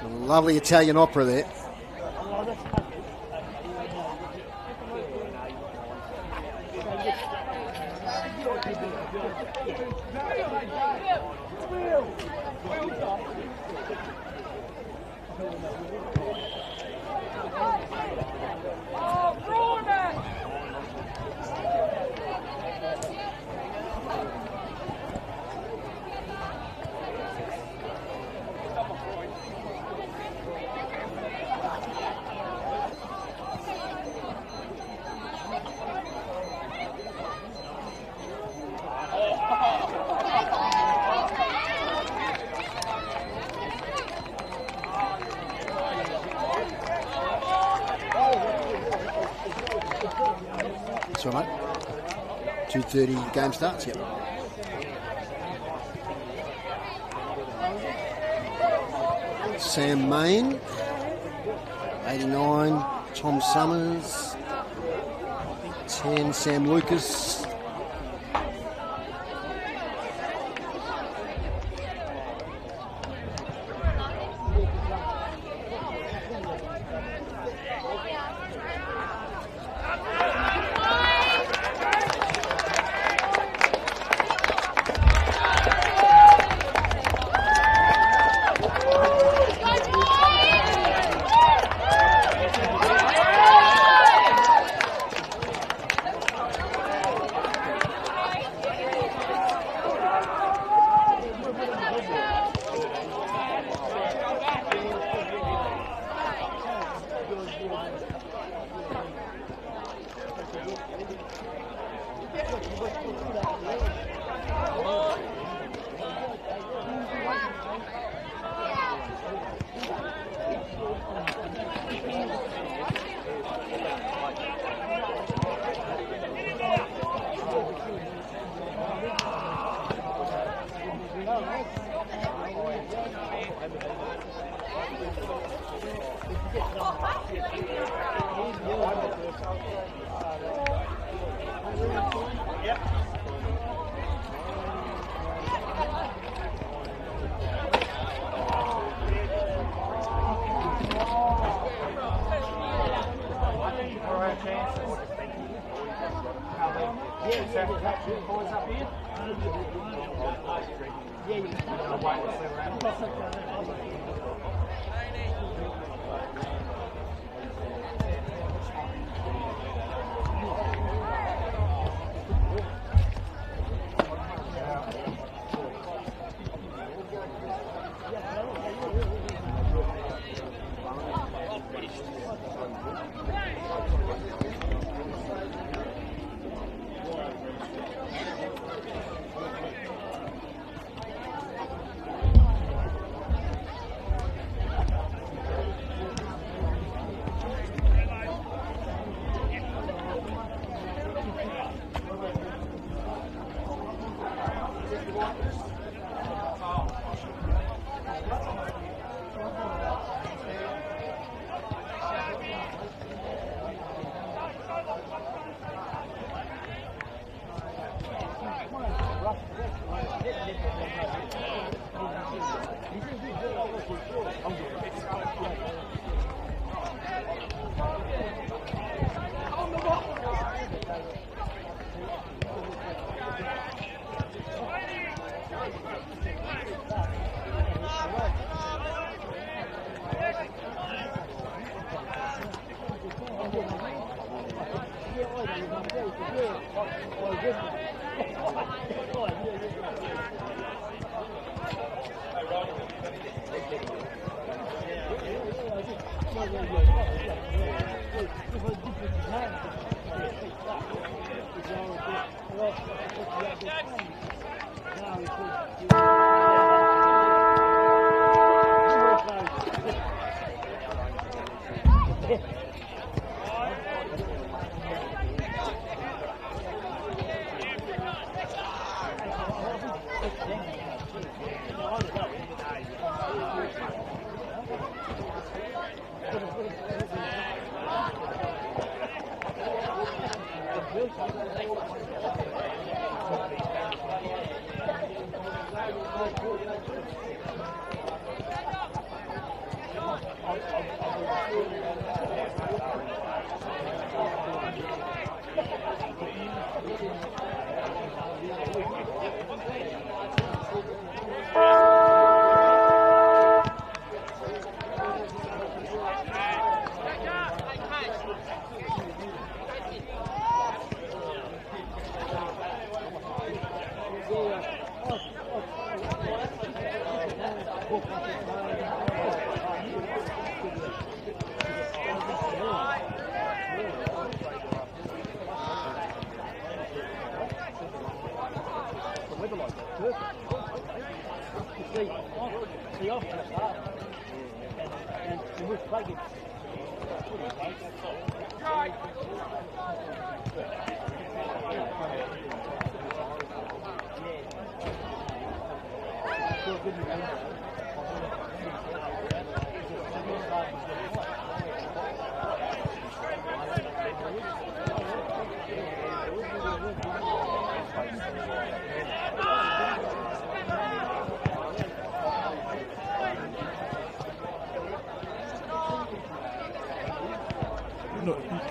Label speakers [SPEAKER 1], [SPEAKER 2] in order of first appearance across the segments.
[SPEAKER 1] Some lovely Italian opera there. That's all right, mate. 2:30 game starts, yep. Sam Main, 89, Tom Summers, 10, Sam Lucas.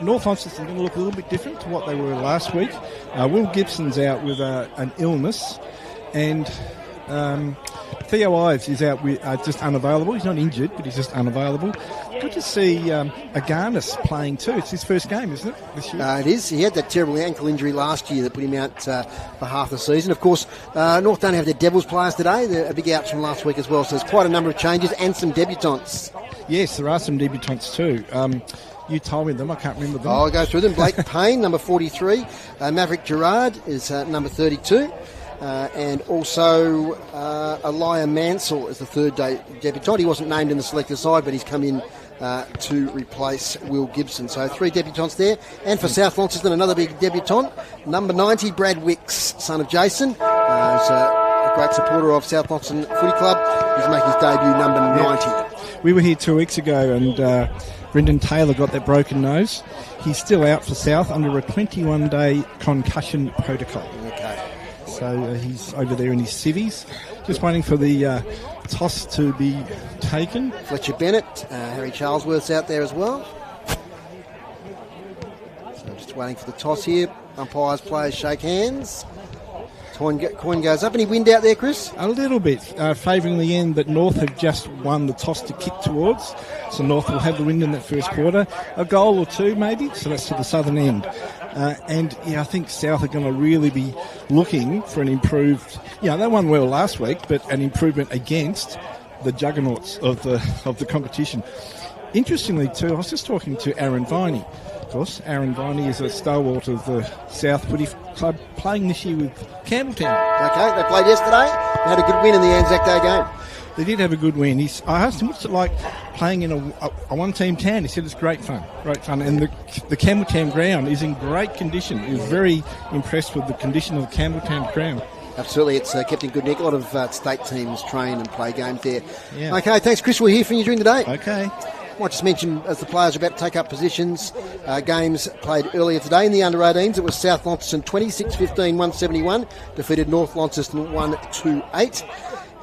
[SPEAKER 2] North Launceston going to look a little bit different to what they were last week. Will Gibson's out with an illness, and Theo Ives is out with just unavailable. He's not injured, but he's just unavailable. Good to see Aganis playing too. It's his first game, isn't it, this year?
[SPEAKER 1] It is. He had that terrible ankle injury last year that put him out for half the season. Of course, North don't have their Devils players today. They're a big outs from last week as well, so there's quite a number of changes and some debutants.
[SPEAKER 2] Yes, there are some debutants too. You told me them. I can't remember them.
[SPEAKER 1] I'll go through them. Blake Payne, number 43. Maverick Gerard is number 32. And also Elia Mansell is the third debutant. He wasn't named in the selector side, but he's come in to replace Will Gibson. So 3 debutants there. And for South Launceston, another big debutant. Number 90, Brad Wicks, son of Jason. He's a great supporter of South Launceston Footy Club. He's making his debut, number 90.
[SPEAKER 2] We were here 2 weeks ago, and Brendan Taylor got that broken nose. He's still out for South under a 21-day concussion protocol.
[SPEAKER 1] Okay.
[SPEAKER 2] So he's over there in his civvies, just waiting for the toss to be taken.
[SPEAKER 1] Fletcher Bennett, Harry Charlesworth's out there as well. So just waiting for the toss here. Umpires, players shake hands. Coin goes up. Any wind out there, Chris?
[SPEAKER 2] A little bit, favouring the end, but North have just won the toss to kick towards. So North will have the wind in that first quarter. A goal or two, maybe. So that's to the southern end. And I think South are going to really be looking for an improved. They won well last week, but an improvement against the juggernauts of the competition. Interestingly, too, I was just talking to Aaron Viney. Of course, Aaron Viney is a stalwart of the South Footy Club, playing this year with Campbelltown.
[SPEAKER 1] Okay, they played yesterday. They had a good win in the Anzac Day game.
[SPEAKER 2] They did have a good win. I asked him what's it like playing in a one-team town. He said it's great fun. And the Campbelltown ground is in great condition. He was very impressed with the condition of the Campbelltown ground.
[SPEAKER 1] Absolutely, it's kept in good nick. A lot of state teams train and play games there.
[SPEAKER 2] Yeah.
[SPEAKER 1] Okay, thanks, Chris. We'll hear from you during the day.
[SPEAKER 2] Okay.
[SPEAKER 1] I might just mention, as the players are about to take up positions, games played earlier today in the under-18s. It was South Launceston 26-15, 171, defeated North Launceston 1-2-8.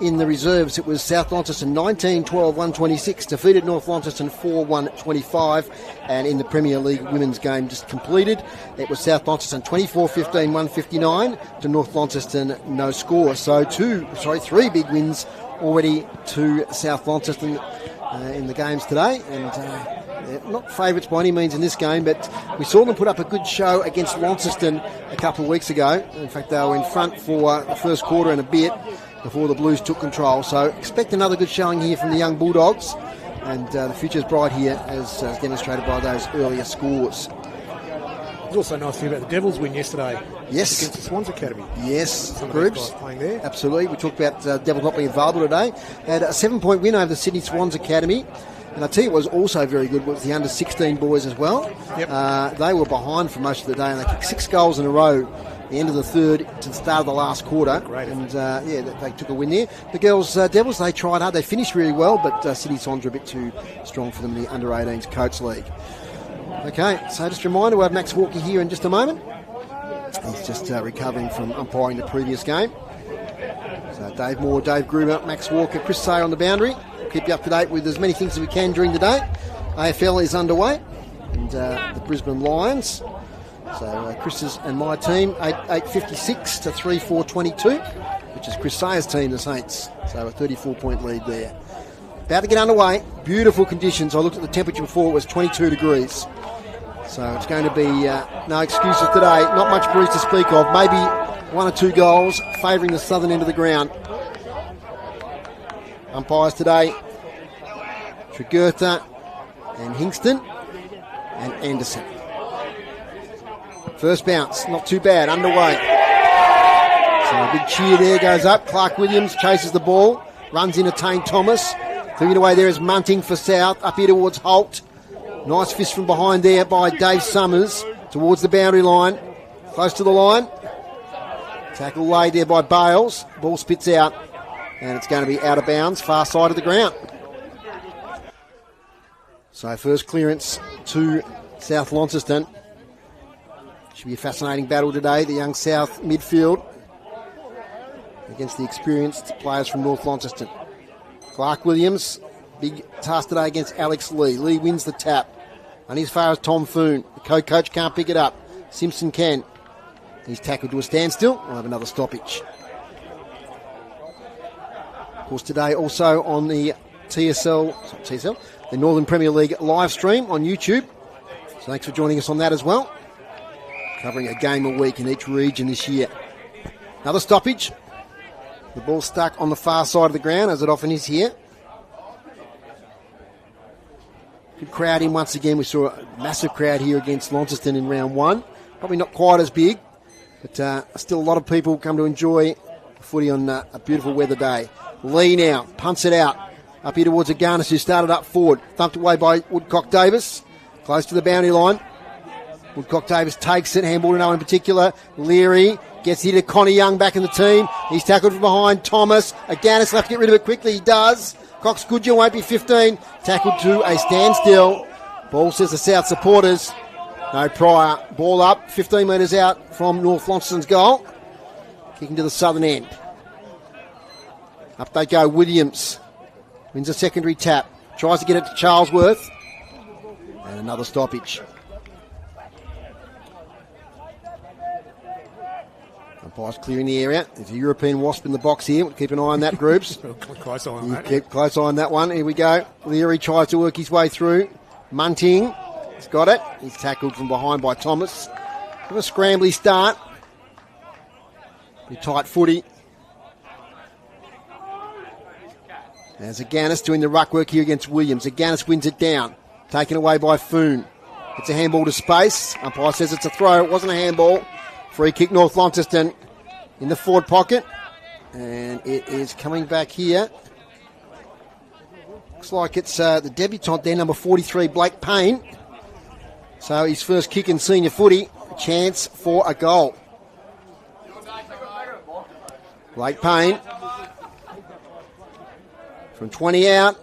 [SPEAKER 1] In the reserves, it was South Launceston 19-12, 126, defeated North Launceston 4-1-25. And in the Premier League women's game just completed, it was South Launceston 24-15, 159 to North Launceston, no score. So 3 big wins already to South Launceston in the games today, and they're not favourites by any means in this game, but we saw them put up a good show against Launceston a couple of weeks ago. In fact, they were in front for the first quarter and a bit before the Blues took control. So expect another good showing here from the young Bulldogs, and the future's bright here, as demonstrated by those earlier scores.
[SPEAKER 3] It was also nice to hear about the Devils win yesterday.
[SPEAKER 1] Yes.
[SPEAKER 3] Against the Swans Academy.
[SPEAKER 1] Yes,
[SPEAKER 3] groups playing there.
[SPEAKER 1] Absolutely. We talked about Devils not being available today. Had a 7-point win over the Sydney Swans Academy. And I tell you what was also very good was the under-16 boys as well.
[SPEAKER 3] Yep.
[SPEAKER 1] They were behind for most of the day, and they kicked 6 goals in a row at the end of the third to the start of the last quarter.
[SPEAKER 3] Great.
[SPEAKER 1] And they took a win there. The girls, Devils, they tried hard. They finished really well, but Sydney Swans were a bit too strong for them in the under-18s Coates League. Okay, so just a reminder, we'll have Max Walker here in just a moment. He's just recovering from umpiring the previous game. So Dave Moore, Dave Gruber, Max Walker, Chris Sayer on the boundary. We'll keep you up to date with as many things as we can during the day. AFL is underway, and the Brisbane Lions. So Chris's and my team, 8:56 to 3:4:22, which is Chris Sayer's team, the Saints. So a 34-point lead there. About to get underway. Beautiful conditions. I looked at the temperature before, it was 22 degrees. So it's going to be no excuses today. Not much breeze to speak of. Maybe 1 or 2 goals favouring the southern end of the ground. Umpires today, Tregurtha and Hingston and Anderson. First bounce, not too bad, underway. So a big cheer there goes up. Clark Williams chases the ball, runs into Tane Thomas. Clearing away there is Munting for South. Up here towards Holt. Nice fist from behind there by Dave Summers. Towards the boundary line. Close to the line. Tackle laid there by Bales. Ball spits out. And it's going to be out of bounds. Far side of the ground. So first clearance to South Launceston. Should be a fascinating battle today. The young South midfield against the experienced players from North Launceston. Clark Williams, big task today against Alex Lee. Lee wins the tap. Only as far as Tom Foon. The co-coach can't pick it up. Simpson can. He's tackled to a standstill. We'll have another stoppage. Of course, today also on the the Northern Premier League live stream on YouTube. So thanks for joining us on that as well. Covering a game a week in each region this year. Another stoppage. The ball stuck on the far side of the ground, as it often is here. Good crowd in once again. We saw a massive crowd here against Launceston in round one. Probably not quite as big, but still a lot of people come to enjoy footy on a beautiful weather day. Lee now punts it out. Up here towards Aganis, who started up forward. Thumped away by Woodcock Davis. Close to the boundary line. Woodcock Davis takes it. Handball to no one in particular. Leary gets here to Connie Young back in the team. He's tackled from behind. Thomas. Aganis left to get rid of it quickly. He does. Cox Goodyear won't be 15. Tackled to a standstill. Ball says the South supporters. No prior. Ball up. 15 metres out from North Launceston's goal. Kicking to the southern end. Up they go. Williams wins a secondary tap. Tries to get it to Charlesworth. And another stoppage. Umpire's clearing the area. There's a European Wasp in the box here. We'll keep an eye on that, groups.
[SPEAKER 3] Close eye on that.
[SPEAKER 1] Keep close eye on that one. Here we go. Leary tries to work his way through. Munting. He's got it. He's tackled from behind by Thomas. Bit of a scrambly start. Pretty tight footy. There's Aganis doing the ruck work here against Williams. Aganis wins it down. Taken away by Foon. It's a handball to space. Umpire says it's a throw. It wasn't a handball. Free kick North Launceston in the forward pocket. And it is coming back here. Looks like it's the debutant there, number 43, Blake Payne. So his first kick in senior footy. A chance for a goal. Blake Payne. From 20 out.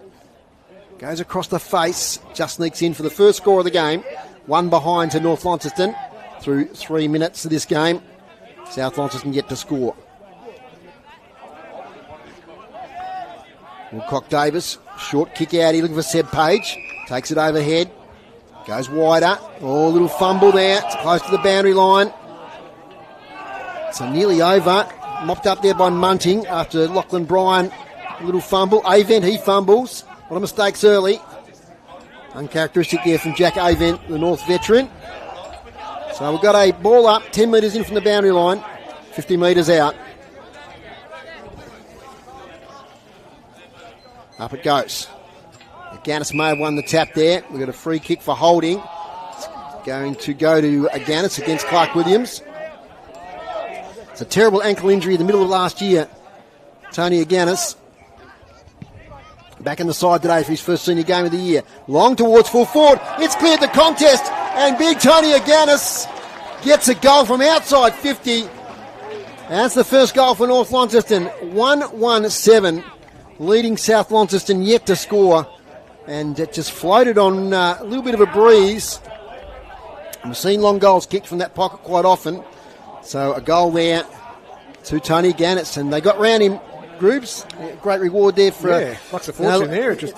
[SPEAKER 1] Goes across the face. Just sneaks in for the first score of the game. One behind to North Launceston. Through 3 minutes of this game. South Launceston yet to score. Woodcock Davis, short kick out here looking for Seb Page. Takes it overhead. Goes wider. Oh, a little fumble there. It's close to the boundary line. So nearly over. Mopped up there by Munting after Lachlan Bryan. A little fumble. Avent, he fumbles. A lot of mistakes early. Uncharacteristic there from Jack Avent, the North veteran. So we've got a ball up, 10 metres in from the boundary line, 50 metres out. Up it goes. Aganis may have won the tap there. We've got a free kick for holding. It's going to go to Aganis against Clark Williams. It's a terrible ankle injury in the middle of last year. Tony Aganis back in the side today for his first senior game of the year. Long towards full forward. It's cleared the contest. And big Tony Aganis gets a goal from outside 50. That's the first goal for North Launceston. 1-1-7. Leading South Launceston yet to score. And it just floated on a little bit of a breeze. We've seen long goals kicked from that pocket quite often. So a goal there to Tony Aganis. And they got round him, groups. Great reward there for...
[SPEAKER 3] Yeah, lots of fortune there. It just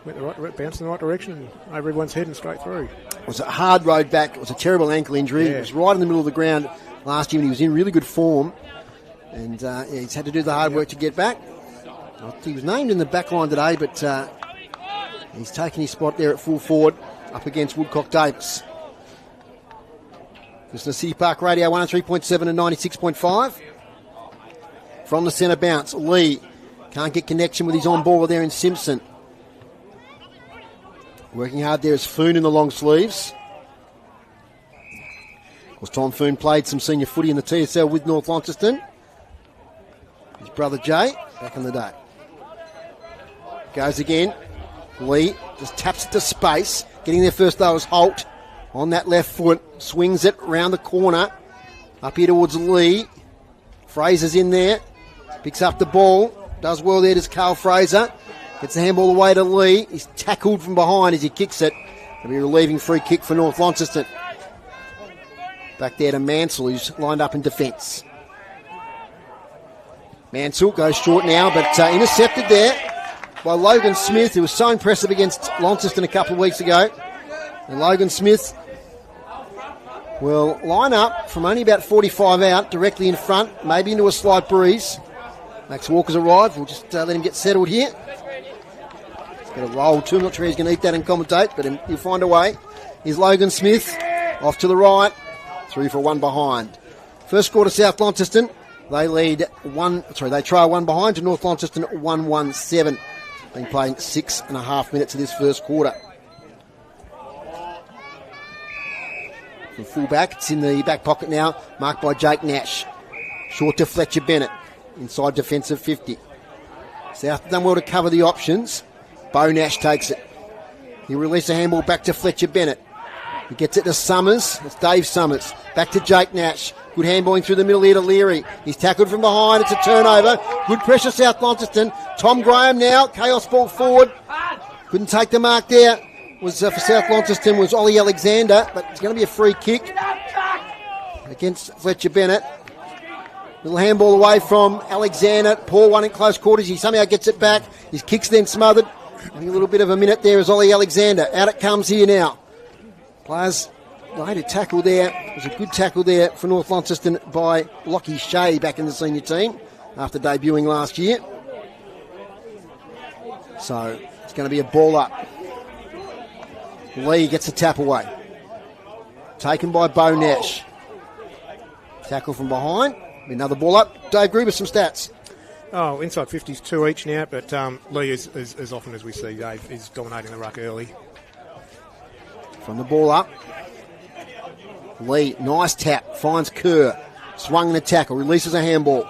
[SPEAKER 3] went bounced in the right direction and over everyone's head and straight through.
[SPEAKER 1] It was a hard road back. It was a terrible ankle injury.
[SPEAKER 3] Yeah.
[SPEAKER 1] It was right in the middle of the ground last year when he was in really good form. And he's had to do the hard work to get back. He was named in the back line today, but he's taken his spot there at full forward up against Woodcock Davis. This is the City Park Radio 103.7 and 96.5. From the centre bounce, Lee can't get connection with his on-baller there in Simpson. Working hard there is Foon in the long sleeves. Of course, Tom Foon played some senior footy in the TSL with North Launceston. His brother Jay, back in the day. Goes again. Lee just taps it to space. Getting there first though is Holt on that left foot. Swings it round the corner. Up here towards Lee. Fraser's in there. Picks up the ball. Does well there, does Carl Fraser. Gets the handball away to Lee. He's tackled from behind as he kicks it. It'll be a relieving free kick for North Launceston. Back there to Mansell, who's lined up in defence. Mansell goes short now, but intercepted there by Logan Smith, who was so impressive against Launceston a couple of weeks ago. And Logan Smith will line up from only about 45 out, directly in front, maybe into a slight breeze. Max Walker's arrived. We'll just let him get settled here. He's got a roll too. I'm not sure he's going to eat that and commentate, but he'll find a way. Here's Logan Smith off to the right. 3 for 1 behind. First quarter, South Launceston. They they trail 1 behind to North Launceston 1-1-7. Been playing 6.5 minutes of this first quarter. From full back, it's in the back pocket now, marked by Jake Nash. Short to Fletcher Bennett, inside defensive 50. South have done well to cover the options. Bo Nash takes it. He releases a handball back to Fletcher Bennett. He gets it to Summers. It's Dave Summers. Back to Jake Nash. Good handballing through the middle here to Leary. He's tackled from behind. It's a turnover. Good pressure, South Launceston. Tom Graham now. Chaos ball forward. Couldn't take the mark there. Was for South Launceston was Ollie Alexander, but it's going to be a free kick against Fletcher Bennett. Little handball away from Alexander. Poor one in close quarters. He somehow gets it back. His kick's then smothered. Having a little bit of a minute there is Ollie Alexander. Out it comes here now. Players laid a tackle there. It was a good tackle there for North Launceston by Lockie Shea back in the senior team after debuting last year. So it's going to be a ball up. Lee gets a tap away. Taken by Bo Nash. Tackle from behind. Another ball up. Dave Gruber, some stats.
[SPEAKER 3] Oh, inside 50s 2 each now, but Lee is as often as we see, Dave, is dominating the ruck early.
[SPEAKER 1] From the ball up. Lee, nice tap. Finds Kerr. Swung in a tackle. Releases a handball.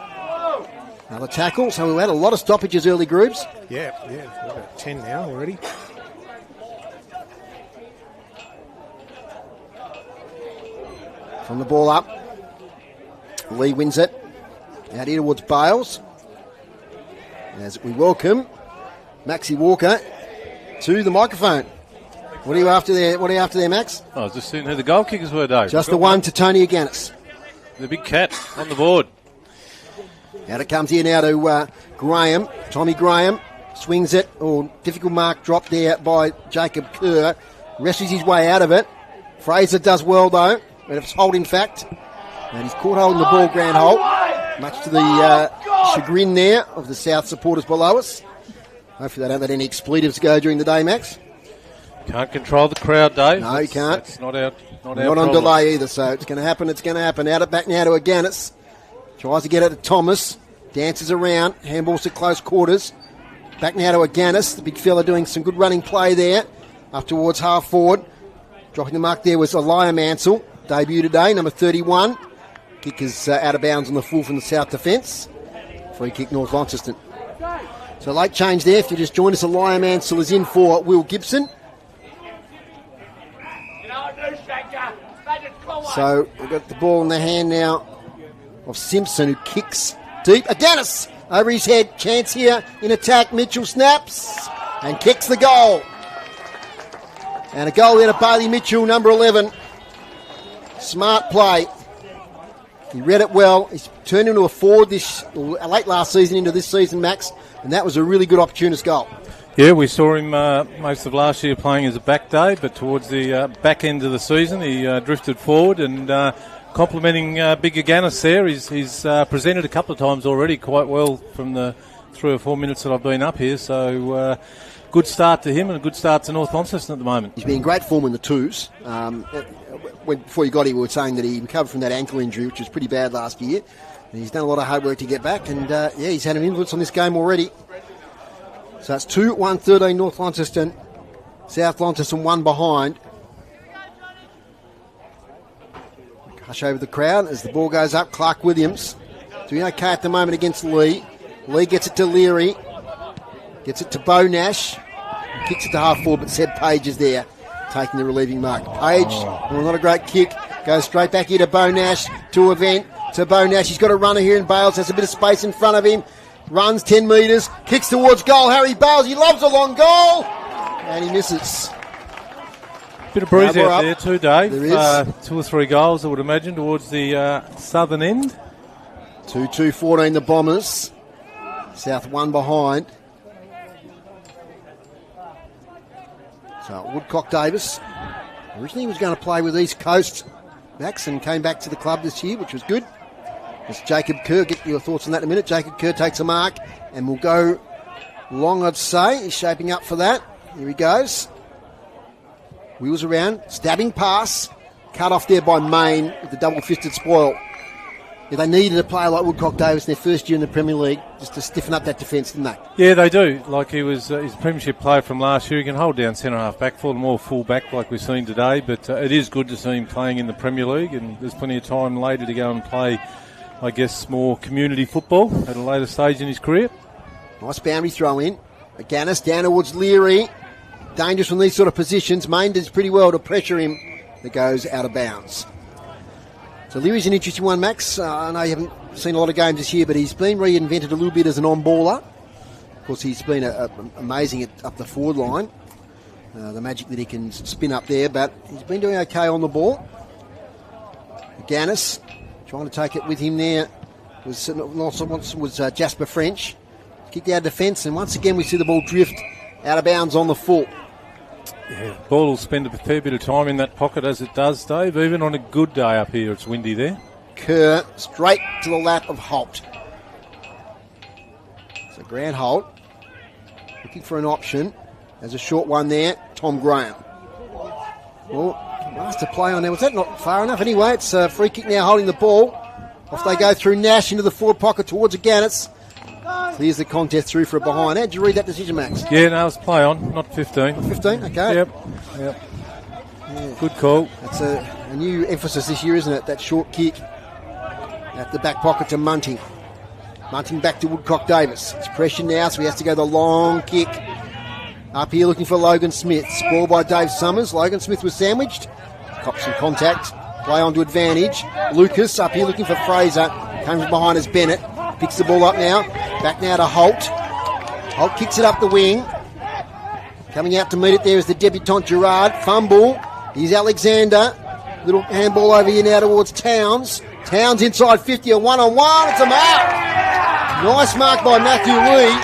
[SPEAKER 1] Another tackle. So we've had a lot of stoppages early, Groups.
[SPEAKER 3] Yeah, we're about 10 now already.
[SPEAKER 1] From the ball up. Lee wins it. Out here towards Bales. As we welcome Maxie Walker to the microphone. What are you after there, Max?
[SPEAKER 4] I was just seeing who the goal kickers were, Dave.
[SPEAKER 1] Just the one to Tony Aganis.
[SPEAKER 4] The big cat on the board.
[SPEAKER 1] Out it comes here now to Graham. Tommy Graham swings it. Oh, difficult mark drop there by Jacob Kerr. Wrestles his way out of it. Fraser does well though. But it's Holt in fact. And he's caught holding the ball, Grant Holt. Much to the chagrin there of the South supporters below us. Hopefully they don't let any expletives go during the day, Max.
[SPEAKER 4] Can't control the crowd, Dave.
[SPEAKER 1] No, you can't.
[SPEAKER 4] It's not on
[SPEAKER 1] problem. Delay either, so it's going to happen. It's going to happen. Out it back now to Aganis. Tries to get it to Thomas. Dances around. Handballs to close quarters. Back now to Aganis. The big fella doing some good running play there. Up towards half forward. Dropping the mark there was Elijah Mansell. Debut today, number 31. Kick is out of bounds on the full from the South defence. Free kick North Launceston. So late change there. If you just joined us, Elijah Mansell is in for Will Gibson. So we've got the ball in the hand now of Simpson, who kicks deep. Aganis over his head. Chance here in attack. Mitchell snaps and kicks the goal. And a goal there to Bailey Mitchell, number 11. Smart play. He read it well. He's turned into a forward late last season into this season, Max, and that was a really good opportunist goal.
[SPEAKER 4] Yeah, we saw him most of last year playing as a back day, but towards the back end of the season he drifted forward and complimenting Big Aganis there. He's presented a couple of times already quite well from the 3 or 4 minutes that I've been up here, so good start to him and a good start to North Launceston at the moment. He's
[SPEAKER 1] been in great form in the twos. Before you got here, we were saying that he recovered from that ankle injury, which was pretty bad last year, and he's done a lot of hard work to get back, and he's had an influence on this game already. So it's 2-1-13 North Launceston. South Launceston 1 behind. Hush over the crowd as the ball goes up. Clark Williams doing okay at the moment against Lee. Lee gets it to Leary. Gets it to Bo Nash. Kicks it to half forward, but Seb Page is there, taking the relieving mark. Page, not a great kick. Goes straight back here to Bo Nash, to Event, to Bo Nash. He's got a runner here in Bales, has a bit of space in front of him. Runs 10 metres, kicks towards goal. Harry Bales, he loves a long goal. And he misses.
[SPEAKER 4] Bit of breeze out there too, Dave.
[SPEAKER 1] There is.
[SPEAKER 4] 2 or 3 goals, I would imagine, towards the southern end.
[SPEAKER 1] 2-2-14 the Bombers. South 1 behind. So Woodcock Davis originally was going to play with East Coast backs and came back to the club this year, which was good. It's Jacob Kerr. Get your thoughts on that in a minute. Jacob Kerr takes a mark and will go long, I'd say. He's shaping up for that. Here he goes. Wheels around. Stabbing pass. Cut off there by Main with the double-fisted spoil. Yeah, they needed a player like Woodcock Davis in their first year in the Premier League just to stiffen up that defence, didn't they?
[SPEAKER 4] Yeah, they do. Like he was his premiership player from last year. He can hold down centre-half back for them, or full-back like we've seen today. But it is good to see him playing in the Premier League, and there's plenty of time later to go and play, I guess, more community football at a later stage in his career.
[SPEAKER 1] Nice boundary throw in. Aganis down towards Leary. Dangerous from these sort of positions. Main does pretty well to pressure him. That goes out of bounds. So Leary's an interesting one, Max. I know you haven't seen a lot of games this year, but he's been reinvented a little bit as an on-baller. Of course, he's been amazing up the forward line. The magic that he can spin up there, but he's been doing okay on the ball. Aganis trying to take it with him there was Jasper French. Kicked out of defence, and once again we see the ball drift out of bounds on the full.
[SPEAKER 4] Yeah, ball will spend a fair bit of time in that pocket as it does, Dave. Even on a good day up here, it's windy there.
[SPEAKER 1] Kerr straight to the lap of Holt. So Grant Holt looking for an option. There's a short one there. Tom Graham. Well, last to play on there. Was that not far enough? Anyway, it's a free kick now holding the ball. Off they go through Nash into the forward pocket towards Aganis. Clears the contest through for a behind. How'd you read that decision, Max?
[SPEAKER 4] Yeah, no, it's play on, not 15.
[SPEAKER 1] 15, okay.
[SPEAKER 4] Yep.
[SPEAKER 1] Yeah.
[SPEAKER 4] Good call.
[SPEAKER 1] That's a new emphasis this year, isn't it? That short kick at the back pocket to Munting. Munting back to Woodcock Davis. It's pressure now, so he has to go the long kick. Up here looking for Logan Smith. Spoiled by Dave Summers. Logan Smith was sandwiched. Cops some contact. Play on to advantage. Lucas up here looking for Fraser. Comes behind as Bennett. Picks the ball up now. Back now to Holt. Holt kicks it up the wing. Coming out to meet it there is the debutant Gerard. Fumble. Here's Alexander. Little handball over here now towards Towns. Towns inside 50, a one-on-one. It's a mark. Nice mark by Matthew Lee.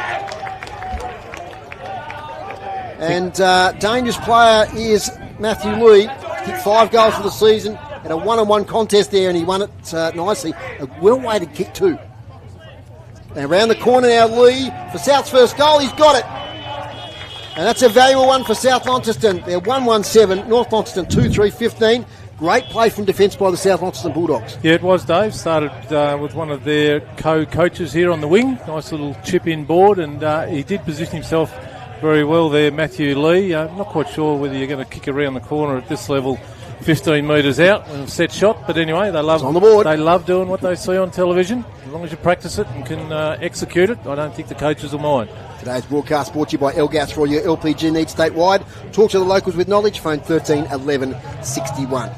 [SPEAKER 1] And dangerous player is Matthew Lee. Kicked 5 goals for the season. Had a one-on-one contest there and he won it nicely. A well-weighted kick too. And around the corner now, Lee for South's first goal. He's got it. And that's a valuable one for South Launceston. They're 1-1-7. North Launceston 2-3-15. Great play from defence by the South Launceston Bulldogs.
[SPEAKER 4] Yeah, it was, Dave. Started with one of their co-coaches here on the wing. Nice little chip-in board. And he did position himself very well there, Matthew Lee. I'm not quite sure whether you're going to kick around the corner at this level 15 metres out and set shot, but anyway, they love
[SPEAKER 1] on the board.
[SPEAKER 4] They love doing what they see on television. As long as you practice it and can execute it, I don't think the coaches will mind.
[SPEAKER 1] Today's broadcast brought to you by Elgas for all your LPG needs statewide. Talk to the locals with knowledge. Phone 13 11 61.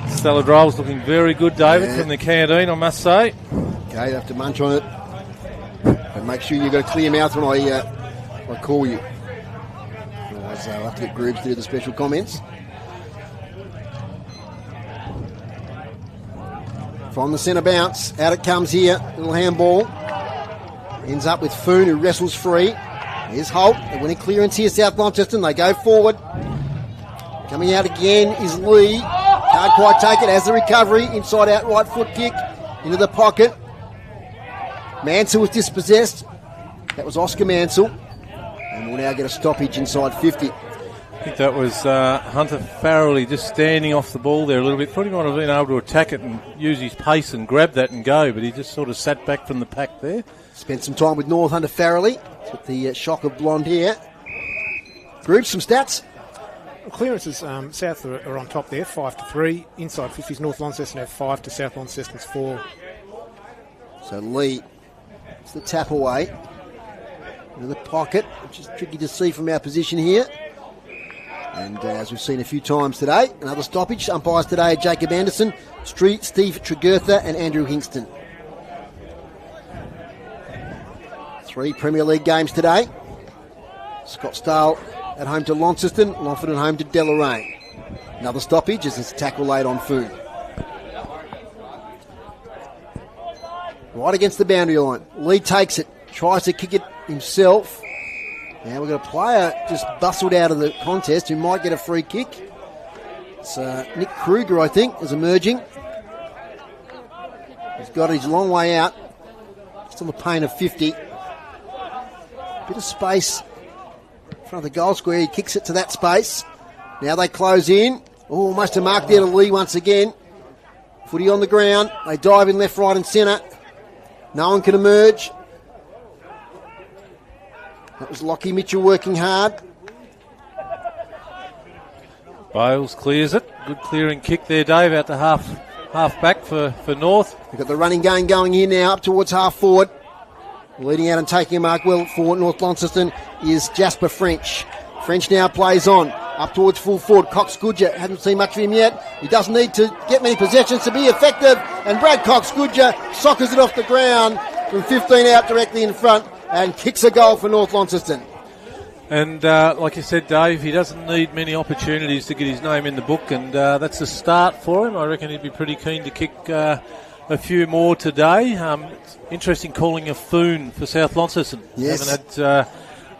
[SPEAKER 4] Stella Droll's looking very good, David, from the canteen, I must say.
[SPEAKER 1] Okay, you have to munch on it. And make sure you've got a clear mouth when I call you. Otherwise, I'll have to get Groobs to do the special comments. From the centre bounce, out it comes here. Little handball. Ends up with Foon, who wrestles free. Here's Holt. They're winning clearance here, South Launceston. They go forward. Coming out again is Lee. Can't quite take it. Has the recovery. Inside out right foot kick into the pocket. Mansell was dispossessed. That was Oscar Mansell. And we'll now get a stoppage inside 50.
[SPEAKER 4] I think that was Hunter Farrelly just standing off the ball there a little bit. Thought he might have been able to attack it and use his pace and grab that and go, but he just sort of sat back from the pack there.
[SPEAKER 1] Spent some time with North Hunter Farrelly with the shock of blonde hair. Groups, some stats.
[SPEAKER 3] Clearances, South are on top there, 5-3. Inside 50s, North Launceston have 5 to South Launceston's 4.
[SPEAKER 1] So Lee, it's the tap away. into the pocket, which is tricky to see from our position here. And as we've seen a few times today, another stoppage. Umpires today are Jacob Anderson, Steve Tregurtha and Andrew Hingston. 3 Premier League games today. Scottsdale at home to Launceston, Longford at home to Deloraine. Another stoppage as it's a tackle laid on Foon. Right against the boundary line. Lee takes it, tries to kick it himself. Now we've got a player just bustled out of the contest who might get a free kick. It's Nick Kruger, I think, is emerging. He's got his long way out. Still a pain of 50. Bit of space in front of the goal square. He kicks it to that space. Now they close in. Oh, almost a mark there to Lee once again. Footy on the ground. They dive in left, right and centre. No one can emerge. That was Lockie Mitchell working hard.
[SPEAKER 4] Bales clears it. Good clearing kick there, Dave, out to half back for North.
[SPEAKER 1] We've got the running game going here now up towards half forward. Leading out and taking a mark well for North Launceston is Jasper French. French now plays on. Up towards full forward. Cox Goodger. Haven't seen much of him yet. He doesn't need to get many possessions to be effective. And Brad Cox Goodger soccers it off the ground from 15 out directly in front and kicks a goal for North Launceston.
[SPEAKER 4] And like you said, Dave, he doesn't need many opportunities to get his name in the book, and that's a start for him. I reckon he'd be pretty keen to kick a few more today. It's interesting calling a Foon for South Launceston.
[SPEAKER 1] Yes.
[SPEAKER 4] Haven't had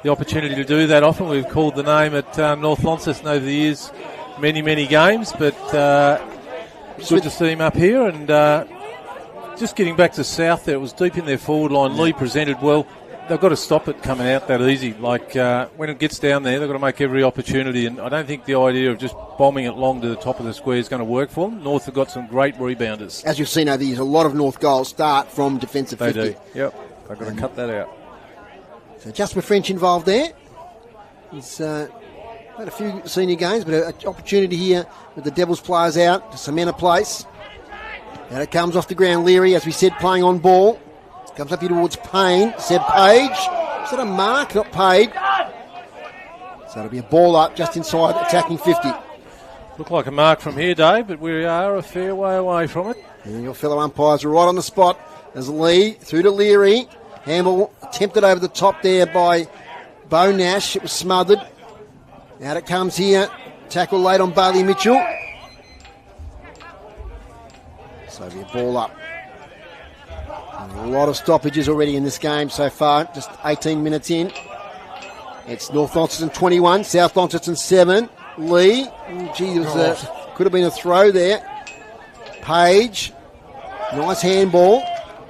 [SPEAKER 4] the opportunity to do that often. We've called the name at North Launceston over the years, many games, but good to see him up here. And just getting back to South there, it was deep in their forward line. Lee presented well. They've got to stop it coming out that easy. Like when it gets down there, they've got to make every opportunity, and I don't think the idea of just bombing it long to the top of the square is going to work for them. North have got some great rebounders.
[SPEAKER 1] As you've seen over the years, a lot of North goals start from defensive 50.
[SPEAKER 4] They do, yep. They've got to cut that out.
[SPEAKER 1] So Jasper French involved there. He's had a few senior games, but an opportunity here with the Devils players out to cement a place. Now it comes off the ground. Leary, as we said, playing on ball. Comes up here towards Payne. Seb Page. Is that a mark? Not paid. So it'll be a ball up just inside attacking 50.
[SPEAKER 4] Look like a mark from here, Dave, but we are a fair way away from it.
[SPEAKER 1] And your fellow umpires are right on the spot as Lee through to Leary. Handball attempted over the top there by Bo Nash. It was smothered. Out it comes here. Tackle late on Bailey Mitchell. So it'll be a ball up. A lot of stoppages already in this game so far, just 18 minutes in. It's North Launceston 21, South Launceston 7. Lee, could have been a throw there. Page, nice handball.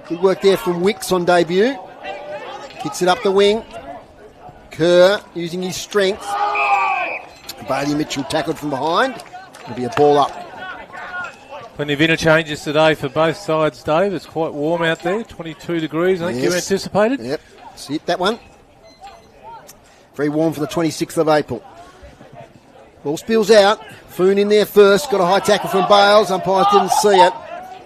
[SPEAKER 1] Good work there from Wicks on debut. Kicks it up the wing. Kerr using his strength. Bailey Mitchell tackled from behind. It'll be a ball up.
[SPEAKER 4] Plenty of interchanges today for both sides, Dave. It's quite warm out there, 22 degrees, I think you anticipated.
[SPEAKER 1] Yep, see it, that one. Very warm for the 26th of April. Ball spills out. Foon in there first. Got a high tackle from Bales. Umpires didn't see it.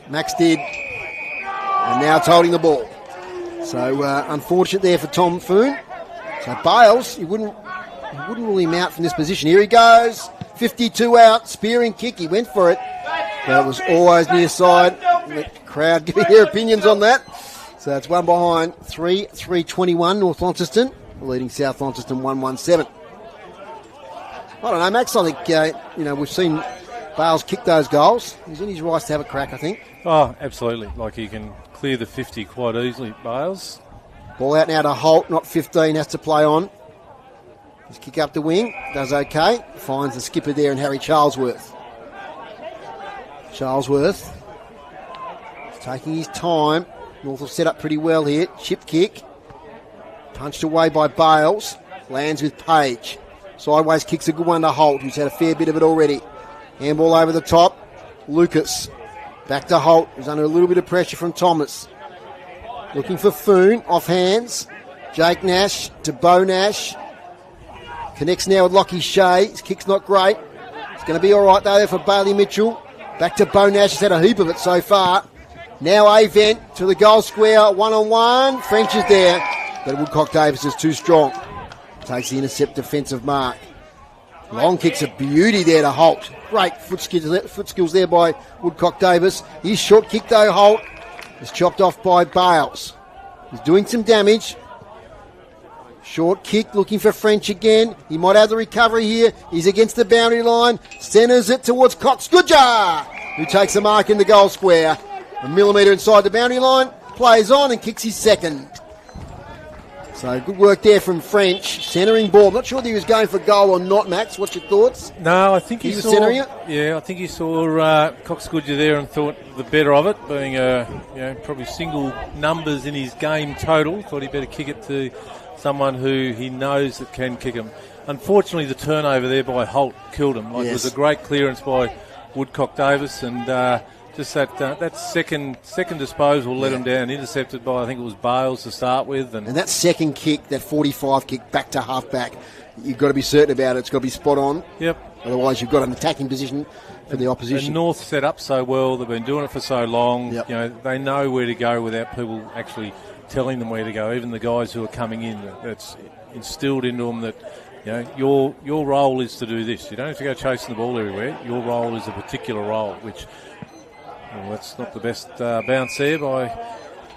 [SPEAKER 1] Max did. And now it's holding the ball. So unfortunate there for Tom Foon. So Bales, you wouldn't rule him out from this position. Here he goes. 52 out. Spearing kick. He went for it. But it was always near side. The crowd giving their opinions on that. So it's one behind. 3-3-21 North Launceston. Leading South Launceston 1-1-7. I don't know, Max. I think, we've seen Bales kick those goals. He's in his rights to have a crack, I think.
[SPEAKER 4] Oh, absolutely. Like he can clear the 50 quite easily, Bales.
[SPEAKER 1] Ball out now to Holt, not 15, has to play on. His kick up the wing, does okay. Finds the skipper there and Harry Charlesworth. Charlesworth is taking his time. North will set up pretty well here. Chip kick. Punched away by Bales. Lands with Page. Sideways kicks a good one to Holt, who's had a fair bit of it already. Handball over the top. Lucas. Back to Holt, who's under a little bit of pressure from Thomas. Looking for Foon. Off hands. Jake Nash to Bo Nash. Connects now with Lockie Shea. His kick's not great. It's going to be all right, though, for Bailey Mitchell. Back to Bo Nash. He's had a heap of it so far. Now Avent to the goal square. One-on-one. French is there. but Woodcock Davis is too strong. Takes the intercept defensive mark. Long kick's a beauty there to Holt. Great foot skills there by Woodcock Davis. His short kick though, Holt, is chopped off by Bales. He's doing some damage. Short kick, looking for French again. He might have the recovery here. He's against the boundary line. Centres it towards Cox Goodger, who takes the mark in the goal square. A millimetre inside the boundary line. Plays on and kicks his second. So good work there from French. Centering ball. Not sure whether he was going for goal or not, Max. What's your thoughts?
[SPEAKER 4] No, I think he
[SPEAKER 1] was
[SPEAKER 4] saw
[SPEAKER 1] centering it.
[SPEAKER 4] Yeah, I think he saw Cox Goodger there and thought the better of it, being probably single numbers in his game total. Thought he'd better kick it to someone who he knows that can kick him. Unfortunately, the turnover there by Holt killed him. It was a great clearance by Woodcock Davis, and just that second disposal let him down, intercepted by, I think it was Bales to start with. And
[SPEAKER 1] that second kick, that 45 kick back to half-back, you've got to be certain about it. It's got to be spot on.
[SPEAKER 4] Yep.
[SPEAKER 1] Otherwise, you've got an attacking position for the opposition.
[SPEAKER 4] And North set up so well. They've been doing it for so long.
[SPEAKER 1] Yep.
[SPEAKER 4] They know where to go without people actually telling them where to go. Even the guys who are coming in, that's instilled into them that your role is to do this. You don't have to go chasing the ball everywhere. Your role is a particular role, which that's not the best bounce there by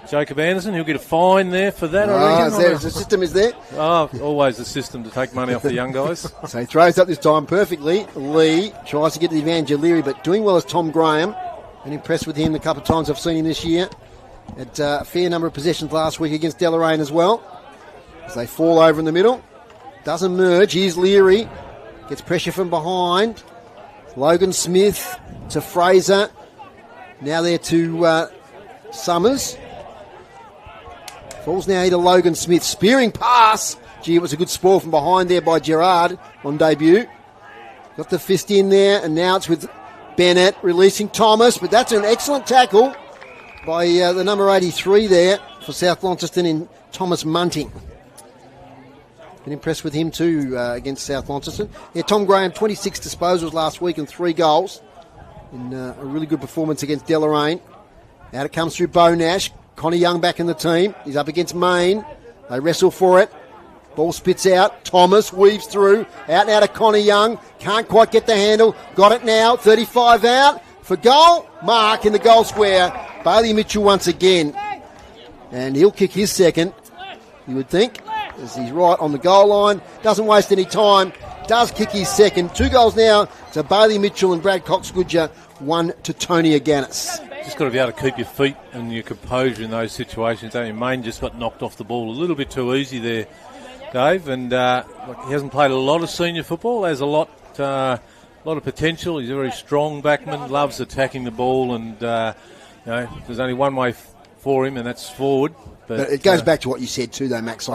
[SPEAKER 4] Jacob Anderson. He'll get a fine there for that.
[SPEAKER 1] The system is there.
[SPEAKER 4] Always the system to take money off the young guys.
[SPEAKER 1] So he throws up this time perfectly. Lee tries to get to the advantage of Leary, but doing well as Tom Graham. Been impressed with him the couple of times I've seen him this year. Had a fair number of possessions last week against Deloraine as well. As they fall over in the middle. Doesn't merge. Here's Leary. Gets pressure from behind. Logan Smith to Fraser. Now there to Summers. Falls now here to Logan Smith. Spearing pass. Gee, it was a good spoil from behind there by Gerard on debut. Got the fist in there, and now it's with Bennett releasing Thomas, but that's an excellent tackle by the number 83 there for South Launceston in Thomas Munting. Been impressed with him too against South Launceston. Yeah, Tom Graham, 26 disposals last week and 3 goals in a really good performance against Deloraine. Out it comes through Bo Nash. Connie Young back in the team. He's up against Main. They wrestle for it. Ball spits out. Thomas weaves through. Out now to Connie Young. Can't quite get the handle. Got it now. 35 out. For goal. Mark in the goal square. Bailey Mitchell once again. And he'll kick his second, you would think, as he's right on the goal line. Doesn't waste any time. Does kick his second. 2 goals now to Bailey Mitchell and Brad Cox-Goodger. 1 to Tony Aganis.
[SPEAKER 4] Just got to be able to keep your feet and your composure in those situations. Main just got knocked off the ball a little bit too easy there, Dave. And he hasn't played a lot of senior football. Has a lot of potential. He's a very strong backman. Loves attacking the ball, and there's only one way for him, and that's forward.
[SPEAKER 1] But it goes back to what you said too, though, Max.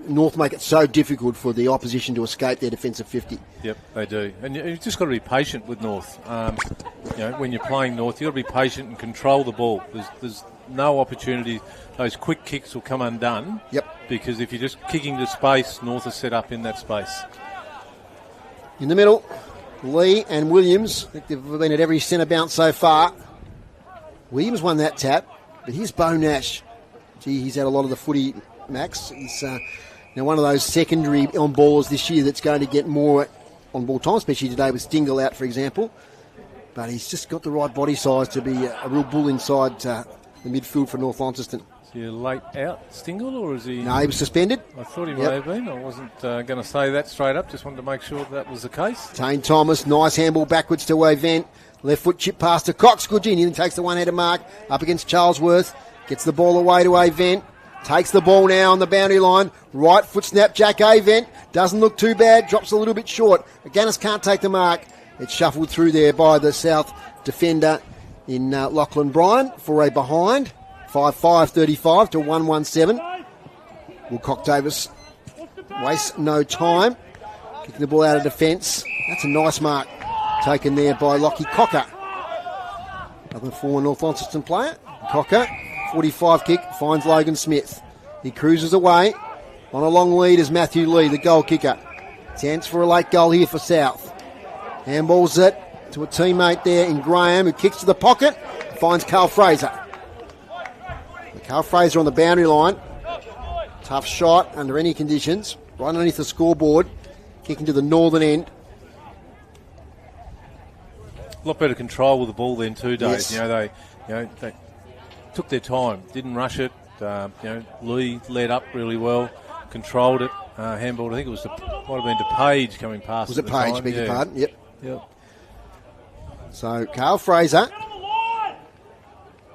[SPEAKER 1] North make it so difficult for the opposition to escape their defensive 50.
[SPEAKER 4] Yep, they do. And you've just got to be patient with North. When you're playing North, you've got to be patient and control the ball. There's no opportunity. Those quick kicks will come undone.
[SPEAKER 1] Yep.
[SPEAKER 4] Because if you're just kicking to space, North is set up in that space.
[SPEAKER 1] In the middle, Lee and Williams. I think they've been at every centre bounce so far. Williams won that tap, but here's Bo Nash. Gee, he's had a lot of the footy, Max. He's one of those secondary on-ballers this year that's going to get more on-ball time, especially today with Stingle out, for example. But he's just got the right body size to be a real bull inside the midfield for North Launceston.
[SPEAKER 4] Is he a late out, Stingle, or is he...
[SPEAKER 1] No, he was suspended.
[SPEAKER 4] I thought he may have been. I wasn't going to say that straight up. Just wanted to make sure that was the case.
[SPEAKER 1] Tane Thomas, nice handball backwards to Ovent. Left foot chip pass to Cox. Goodger, and he takes the one-header mark up against Charlesworth. Gets the ball away to Avent. Takes the ball now on the boundary line. Right foot snap, Jack Avent. Doesn't look too bad. Drops a little bit short. Aganis can't take the mark. It's shuffled through there by the South defender in Lachlan Bryan for a behind. 5-5-35 to 1-1-7. Woodcock Davis wastes no time. Kicking the ball out of defence. That's a nice mark taken there by Lockie Cocker. Another former North Launceston player. Cocker, 45 kick, finds Logan Smith. He cruises away. On a long lead is Matthew Lee, the goal kicker. Chance for a late goal here for South. Handballs it to a teammate there in Graham, who kicks to the pocket, finds Carl Fraser. Carl Fraser on the boundary line. Tough shot under any conditions. Right underneath the scoreboard. Kicking to the northern end.
[SPEAKER 4] A lot better control with the ball then too, Dave.
[SPEAKER 1] Yes.
[SPEAKER 4] They took their time, didn't rush it. Lee led up really well, controlled it. Handball, I think it was might have been to Page coming past.
[SPEAKER 1] Was it Page? Beg your pardon. Yep.
[SPEAKER 4] Yep.
[SPEAKER 1] So Carl Fraser.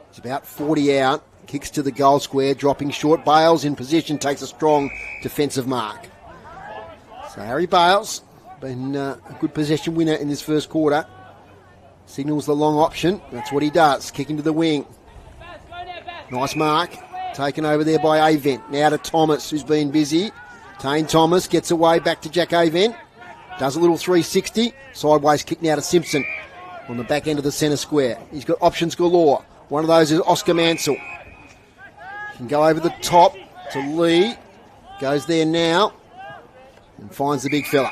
[SPEAKER 1] He's about 40 out. Kicks to the goal square, dropping short. Bales in position, takes a strong defensive mark. So Harry Bales, been a good possession winner in this first quarter. Signals the long option. That's what he does. Kicking to the wing. Nice mark. Taken over there by Avent. Now to Thomas, who's been busy. Tane Thomas gets away back to Jack Avent. Does a little 360. Sideways kick now to Simpson on the back end of the centre square. He's got options galore. One of those is Oscar Mansell. Can go over the top to Lee. Goes there now. And finds the big fella.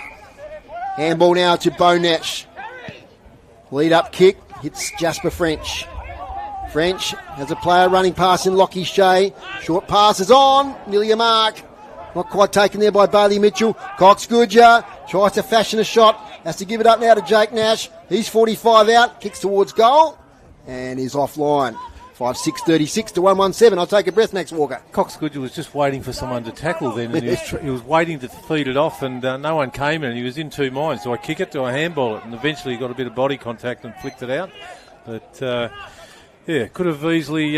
[SPEAKER 1] Handball now to Bo Nash. Lead up kick. Hits Jasper French. French has a player running past in Lockie Shea. Short pass is on. Nearly a mark. Not quite taken there by Bailey Mitchell. Cox Goodyer tries to fashion a shot. Has to give it up now to Jake Nash. He's 45 out. Kicks towards goal. And is offline. 5-6-36 to 1-1-7. I'll take a breath next, Walker.
[SPEAKER 4] Cox Goodyer was just waiting for someone to tackle then. And he was waiting to feed it off, and no one came in. He was in two minds. Do I kick it? Do I handball it? And eventually he got a bit of body contact and flicked it out. But, could have easily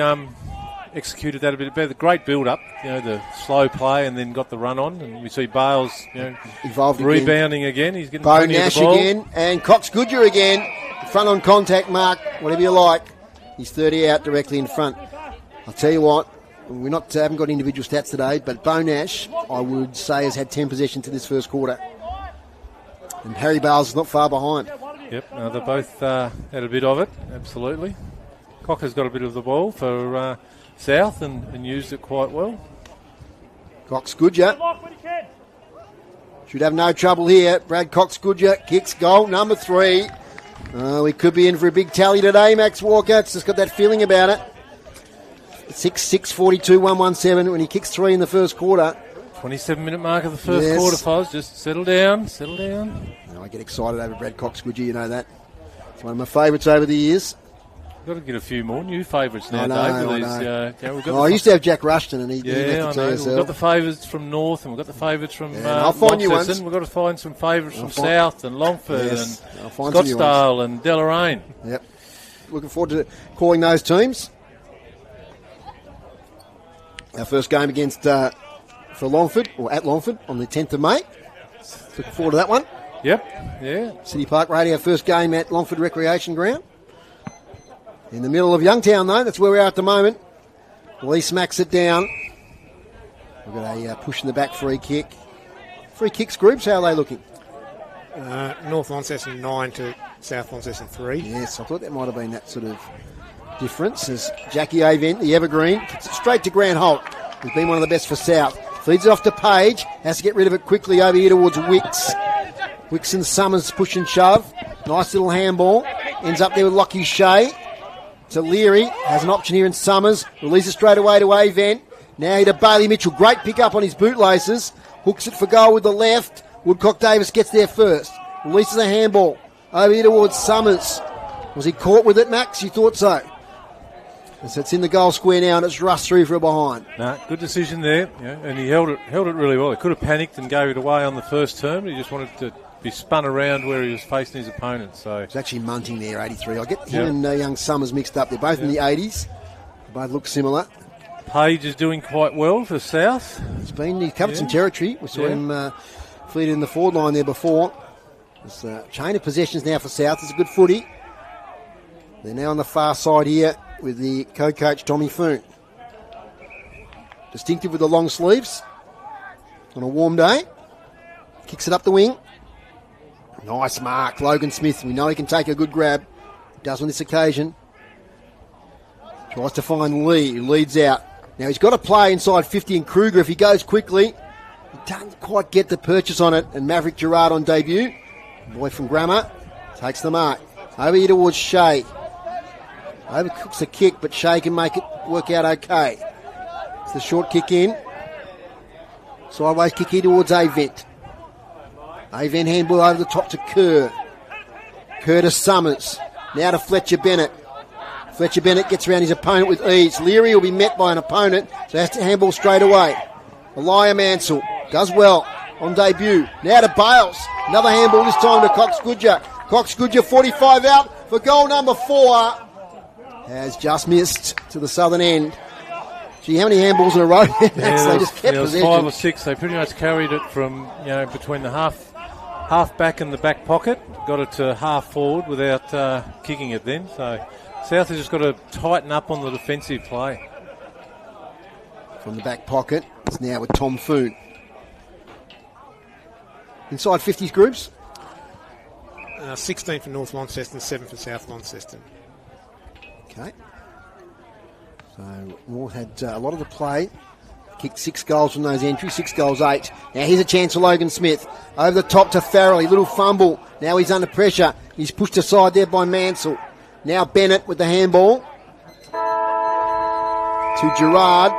[SPEAKER 4] executed that a bit better. Great build-up, the slow play, and then got the run on. And we see Bales,
[SPEAKER 1] evolved
[SPEAKER 4] rebounding again. He's getting
[SPEAKER 1] Bo Nash again, and Cox Goodyer again. Front on contact mark, whatever you like. He's 30 out directly in front. I'll tell you what, we haven't got individual stats today, but Bo Nash, I would say, has had 10 possessions in this first quarter. And Harry Bales is not far behind.
[SPEAKER 4] Yep, they both had a bit of it, absolutely. Cocker's got a bit of the ball for South and used it quite well.
[SPEAKER 1] Cox Goodyer should have no trouble here. Brad Cox Goodyer kicks goal number 3. We could be in for a big tally today, Max Walker. It's just got that feeling about it. 6-42, 1-1-7 when he kicks 3 in the first quarter.
[SPEAKER 4] 27-minute mark of the first quarter, Foz. Just settle down.
[SPEAKER 1] I get excited over Brad Cox Goodyer, you know that. It's one of my favourites over the years.
[SPEAKER 4] Got to get a few more new favourites now, Dave.
[SPEAKER 1] I used to have Jack Rushton, and he didn't have to
[SPEAKER 4] we've got the favourites from North, and we've got the favourites from
[SPEAKER 1] I'll find you ones.
[SPEAKER 4] We've got to find some favourites from South and Longford and
[SPEAKER 1] Scottsdale
[SPEAKER 4] and Deloraine.
[SPEAKER 1] Yep. Looking forward to calling those teams. Our first game against for Longford, or at Longford, on the 10th of May. Looking forward to that one.
[SPEAKER 4] Yep, yeah.
[SPEAKER 1] City Park Radio, first game at Longford Recreation Ground. In the middle of Youngtown, though, that's where we are at the moment. Lee smacks it down. We've got a push in the back free kick. Free kicks groups, how are they looking?
[SPEAKER 3] North Launceston 9 to South Launceston 3.
[SPEAKER 1] Yes, I thought that might have been that sort of difference as Jackie Avent, the evergreen, kicks it straight to Grant Holt, who's been one of the best for South. Feeds it off to Page, has to get rid of it quickly over here towards Wicks. Wicks and Summers push and shove. Nice little handball. Ends up there with Lockie Shea. To Leary, has an option here in Summers. Releases straight away to Avent. Now to Bailey Mitchell. Great pick up on his bootlaces. Hooks it for goal with the left. Woodcock Davis gets there first. Releases a handball. Over here towards Summers. Was he caught with it, Max? You thought so? So it's in the goal square now and it's rushed through for a behind.
[SPEAKER 4] Good decision there. And he held it really well. He could have panicked and gave it away on the first term. He just wanted to be spun around where he was facing his opponent. So
[SPEAKER 1] it's actually Munting there, 83. I get him and young Summers mixed up. They're both in the 80s. They both look similar.
[SPEAKER 4] Page is doing quite well for South.
[SPEAKER 1] He's covered some territory. We saw him feed in the forward line there before. There's a chain of possessions now for South. It's a good footy. They're now on the far side here with the co-coach Tommy Foon. Distinctive with the long sleeves on a warm day. Kicks it up the wing. Nice mark, Logan Smith. We know he can take a good grab. Does on this occasion. Tries to find Lee, who leads out. Now he's got to play inside 50 and Kruger if he goes quickly. He doesn't quite get the purchase on it. And Maverick Gerard on debut. Boy from Grammar takes the mark. Over here towards Shea. Overcooks the kick, but Shea can make it work out okay. It's the short kick in. Sideways kick here towards Avent. Avent handball over the top to Kerr. Kerr to Summers. Now to Fletcher Bennett. Fletcher Bennett gets around his opponent with ease. Leary will be met by an opponent, so has to handball straight away. Elia Mansell does well on debut. Now to Bales. Another handball, this time to Cox Goodger. Cox Goodger 45 out for goal number 4. Has just missed to the southern end. Gee, how many handballs in a row? They just kept possession.
[SPEAKER 4] 5 or 6. They pretty much carried it from, between the half back and the back pocket. Got it to half forward without kicking it then. So South has just got to tighten up on the defensive play.
[SPEAKER 1] From the back pocket, it's now with Tom Foon. Inside 50s groups?
[SPEAKER 3] 16 for North Launceston, 7 for South Launceston.
[SPEAKER 1] Okay. So North had a lot of the play. Kicked 6 goals from those entries, 6 goals 8. Now here's a chance for Logan Smith. Over the top to Farrelly, little fumble. Now he's under pressure. He's pushed aside there by Mansell. Now Bennett with the handball. To Gerard.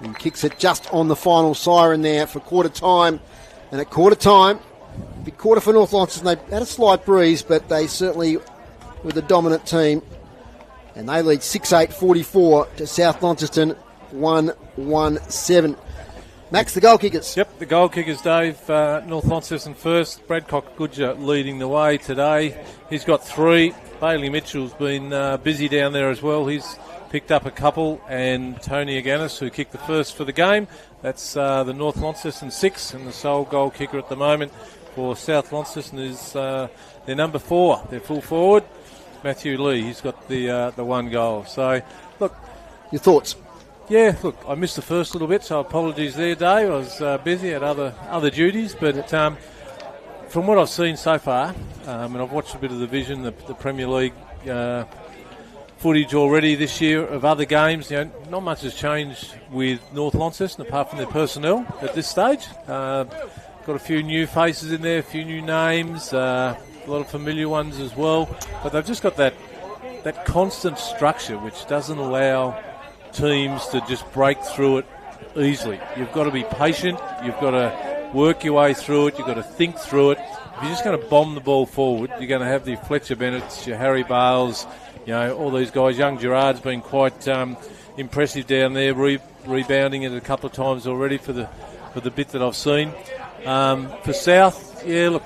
[SPEAKER 1] And kicks it just on the final siren there for quarter time. And at quarter time, big quarter for North Launceston. They had a slight breeze, but they certainly were the dominant team. And they lead 6-8-44 to South Launceston 1-1-7. Max, the goal kickers.
[SPEAKER 4] Yep, the goal kickers, Dave. North Launceston first. Bradcock Goodger leading the way today. He's got 3. Bailey Mitchell's been busy down there as well. He's picked up a couple. And Tony Aganis, who kicked the first for the game. That's the North Launceston 6. And the sole goal kicker at the moment for South Launceston is their number 4. Their full forward, Matthew Lee. He's got the 1 goal. So, look.
[SPEAKER 1] Your thoughts?
[SPEAKER 4] Yeah, look, I missed the first little bit, so apologies there, Dave. I was busy at other duties, but from what I've seen so far, and I've watched a bit of the Vision, the Premier League footage already this year of other games, not much has changed with North Launceston apart from their personnel at this stage. Got a few new faces in there, a few new names, a lot of familiar ones as well, but they've just got that constant structure which doesn't allow teams to just break through it easily. You've got to be patient, you've got to work your way through it, you've got to think through it. If you're just going to bomb the ball forward, you're going to have the Fletcher Bennetts, your Harry Bales, all these guys. Young Gerard's been quite impressive down there, rebounding it a couple of times already for the bit that I've seen. For South, look,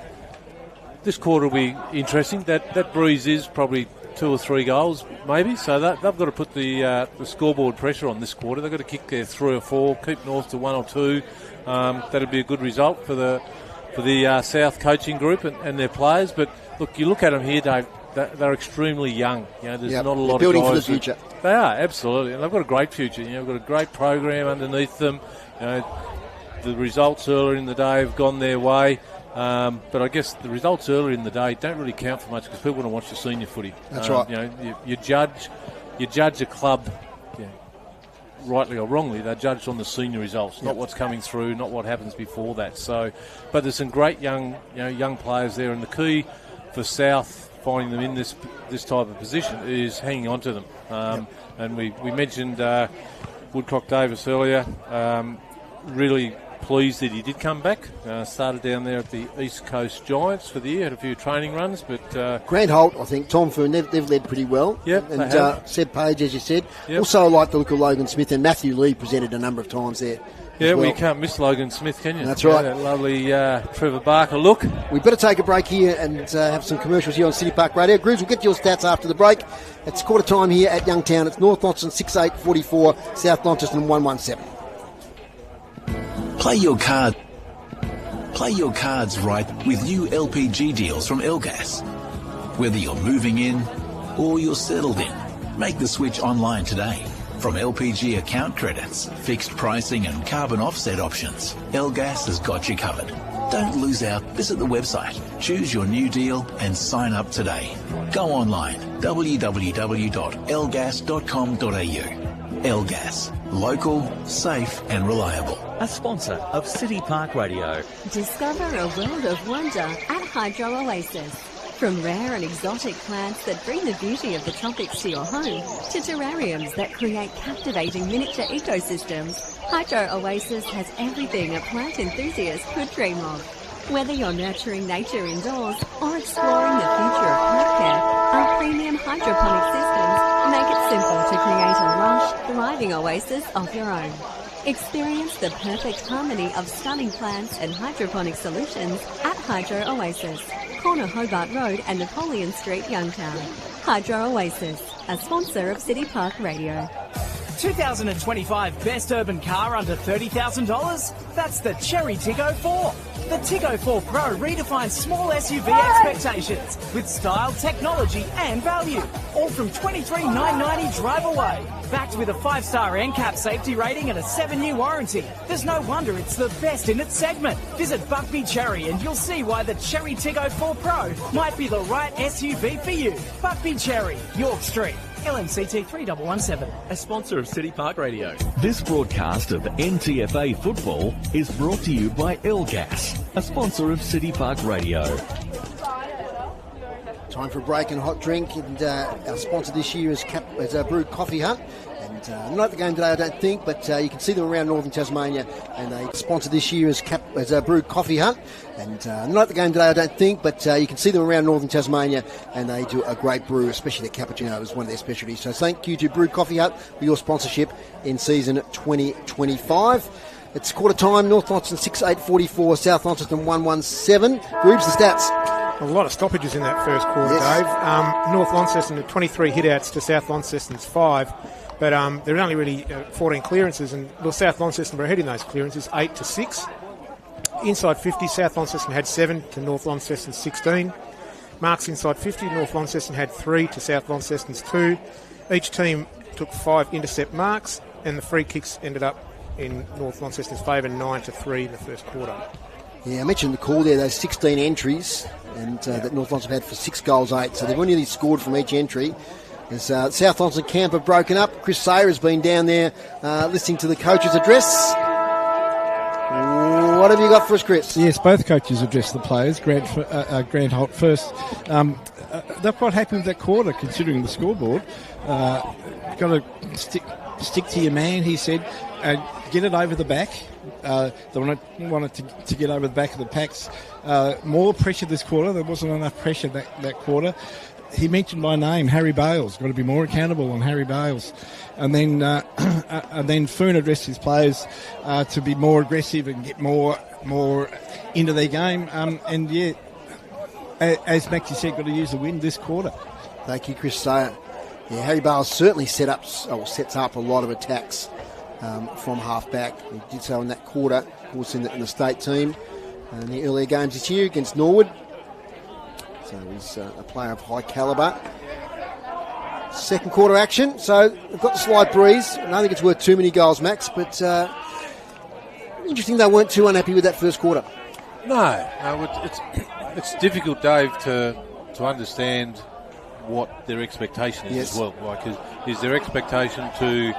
[SPEAKER 4] this quarter will be interesting. That breeze is probably 2 or 3 goals, maybe. So they've got to put the scoreboard pressure on this quarter. They've got to kick their 3 or 4, keep North to 1 or 2. That'd be a good result for the South coaching group and their players. But look, you look at them here, Dave. They're extremely young. There's not a lot of guys.
[SPEAKER 1] Building for the future.
[SPEAKER 4] They are, absolutely, and they've got a great future. They've got a great program underneath them. The results earlier in the day have gone their way. But I guess the results earlier in the day don't really count for much because people want to watch the senior footy.
[SPEAKER 1] That's right.
[SPEAKER 4] You judge a club, rightly or wrongly, they're judged on the senior results, not what's coming through, not what happens before that. So, but there's some great young players there, and the key for South finding them in this type of position is hanging on to them. And we mentioned Woodcock Davis earlier. Really pleased that he did come back. Started down there at the East Coast Giants for the year, had a few training runs, but
[SPEAKER 1] Grant Holt, I think, Tom Foon, they've led pretty well.
[SPEAKER 4] Yep,
[SPEAKER 1] and Seb Page, as you said.
[SPEAKER 4] Yep.
[SPEAKER 1] Also, I like the look of Logan Smith, and Matthew Lee presented a number of times there.
[SPEAKER 4] Well, you can't miss Logan Smith, can you?
[SPEAKER 1] That's right.
[SPEAKER 4] That lovely Trevor Barker look.
[SPEAKER 1] We better take a break here and have some commercials here on City Park Radio. Grooves, we'll get to your stats after the break. It's quarter time here at Youngtown. It's North Launceston 6-8-44, South Launceston 1-1-7.
[SPEAKER 5] Play your cards right with new LPG deals from Elgas. Whether you're moving in or you're settled in, make the switch online today. From LPG account credits, fixed pricing and carbon offset options, Elgas has got you covered. Don't lose out. Visit the website, choose your new deal and sign up today. Go online, www.elgas.com.au. Elgas, local, safe and reliable.
[SPEAKER 6] A sponsor of City Park Radio.
[SPEAKER 7] Discover a world of wonder at Hydro Oasis.
[SPEAKER 6] From rare and exotic plants that bring the beauty of the tropics to your home, to terrariums that create captivating miniature ecosystems, Hydro Oasis has everything a plant enthusiast could dream of. Whether you're nurturing nature indoors or exploring the future of plant care, our premium hydroponic systems make it simple to create a lush, thriving oasis of your own. Experience the perfect harmony of stunning plants and hydroponic solutions at Hydro Oasis, corner Hobart Road and Napoleon Street, Youngtown. Hydro Oasis, a sponsor of City Park Radio.
[SPEAKER 7] 2025 best urban car under $30,000? That's the Cherry Tiggo 4. The Tiggo 4 Pro redefines small SUV expectations with style, technology and value. All from $23,990 drive away. Backed with a 5-star NCAP safety rating and a 7-year warranty. There's no wonder it's the best in its segment. Visit Buckby Cherry and you'll see why the Cherry Tiggo 4 Pro might be the right SUV for you. Buckby Cherry, York Street. LMCT 3117, a sponsor of City Park Radio.
[SPEAKER 8] This broadcast of NTFA football is brought to you by Elgas, a sponsor of City Park Radio.
[SPEAKER 1] Time for a break and a hot drink, and our sponsor this year is Brewed Coffee Hut. And not at the game today, I don't think, but you can see them around northern Tasmania. And they sponsor this year is Brewed Coffee Hut. And not at the game today, I don't think, but you can see them around northern Tasmania. And they do a great brew, especially their cappuccino is one of their specialties. So thank you to Brewed Coffee Hut for your sponsorship in season 2025. It's quarter time. North Launceston 6-8-44, South Launceston 1-1-7. Groobs, the stats.
[SPEAKER 3] A lot of stoppages in that first quarter,
[SPEAKER 1] Yes.
[SPEAKER 3] Dave. North Launceston had 23 hitouts to South Launceston's 5. But there were only really 14 clearances, and South Launceston were ahead in those clearances, 8-6. Inside 50, South Launceston had 7 to North Launceston's 16. Marks inside 50, North Launceston had 3 to South Launceston's 2. Each team took 5 intercept marks, and the free kicks ended up in North Launceston's favour, 9-3 in the first quarter.
[SPEAKER 1] Yeah, I mentioned the call there, those 16 entries, and that North Launceston had for 6 goals, 8. So they've only nearly scored from each entry. As South Launceston camp have broken up, Chris Sayer has been down there listening to the coach's address. What have you got for us, Chris?
[SPEAKER 2] Yes, both coaches addressed the players. Grant Holt first. They're quite happy with that quarter, considering the scoreboard. Got to stick to your man, he said. Get it over the back. They wanted to get over the back of the packs. More pressure this quarter. There wasn't enough pressure that quarter. He mentioned my name, Harry Bales. Got to be more accountable on Harry Bales. And then Foon addressed his players to be more aggressive and get more into their game. And yeah, as Maxie said, got to use the win this quarter.
[SPEAKER 1] Thank you, Chris Sayer. Yeah, Harry Bales certainly sets up a lot of attacks from half-back. He did so in that quarter, of course, in the state team. In the earlier games this year against Norwood. So he's a player of high calibre. Second quarter action. So we've got the slight breeze. I don't think it's worth too many goals, Max, but interesting they weren't too unhappy with that first quarter.
[SPEAKER 4] No, it's difficult, Dave, to understand what their expectation is as well. Like, is their expectation to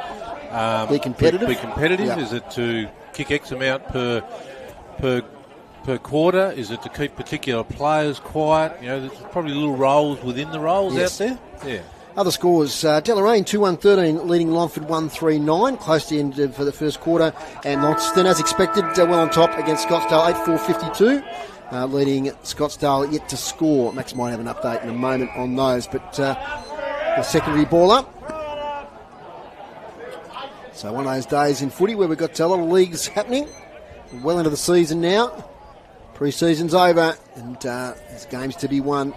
[SPEAKER 1] be competitive?
[SPEAKER 4] Yeah. Is it to kick X amount per quarter? Is it to keep particular players quiet? You know, there's probably little roles within the roles out there. Yeah.
[SPEAKER 1] Other scores, Deloraine 2-1-13 leading Longford 1-3-9, close to the end for the first quarter, and Launceston, as expected, well on top against Scottsdale 8-4-52, leading Scottsdale yet to score. Max might have an update in a moment on those, but the secondary ball up. So one of those days in footy where we've got a lot of leagues happening, well into the season now. Pre-season's over, and there's games to be won.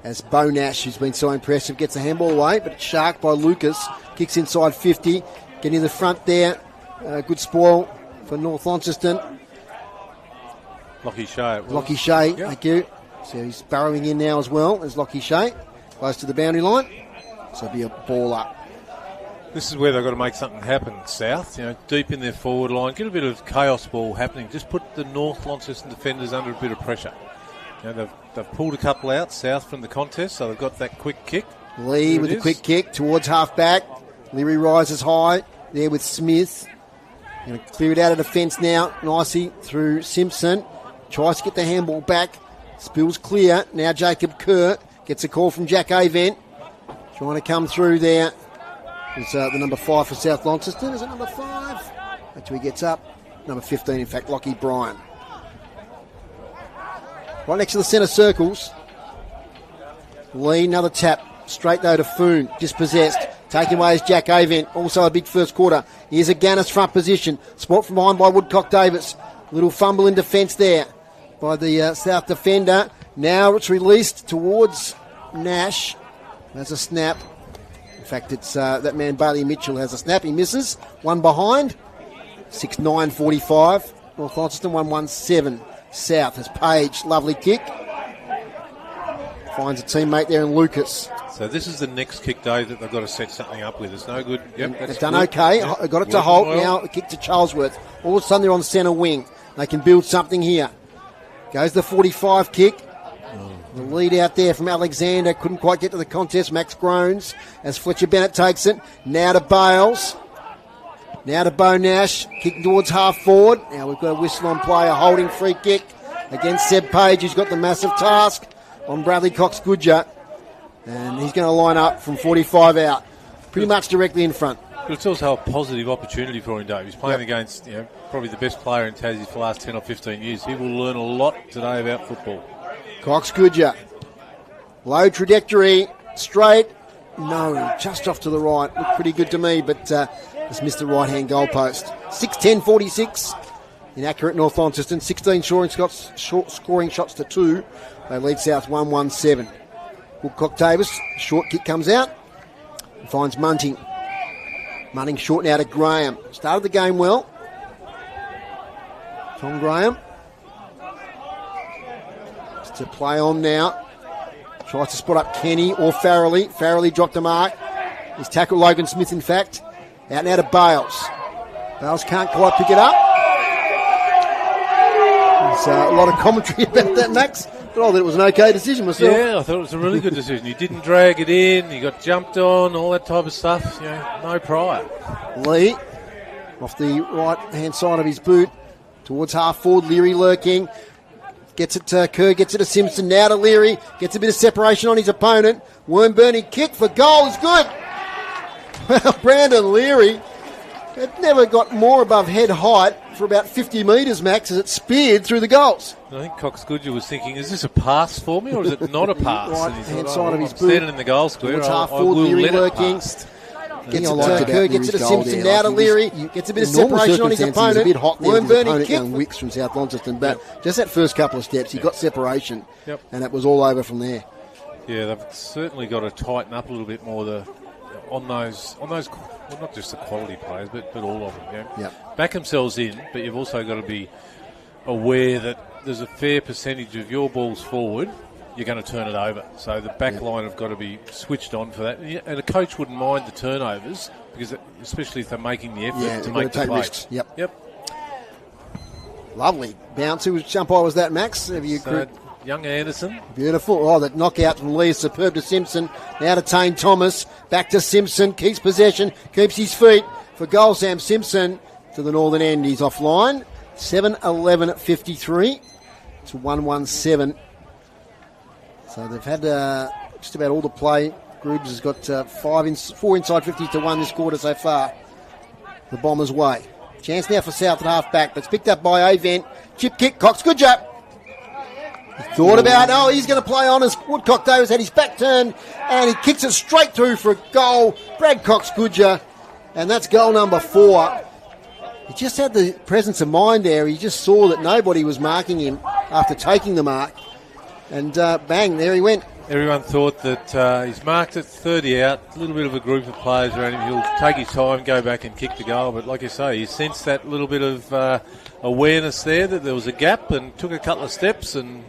[SPEAKER 1] As Bo Nash, who's been so impressive, gets the handball away, but it's sharked by Lucas. Kicks inside 50, getting to the front there. Good spoil for North Launceston.
[SPEAKER 4] Lockie Shea.
[SPEAKER 1] Lockie Shea, thank you. So he's burrowing in now as well as Lockie Shea, close to the boundary line. So it'll be a ball up.
[SPEAKER 4] This is where they've got to make something happen, South. You know, deep in their forward line, get a bit of chaos ball happening. Just put the North Launceston defenders under a bit of pressure. You know, they've pulled a couple out, South, from the contest, so they've got that quick kick.
[SPEAKER 1] Lee with the quick kick towards half-back. Leary rises high there with Smith. Going to clear it out of defence now, nicely through Simpson. Tries to get the handball back. Spills clear. Now Jacob Kerr Gets a call from Jack Avent. Trying to come through there. It's the number 5 for South Launceston. Is it number 5? Actually, he gets up. Number 15, in fact, Lockie Bryan. Right next to the centre circles. Lee, another tap. Straight though to Foon. Dispossessed. Taking away is Jack Avent. Also a big first quarter. Here's a Gannis front position. Spot from behind by Woodcock Davis. Little fumble in defence there by the South defender. Now it's released towards Nash. There's a snap. In fact, it's that man Bailey Mitchell has a snap. He misses. One behind. 6-9-45. North Launceston 1-1-7. South has Page. Lovely kick. Finds a teammate there in Lucas.
[SPEAKER 4] So this is the next kick, Dave, that they've got to set something up with. It's no good. Yep,
[SPEAKER 1] they've done okay. Yep. Got it to Holt. Well. Now the kick to Charlesworth. All of a sudden they're on centre wing. They can build something here. Goes the 45 kick. The lead out there from Alexander. Couldn't quite get to the contest. Max groans as Fletcher Bennett takes it. Now to Bales. Now to Bo Nash. Kicking towards half forward. Now we've got a whistle on play. A holding free kick against Seb Page, who's got the massive task on Bradley Cox-Goodger. And he's going to line up from 45 out. Pretty much directly in front.
[SPEAKER 4] But it's also a positive opportunity for him, Dave. He's playing against probably the best player in Tassie for the last 10 or 15 years. He will learn a lot today about football.
[SPEAKER 1] Cox-Goodger. Low trajectory. Straight. No, just off to the right. Looked pretty good to me, but just missed the right-hand goalpost. 6-10-46. Inaccurate North Launceston. 16 scoring shots to 2. They lead South 1-1-7. Woodcock Davis. Short kick comes out. And finds Munting. Munting short now to Graham. Started the game well. Tom Graham. Just to play on now. Tries to spot up Kenny or Farrelly. Farrelly dropped the mark. He's tackled Logan Smith, in fact. Out now to Bales. Bales can't quite pick it up. There's a lot of commentary about that, Max. But I thought it was an okay decision myself.
[SPEAKER 4] Yeah, I thought it was a really good decision. He didn't drag it in. He got jumped on, all that type of stuff. No prior.
[SPEAKER 1] Lee, off the right-hand side of his boot, towards half forward. Leary lurking. Gets it to Kerr, gets it to Simpson. Now to Leary. Gets a bit of separation on his opponent. Worm-burning kick for goal is good. Well, Brandon Leary had never got more above head height for about 50 metres, Max, as it speared through the goals.
[SPEAKER 4] I think Cox-Goodger was thinking, is this a pass for me or is it not a pass?
[SPEAKER 1] Right-hand side of his boot.
[SPEAKER 4] Standing in the goal square,
[SPEAKER 1] half forward, Leary lurking. Gets it to Kerr, gets it to Simpson, now to Leary, gets a bit of separation on his opponent. A bit hot there with his opponent, young Wicks from South Launceston, but just that first couple of steps, he got separation, and it was all over from there.
[SPEAKER 4] Yeah, they've certainly got to tighten up a little bit more on those, well, not just the quality players, but all of them. Back themselves in, but you've also got to be aware that there's a fair percentage of your balls forward, you're going to turn it over. So the back line have got to be switched on for that. And a coach wouldn't mind the turnovers, because especially if they're making the effort to make the play.
[SPEAKER 1] Risks. Yep. Lovely bounce. Whose umpire was that, Max? Have you
[SPEAKER 4] young Anderson.
[SPEAKER 1] Beautiful. Oh, that knockout from Lee is superb to Simpson. Now to Tane Thomas. Back to Simpson. Keeps possession. Keeps his feet. For goal, Sam Simpson to the northern end. He's offline. 7-11-53. It's 1-1-7. So they've had just about all the play. Grubbs has got 4 inside 50s to 1 this quarter so far. The Bombers' way. Chance now for South at half back, but it's picked up by Avent. Chip kick, Cox-Goodger. He thought about, he's going to play on as Woodcock Davis had his back turned, and he kicks it straight through for a goal. Brad Cox-Goodger, and that's goal number 4. He just had the presence of mind there. He just saw that nobody was marking him after taking the mark. And bang, there he went.
[SPEAKER 4] Everyone thought that he's marked it 30 out, a little bit of a group of players around him. He'll take his time, go back and kick the goal. But like you say, he sensed that little bit of awareness there that there was a gap and took a couple of steps and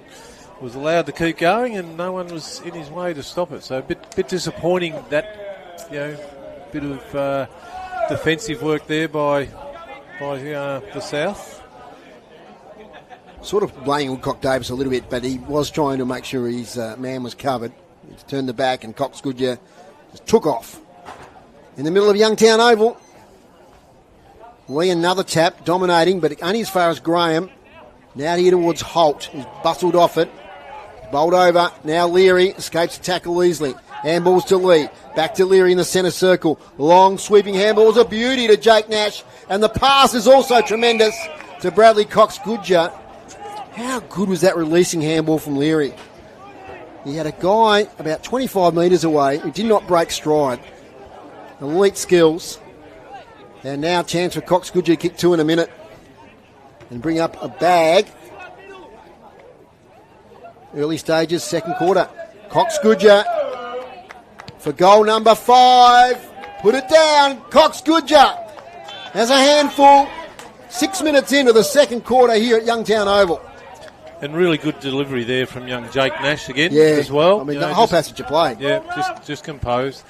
[SPEAKER 4] was allowed to keep going, and no one was in his way to stop it. So a bit disappointing that, bit of defensive work there by the South.
[SPEAKER 1] Sort of blaming Woodcock Davis a little bit, but he was trying to make sure his man was covered. He turned the back, and Cox-Goodger just took off. In the middle of Youngtown Oval, Lee another tap, dominating, but only as far as Graham. Now here towards Holt, who's bustled off it. Bowled over. Now Leary escapes the tackle easily. Handballs to Lee. Back to Leary in the centre circle. Long sweeping handballs. A beauty to Jake Nash. And the pass is also tremendous to Bradley Cox-Goodger. How good was that releasing handball from Leary? He had a guy about 25 metres away who did not break stride. Elite skills. And now chance for Cox-Goodger to kick 2 in a minute and bring up a bag. Early stages, second quarter. Cox-Goodger for goal number 5. Put it down. Cox-Goodger has a handful. 6 minutes into the second quarter here at Youngtown Oval.
[SPEAKER 4] And really good delivery there from young Jake Nash again
[SPEAKER 1] as
[SPEAKER 4] well.
[SPEAKER 1] I mean, the whole passage of play.
[SPEAKER 4] Yeah, just composed.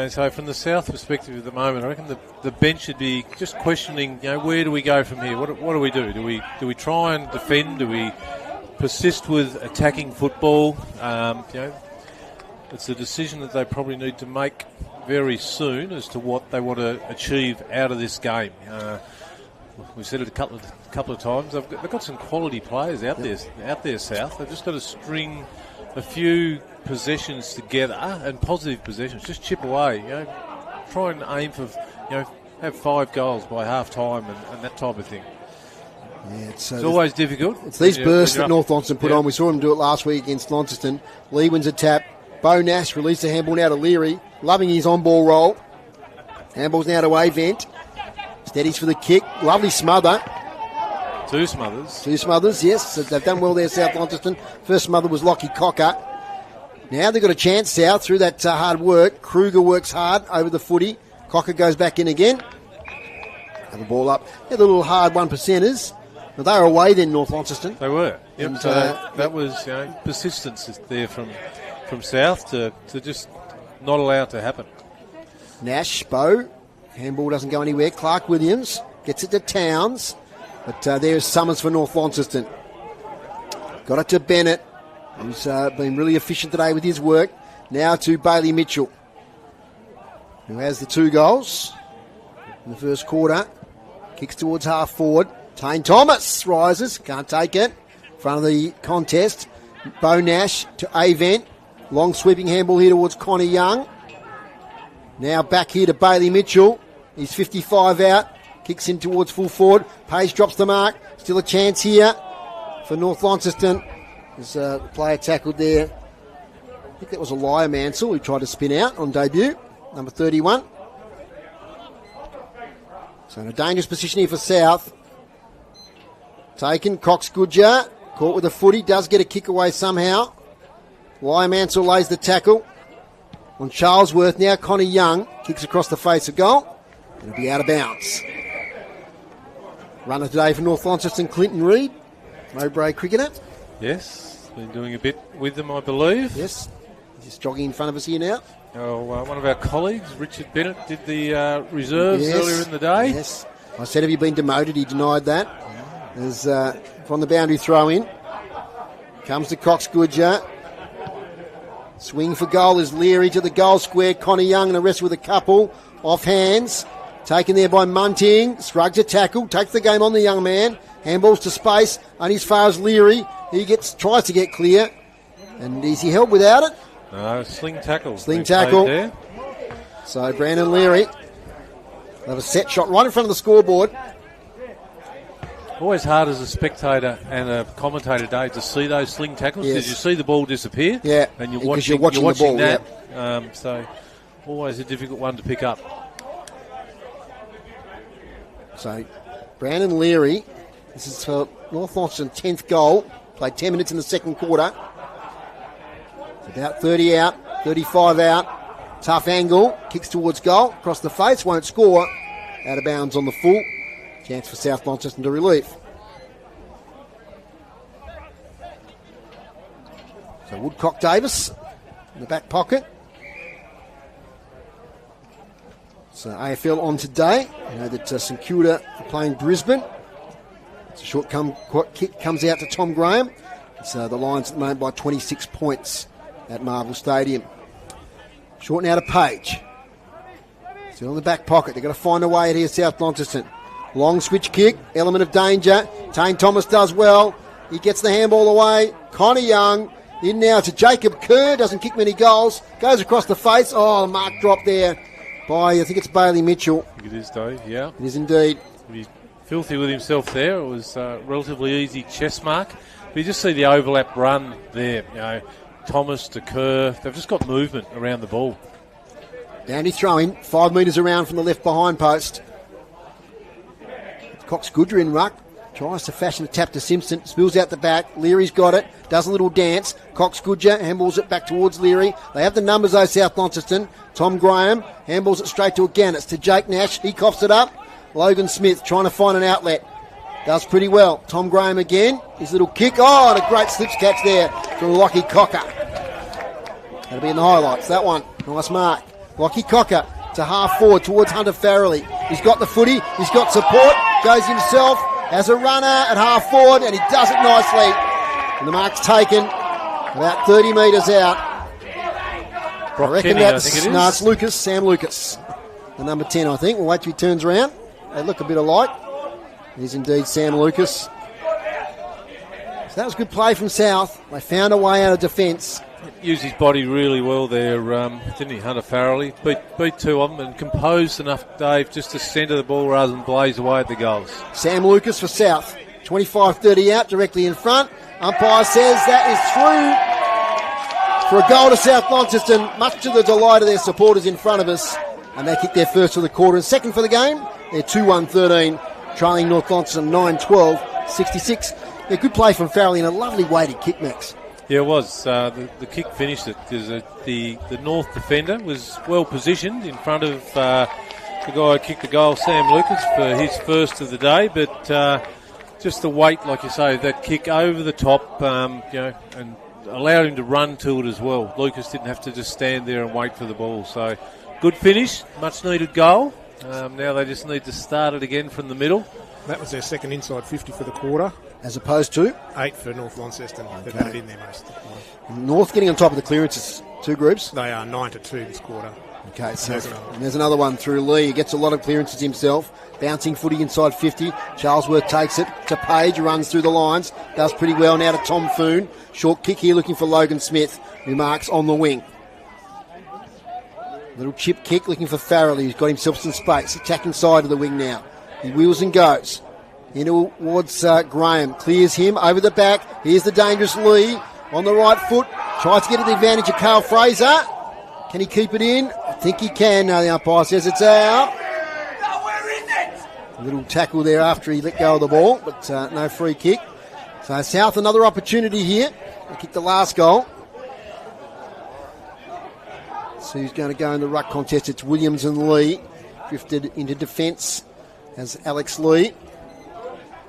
[SPEAKER 4] So from the South perspective at the moment, I reckon the bench should be just questioning, where do we go from here? What do we do? Do we try and defend? Do we persist with attacking football? It's a decision that they probably need to make very soon as to what they want to achieve out of this game. We've said it a couple of times. They've got some quality players out there, South. They've just got to string a few possessions together and positive possessions. Just chip away. Try and aim for have 5 goals by half time and that type of thing.
[SPEAKER 1] Yeah, it's
[SPEAKER 4] always difficult.
[SPEAKER 1] It's these bursts that North Launceston put on. We saw them do it last week against Launceston. Lee wins a tap. Bo Nash released a handball now to Leary. Loving his on-ball roll. Handball's now to Avent. Steadies for the kick. Lovely smother.
[SPEAKER 4] 2 smothers.
[SPEAKER 1] 2 smothers, yes. So they've done well there, South Launceston. First smother was Lockie Cocker. Now they've got a chance, South, through that hard work. Kruger works hard over the footy. Cocker goes back in again. Have the ball up. They're the little hard 1%ers. But they were away then, North Launceston.
[SPEAKER 4] They were. Yep. And, that was persistence there from South to just not allow it to happen.
[SPEAKER 1] Nash, Bo. Handball doesn't go anywhere. Clark Williams gets it to Towns. But there's Summers for North Launceston. Got it to Bennett, who's been really efficient today with his work. Now to Bailey Mitchell, who has the 2 goals in the first quarter. Kicks towards half forward. Tane Thomas rises. Can't take it. Front of the contest. Bo Nash to Avent. Long sweeping handball here towards Connie Young. Now back here to Bailey Mitchell. He's 55 out. Kicks in towards full forward. Page drops the mark. Still a chance here for North Launceston. There's a player tackled there. I think that was Elijah Mansell who tried to spin out on debut. Number 31. So in a dangerous position here for South. Taken. Cox-Goodger. Caught with a footy. Does get a kick away somehow. Elijah Mansell lays the tackle on Charlesworth. Now Connie Young kicks across the face of goal. It'll be out of bounds. Runner today for North Launceston, Clinton Reid, Mowbray cricketer.
[SPEAKER 4] Yes, been doing a bit with them, I believe.
[SPEAKER 1] Yes, just jogging in front of us here now.
[SPEAKER 4] One of our colleagues, Richard Bennett, did the reserves earlier in the day.
[SPEAKER 1] Yes, I said, have you been demoted? He denied that. As from the boundary throw in. Comes to Cox-Goodger. Swing for goal is Leary to the goal square. Connie Young and the rest with a couple. Off hands. Taken there by Munting. Scruggs a tackle. Takes the game on the young man. Handballs to space. Only as far as Leary. He tries to get clear. And is he held without it?
[SPEAKER 4] No, sling tackle.
[SPEAKER 1] Sling tackle. There. So Brandon Leary will have a set shot right in front of the scoreboard.
[SPEAKER 4] Always hard as a spectator and a commentator today to see those sling tackles because you see the ball disappear.
[SPEAKER 1] Yeah,
[SPEAKER 4] and you're watching
[SPEAKER 1] the ball,
[SPEAKER 4] that.
[SPEAKER 1] Yeah.
[SPEAKER 4] So always a difficult one to pick up.
[SPEAKER 1] So Brandon Leary, this is for North Launceston's 10th goal. Played 10 minutes in the second quarter. It's about 30 out, 35 out. Tough angle, kicks towards goal, across the face, won't score. Out of bounds on the full. Chance for South Launceston to relief. So Woodcock Davis in the back pocket. So AFL on today. You know that St Kilda are playing Brisbane. It's a short kick comes out to Tom Graham. So the Lions at the moment by 26 points at Marvel Stadium. Short now to Page. Still in the back pocket. They've got to find a way here, South Launceston. Long switch kick, element of danger. Tane Thomas does well. He gets the handball away. Connie Young In now to Jacob Kerr, doesn't kick many goals, goes across the face. Oh, the mark drop there by, I think it's Bailey Mitchell.
[SPEAKER 4] I think it is, Dave, yeah.
[SPEAKER 1] It is indeed.
[SPEAKER 4] He's filthy with himself there. It was a relatively easy chest mark. But you just see the overlap run there, Thomas to Kerr. They've just got movement around the ball.
[SPEAKER 1] Bounty throw-in, 5 metres around from the left behind post. Cox Goodger in ruck. Tries to fashion a tap to Simpson. Spills out the back. Leary's got it. Does a little dance. Cox Goodger handballs it back towards Leary. They have the numbers though, South Launceston. Tom Graham handballs it straight to Gannis. To Jake Nash. He coughs it up. Logan Smith trying to find an outlet. Does pretty well. Tom Graham again. His little kick. Oh, and a great slips catch there from Lockie Cocker. That'll be in the highlights. That one. Nice mark. Lockie Cocker to half forward towards Hunter Farrelly. He's got the footy. He's got support. Goes himself. Has a runner at half forward, and he does it nicely. And the mark's taken about 30 metres out. I reckon that's... No, it's Lucas, Sam Lucas. The number 10, I think. We'll wait till he turns around. They look a bit alike. It is indeed Sam Lucas. So that was good play from South. They found a way out of defence.
[SPEAKER 4] Used his body really well there, didn't he, Hunter Farrelly? Beat two of them and composed enough, Dave, just to centre the ball rather than blaze away at the goals.
[SPEAKER 1] Sam Lucas for South. 25-30 out, directly in front. Umpire says that is through for a goal to South Launceston, much to the delight of their supporters in front of us. And they kick their first of the quarter and second for the game. They're 2-1-13, trailing North Launceston 9-12-66. A good play from Farrelly and a lovely weighted kick, Max.
[SPEAKER 4] Yeah, it was. The kick finished it because the North defender was well positioned in front of the guy who kicked the goal, Sam Lucas, for his first of the day. But just the weight, like you say, that kick over the top, and allowed him to run to it as well. Lucas didn't have to just stand there and wait for the ball. So good finish, much needed goal. Now they just need to start it again from the middle.
[SPEAKER 3] That was their second inside 50 for the quarter.
[SPEAKER 1] As opposed to?
[SPEAKER 3] 8 for North Launceston. They've had it in there most of the quarter.
[SPEAKER 1] North getting on top of the clearances. Two groups?
[SPEAKER 3] They are 9-2 this quarter.
[SPEAKER 1] Okay, so there's another one through Lee. He gets a lot of clearances himself. Bouncing footy inside 50. Charlesworth takes it to Page, runs through the lines. Does pretty well now to Tom Foon. Short kick here looking for Logan Smith, who marks on the wing. Little chip kick looking for Farrelly, who's got himself some space. Attacking side of the wing now. He wheels and goes. In towards Graham. Clears him over the back. Here's the dangerous Lee on the right foot. Tries to get at the advantage of Carl Fraser. Can he keep it in? I think he can. No, the umpire says it's out. A little tackle there after he let go of the ball, but no free kick. So South another opportunity here. They kicked the last goal. So who's going to go in the ruck contest? It's Williams and Lee. Drifted into defence as Alex Lee.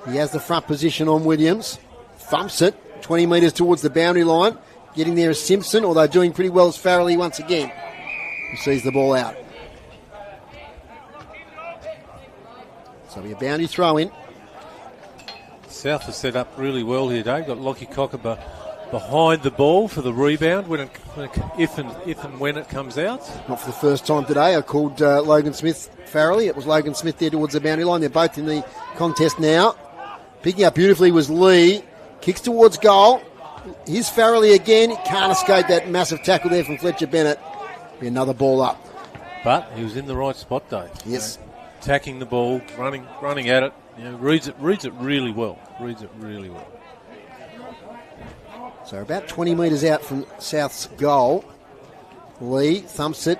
[SPEAKER 1] He has the front position on Williams. Thumps it 20 metres towards the boundary line. Getting there is Simpson, although doing pretty well as Farrelly once again, who sees the ball out. So it'll be a boundary throw in.
[SPEAKER 4] South has set up really well here, Dave. Got Lockie Cocker behind the ball for the rebound if and when it comes out.
[SPEAKER 1] Not for the first time today. I called Logan Smith Farrelly. It was Logan Smith there towards the boundary line. They're both in the contest now. Picking up beautifully was Lee. Kicks towards goal. Here's Farrelly again. Can't escape that massive tackle there from Fletcher Bennett. Be another ball up.
[SPEAKER 4] But he was in the right spot, Dave.
[SPEAKER 1] Yes.
[SPEAKER 4] Attacking the ball, running at it. Reads it really well.
[SPEAKER 1] So about 20 metres out from South's goal. Lee thumps it.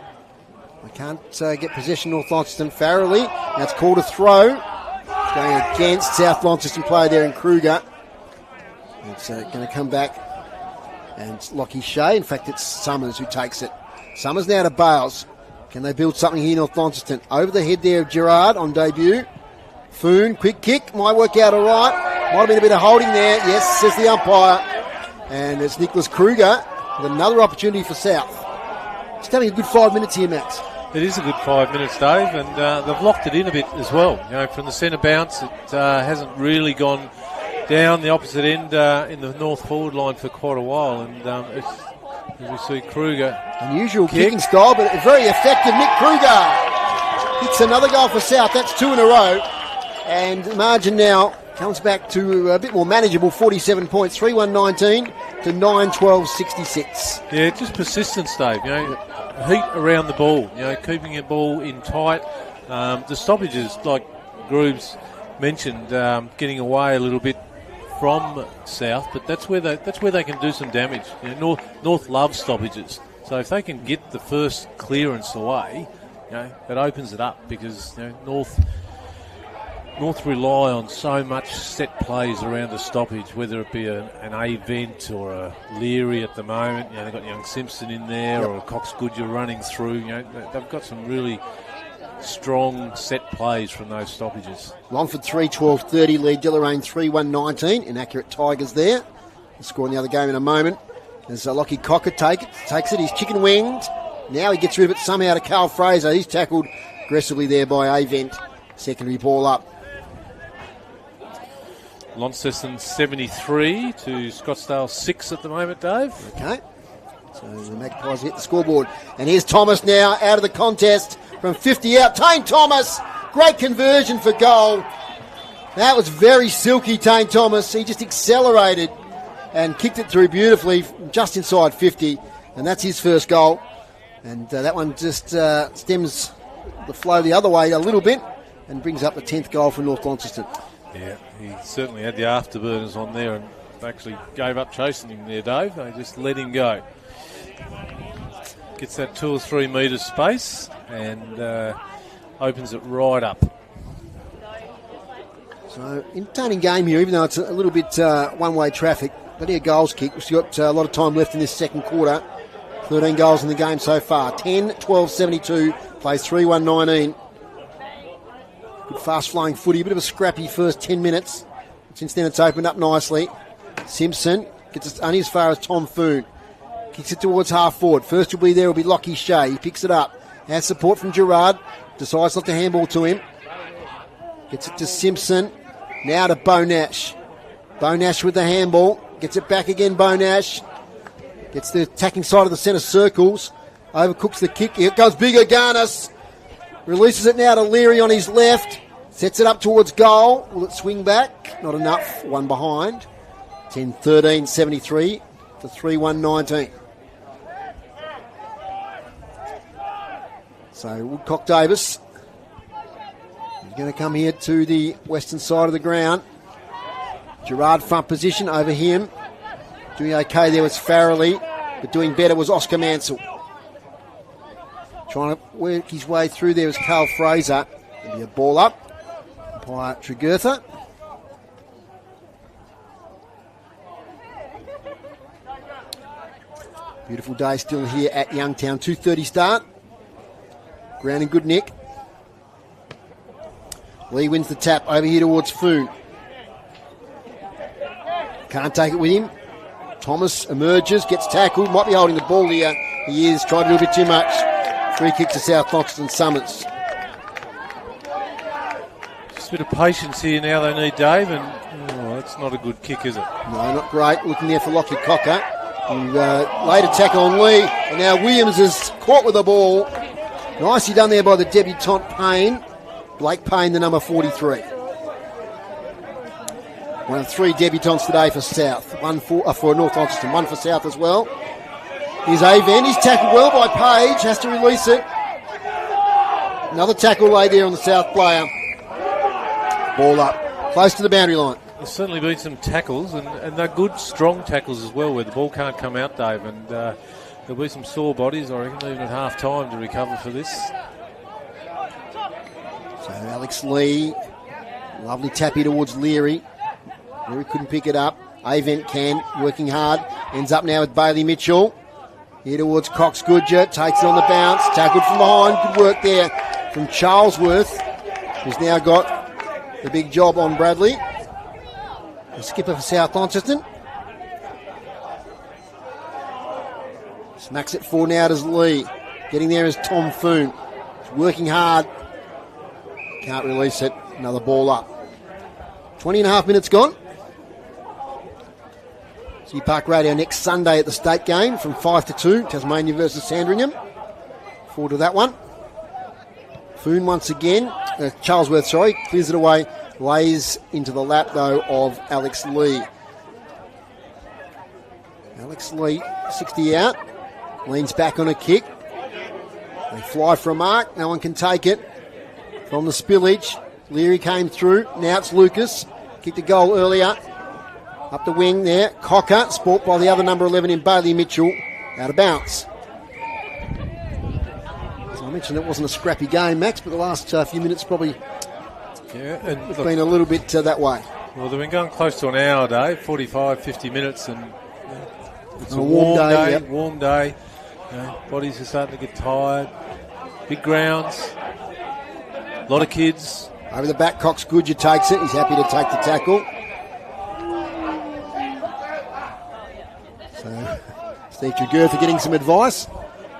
[SPEAKER 1] I can't get possession North Launceston. Farrelly. That's called a throw. It's going against South Launceston player there in Kruger. It's going to come back. And it's Lockie Shea. In fact, it's Summers who takes it. Summers now to Bales. Can they build something here, North Launceston? Over the head there of Gerard on debut. Foon, quick kick. Might work out all right. Might have been a bit of holding there. Yes, says the umpire. And it's Nicholas Kruger with another opportunity for South. Just having a good 5 minutes here, Max.
[SPEAKER 4] It is a good 5 minutes, Dave, and they've locked it in a bit as well. From the centre bounce, it hasn't really gone down the opposite end in the north forward line for quite a while. And as we see Kruger.
[SPEAKER 1] Unusual kicking style, but very effective. Nick Kruger hits another goal for South. That's 2 in a row. And margin now comes back to a bit more manageable, 47 points, 3-1-19 to 9-12-66.
[SPEAKER 4] Yeah, just persistence, Dave. Heat around the ball, keeping the ball in tight. The stoppages, like Grooves mentioned, getting away a little bit from South, but that's where they can do some damage. North loves stoppages, so if they can get the first clearance away, it opens it up, because North rely on so much set plays around the stoppage, whether it be an A-Vent or a Leary at the moment. They've got Young Simpson in there, or a Cox Goodyear running through. They've got some really strong set plays from those stoppages.
[SPEAKER 1] Longford 3-12-30 lead Deloraine 3-1-19. Inaccurate Tigers there. We'll score in the other game in a moment. As Lockie Cocker takes it. He's chicken winged. Now he gets rid of it somehow to Carl Fraser. He's tackled aggressively there by A-Vent. Secondary ball up.
[SPEAKER 4] Launceston 73 to Scottsdale 6 at the moment, Dave.
[SPEAKER 1] Okay. So the Magpies hit the scoreboard. And here's Thomas now out of the contest from 50 out. Tane Thomas, great conversion for goal. That was very silky, Tane Thomas. He just accelerated and kicked it through beautifully just inside 50. And that's his first goal. And that one just stems the flow the other way a little bit and brings up the 10th goal for North Launceston.
[SPEAKER 4] Yeah, he certainly had the afterburners on there and actually gave up chasing him there, Dave. They just let him go. Gets that 2 or 3 metres space and opens it right up.
[SPEAKER 1] So, entertaining game here, even though it's a little bit one-way traffic. Plenty of goals kicked. We've got a lot of time left in this second quarter. 13 goals in the game so far. 10-12-72, plays 3-1-19. Good fast-flowing footy, a bit of a scrappy first 10 minutes. Since then it's opened up nicely. Simpson gets it only as far as Tom Foon. Kicks it towards half forward. First will be there will be Lockie Shea. He picks it up. Has support from Gerard. Decides not to handball to him. Gets it to Simpson. Now to Bo Nash. Bo Nash with the handball. Gets it back again, Bo Nash. Gets the attacking side of the centre circles. Overcooks the kick. Here goes Bigger Garnis. Releases it now to Leary on his left. Sets it up towards goal. Will it swing back? Not enough. One behind. 10-13-73 to 3-1-19. So Woodcock Davis is going to come here to the western side of the ground. Gerard front position over him. Doing okay there was Farrelly, but doing better was Oscar Mansell. Trying to work his way through there is Carl Fraser. There'll be a ball up by Tregurtha. Beautiful day still here at Youngtown. 2:30 start. Ground in good nick. Lee wins the tap over here towards Foon. Can't take it with him. Thomas emerges, gets tackled, might be holding the ball here. He is, tried to do a bit too much. Free kick to South Launceston Summers.
[SPEAKER 4] Just a bit of patience here now they need, Dave, and that's not a good kick, is it?
[SPEAKER 1] No, not great. Looking there for Lockie Cocker, who laid a tackle on Lee, and now Williams is caught with the ball. Nicely done there by the debutant Payne. Blake Payne, the number 43. One of 3 debutants today for South. One for North Launceston, one for South as well. Here's A-Vent. He's tackled well by Page. Has to release it. Another tackle laid there on the South player. Ball up. Close to the boundary line.
[SPEAKER 4] There's certainly been some tackles, and they're good, strong tackles as well, where the ball can't come out, Dave. And there'll be some sore bodies, I reckon, even at half-time to recover for this.
[SPEAKER 1] So Alex Lee. Lovely tap here towards Leary. Leary couldn't pick it up. A-Vent can. Working hard. Ends up now with Bailey Mitchell. Here towards Cox Goodyear, takes it on the bounce, tackled from behind, good work there from Charlesworth, who's now got the big job on Bradley. The skipper for South Launceston. Smacks it forward now to Lee. Getting there is Tom Foon. He's working hard. Can't release it. Another ball up. 20 and a half minutes gone. Park Radio next Sunday at the state game from 5 to 2, Tasmania versus Sandringham. Forward to that one. Foon once again, Charlesworth, clears it away. Lays into the lap, though, of Alex Lee. Alex Lee, 60 out. Leans back on a kick. They fly for a mark. No one can take it. From the spillage, Leary came through. Now it's Lucas. Kicked a goal earlier. Up the wing there. Cocker, sport by the other number 11 in Bailey Mitchell. Out of bounds. So I mentioned it wasn't a scrappy game, Max, but the last few minutes probably it's been a little bit that way.
[SPEAKER 4] Well, they've been going close to an hour a day, 45, 50 minutes, and it's a
[SPEAKER 1] warm day.
[SPEAKER 4] Yep. Warm day. Bodies are starting to get tired. Big grounds. A lot of kids.
[SPEAKER 1] Over the back, Cox Goodger takes it. He's happy to take the tackle. So, Steve Jugurtha getting some advice.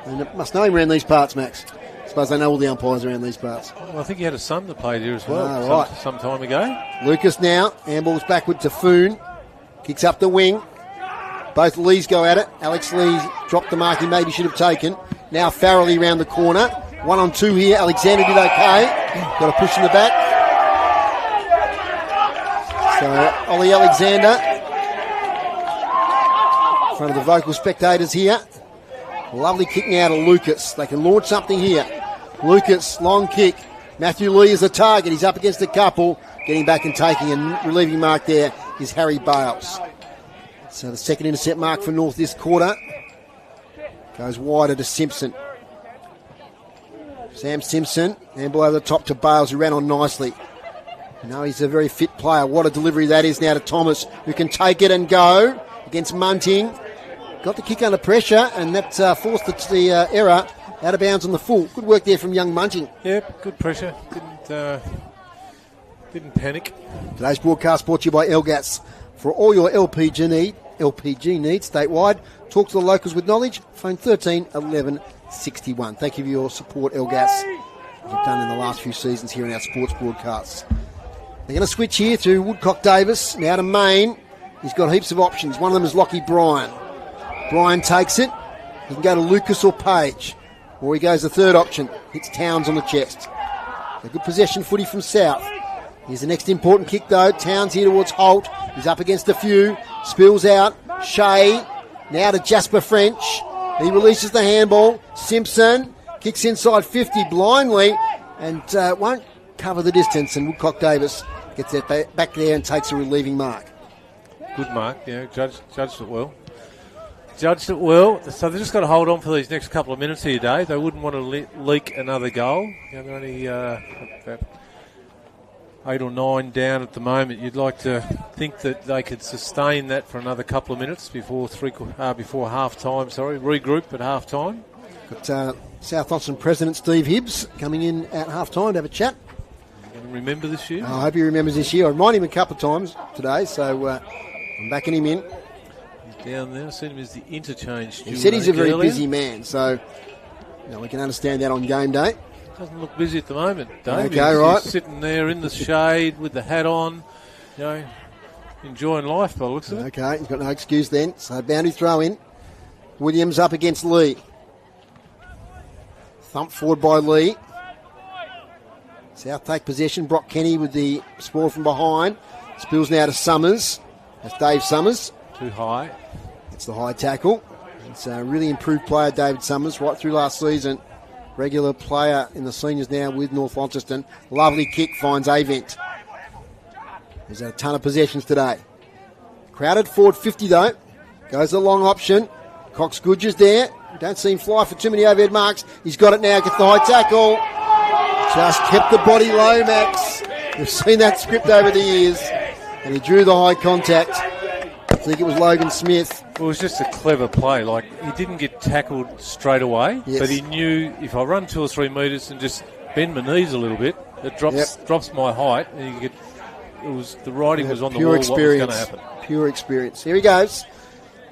[SPEAKER 1] And must know him around these parts, Max. I suppose they know all the umpires around these parts.
[SPEAKER 4] Well, I think he had a son that played here as well
[SPEAKER 1] right.
[SPEAKER 4] some time ago.
[SPEAKER 1] Lucas now. Handballs backward to Foon. Kicks up the wing. Both Lees go at it. Alex Lee dropped the mark he maybe should have taken. Now Farrelly round the corner. 1-on-2 here. Alexander did okay. Got a push in the back. So Ollie Alexander in front of the vocal spectators here. Lovely kick now to Lucas. They can launch something here. Lucas, long kick. Matthew Lee is a target. He's up against a couple. Getting back and taking a relieving mark there is Harry Bales. So the second intercept mark for North this quarter. Goes wider to Simpson. Sam Simpson, handball over the top to Bales, who ran on nicely. No, he's a very fit player. What a delivery that is now to Thomas, who can take it and go against Munting. Got the kick under pressure, and that forced the error out of bounds on the full. Good work there from young Munting.
[SPEAKER 4] Yep, good pressure. Didn't panic.
[SPEAKER 1] Today's broadcast brought to you by Elgas. For all your LPG needs statewide, talk to the locals with knowledge. Phone 13 11 61. Thank you for your support, Elgas, as you've done in the last few seasons here in our sports broadcasts. They're going to switch here to Woodcock Davis, now to Main. He's got heaps of options. One of them is Lockie Bryan. Bryan takes it. He can go to Lucas or Page. Or he goes the third option. Hits Towns on the chest. A good possession footy from South. Here's the next important kick, though. Towns here towards Holt. He's up against a few. Spills out. Shea. Now to Jasper French. He releases the handball. Simpson kicks inside 50 blindly and won't cover the distance. And Woodcock Davis gets it back there and takes a relieving mark.
[SPEAKER 4] Good mark, yeah. Judged it well. Judged it well. So they've just got to hold on for these next couple of minutes here, Dave. They wouldn't want to leak another goal. They're only about 8 or 9 down at the moment. You'd like to think that they could sustain that for another couple of minutes before half time. Regroup at half time.
[SPEAKER 1] Got South Launceston President Steve Hibbs coming in at half time to have a chat.
[SPEAKER 4] Going to remember this year?
[SPEAKER 1] I hope he remembers this year. I remind him a couple of times today, so I'm backing him in.
[SPEAKER 4] He's down there. I seen him as the interchange steward.
[SPEAKER 1] He said he's a very busy man, so we can understand that on game day.
[SPEAKER 4] Doesn't look busy at the moment, Dave.
[SPEAKER 1] Okay, right.
[SPEAKER 4] He's sitting there in the shade with the hat on, enjoying life by the looks of it.
[SPEAKER 1] Okay, he's got no excuse then. So boundary throw in. Williams up against Lee. Thumped forward by Lee. South take possession. Brock Kenny with the spoil from behind. Spills now to Summers. That's Dave Summers.
[SPEAKER 4] Too high.
[SPEAKER 1] It's the high tackle. It's a really improved player, David Summers, right through last season. Regular player in the seniors now with North Launceston. Lovely kick, finds Avent. There's a ton of possessions today. Crowded forward 50 though. Goes the long option. Cox Goodger's there. Don't see him fly for too many overhead marks. He's got it now, gets the high tackle. Just kept the body low, Max. We've seen that script over the years. And he drew the high contact. I think it was Logan Smith.
[SPEAKER 4] Well, it was just a clever play. Like, he didn't get tackled straight away,
[SPEAKER 1] yes,
[SPEAKER 4] but he knew if I run 2 or 3 metres and just bend my knees a little bit, it drops my height, and the writing was on the wall.
[SPEAKER 1] Experience.
[SPEAKER 4] What was going to happen.
[SPEAKER 1] Pure experience. Here he goes.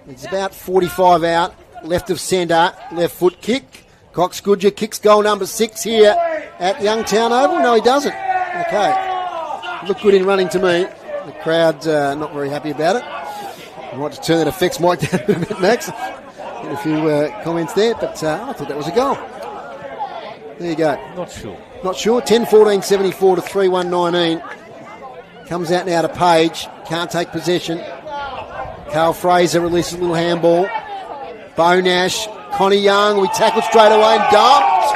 [SPEAKER 1] It's about 45 out, left of centre, left foot kick. Cox Goodger kicks goal number 6 here at Youngtown Oval. No, he doesn't. Okay. Looked good in running to me. The crowd not very happy about it. I might just turn that effects mic down a bit, Max. Get a few comments there, but I thought that was a goal. There you go.
[SPEAKER 4] Not sure.
[SPEAKER 1] Not sure. 10-14-74 to 3-1-19. Comes out now to Page. Can't take possession. Carl Fraser releases a little handball. Bo Nash. Connie Young will be tackled straight away and dumped.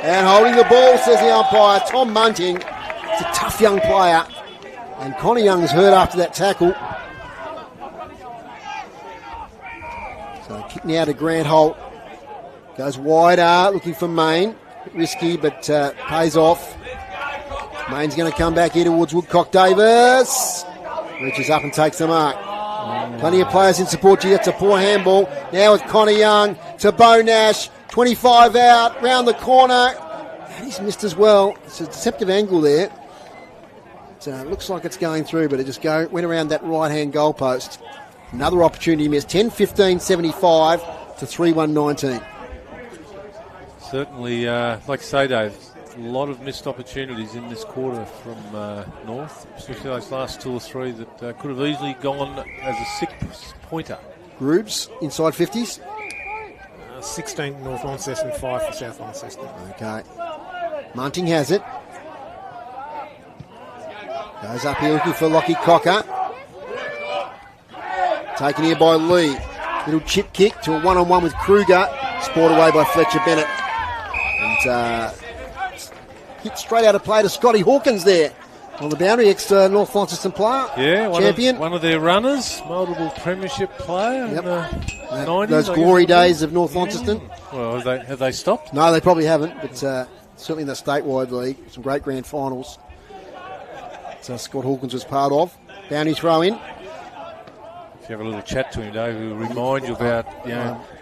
[SPEAKER 1] And holding the ball, says the umpire, Tom Munting. It's a tough young player. And Connie Young is hurt after that tackle. So kick now to Grant Holt. Goes wider, looking for Main. Risky, but pays off. Main's going to come back here towards Woodcock Davis. Reaches up and takes the mark. Plenty of players in support. That's a poor handball. Now with Connie Young to Bo Nash. 25 out, round the corner. And he's missed as well. It's a deceptive angle there. It looks like it's going through, but it just went around that right-hand goalpost. Another opportunity missed. 10-15-75 to 3-1-19.
[SPEAKER 4] Certainly, like I say, Dave, a lot of missed opportunities in this quarter from North, especially those last 2 or 3 that could have easily gone as a 6-pointer.
[SPEAKER 1] Grooves, inside 50s.
[SPEAKER 3] 16 North Launceston, 5 for South Launceston.
[SPEAKER 1] Okay. Munting has it. Goes up here looking for Lockie Cocker. Taken here by Lee. Little chip kick to a one-on-one with Kruger. Spoiled away by Fletcher Bennett. And hit straight out of play to Scotty Hawkins there. On the boundary, ex-North Launceston player.
[SPEAKER 4] Yeah,
[SPEAKER 1] champion.
[SPEAKER 4] One of their runners, multiple premiership player in the 90s.
[SPEAKER 1] Those glory days of North Launceston.
[SPEAKER 4] Well, have they stopped?
[SPEAKER 1] No, they probably haven't, but certainly in the statewide league, some great grand finals. So Scott Hawkins was part of. Boundary throw in.
[SPEAKER 4] If you have a little chat to him, Dave, he'll remind you about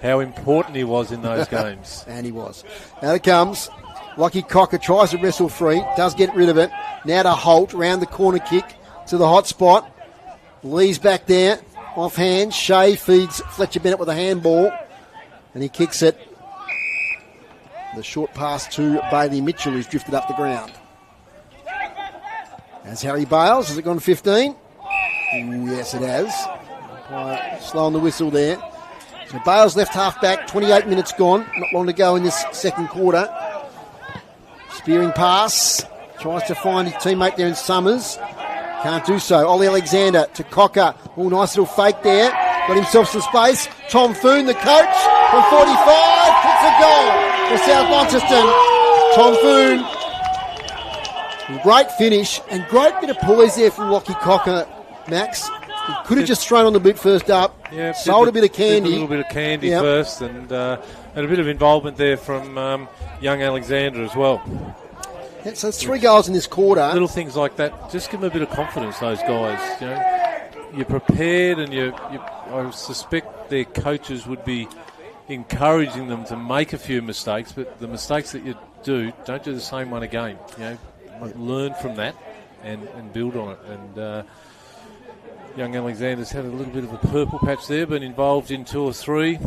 [SPEAKER 4] how important he was in those games.
[SPEAKER 1] And he was. Now it comes. Lockie Cocker tries to wrestle free, does get rid of it. Now to Holt, round the corner kick to the hot spot. Lee's back there, offhand. Shea feeds Fletcher Bennett with a handball, and he kicks it. The short pass to Bailey Mitchell, who's drifted up the ground. As Harry Bales, has it gone 15? Ooh, yes, it has. Slow on the whistle there. So Bales left half back, 28 minutes gone. Not long to go in this second quarter. Spearing pass. Tries to find his teammate there in Summers. Can't do so. Ollie Alexander to Cocker. Oh, nice little fake there. Got himself some space. Tom Foon, the coach, from 45. Kicks a goal for South Launceston. Tom Foon. Great finish and great bit of poise there from Lockie Cocker, Max. He could have just thrown on the boot first up. Yeah, sold a bit of candy.
[SPEAKER 4] A little bit of candy first, and a bit of involvement there from young Alexander as well.
[SPEAKER 1] Yeah, so it's 3 goals in this quarter.
[SPEAKER 4] Little things like that, just give them a bit of confidence, those guys. You know, you're prepared, and I suspect their coaches would be encouraging them to make a few mistakes, but the mistakes that you do, don't do the same one again. You know, learn from that and build on it. And young Alexander's had a little bit of a purple patch there, been involved in 2 or 3.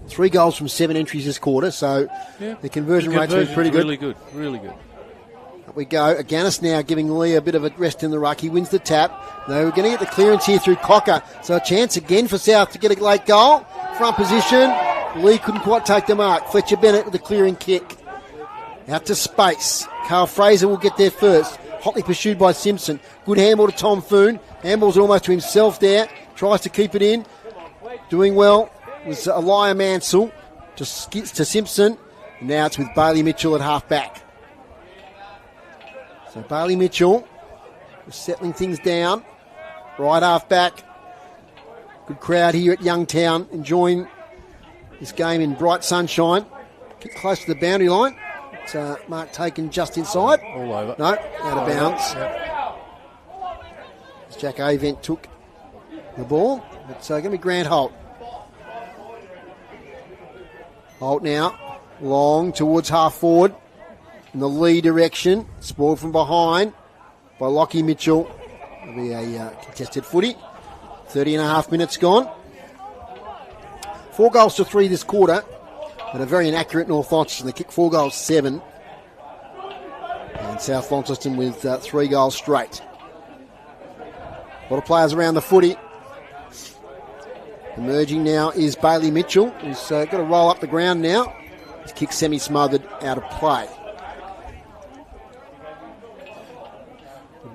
[SPEAKER 4] 3
[SPEAKER 1] goals from 7 entries this quarter, so the conversion rate's been pretty good.
[SPEAKER 4] Really good.
[SPEAKER 1] Up we go. Aganis now giving Lee a bit of a rest in the ruck. He wins the tap. No, we're going to get the clearance here through Cocker. So a chance again for South to get a late goal. Front position. Lee couldn't quite take the mark. Fletcher Bennett with the clearing kick. Out to space. Carl Fraser will get there first. Hotly pursued by Simpson. Good handball to Tom Foon. Handball's almost to himself there. Tries to keep it in. Doing well was Elijah Mansell to Simpson. Now it's with Bailey Mitchell at half back. So Bailey Mitchell is settling things down. Right half back. Good crowd here at Youngtown enjoying this game in bright sunshine. Get close to the boundary line. Mark taken just inside.
[SPEAKER 4] All over.
[SPEAKER 1] No, out of bounds. As Jack Avent took the ball. It's going to be Grant Holt. Holt now, long towards half forward. In the Lee direction. Spoiled from behind by Lockie Mitchell. It'll be a contested footy. 30 and a half minutes gone. 4 goals to 3 this quarter. But a very inaccurate North Launceston. They kicked 4 goals, 7. And South Launceston with 3 goals straight. A lot of players around the footy. Emerging now is Bailey Mitchell, who's got to roll up the ground now. His kick semi-smothered out of play.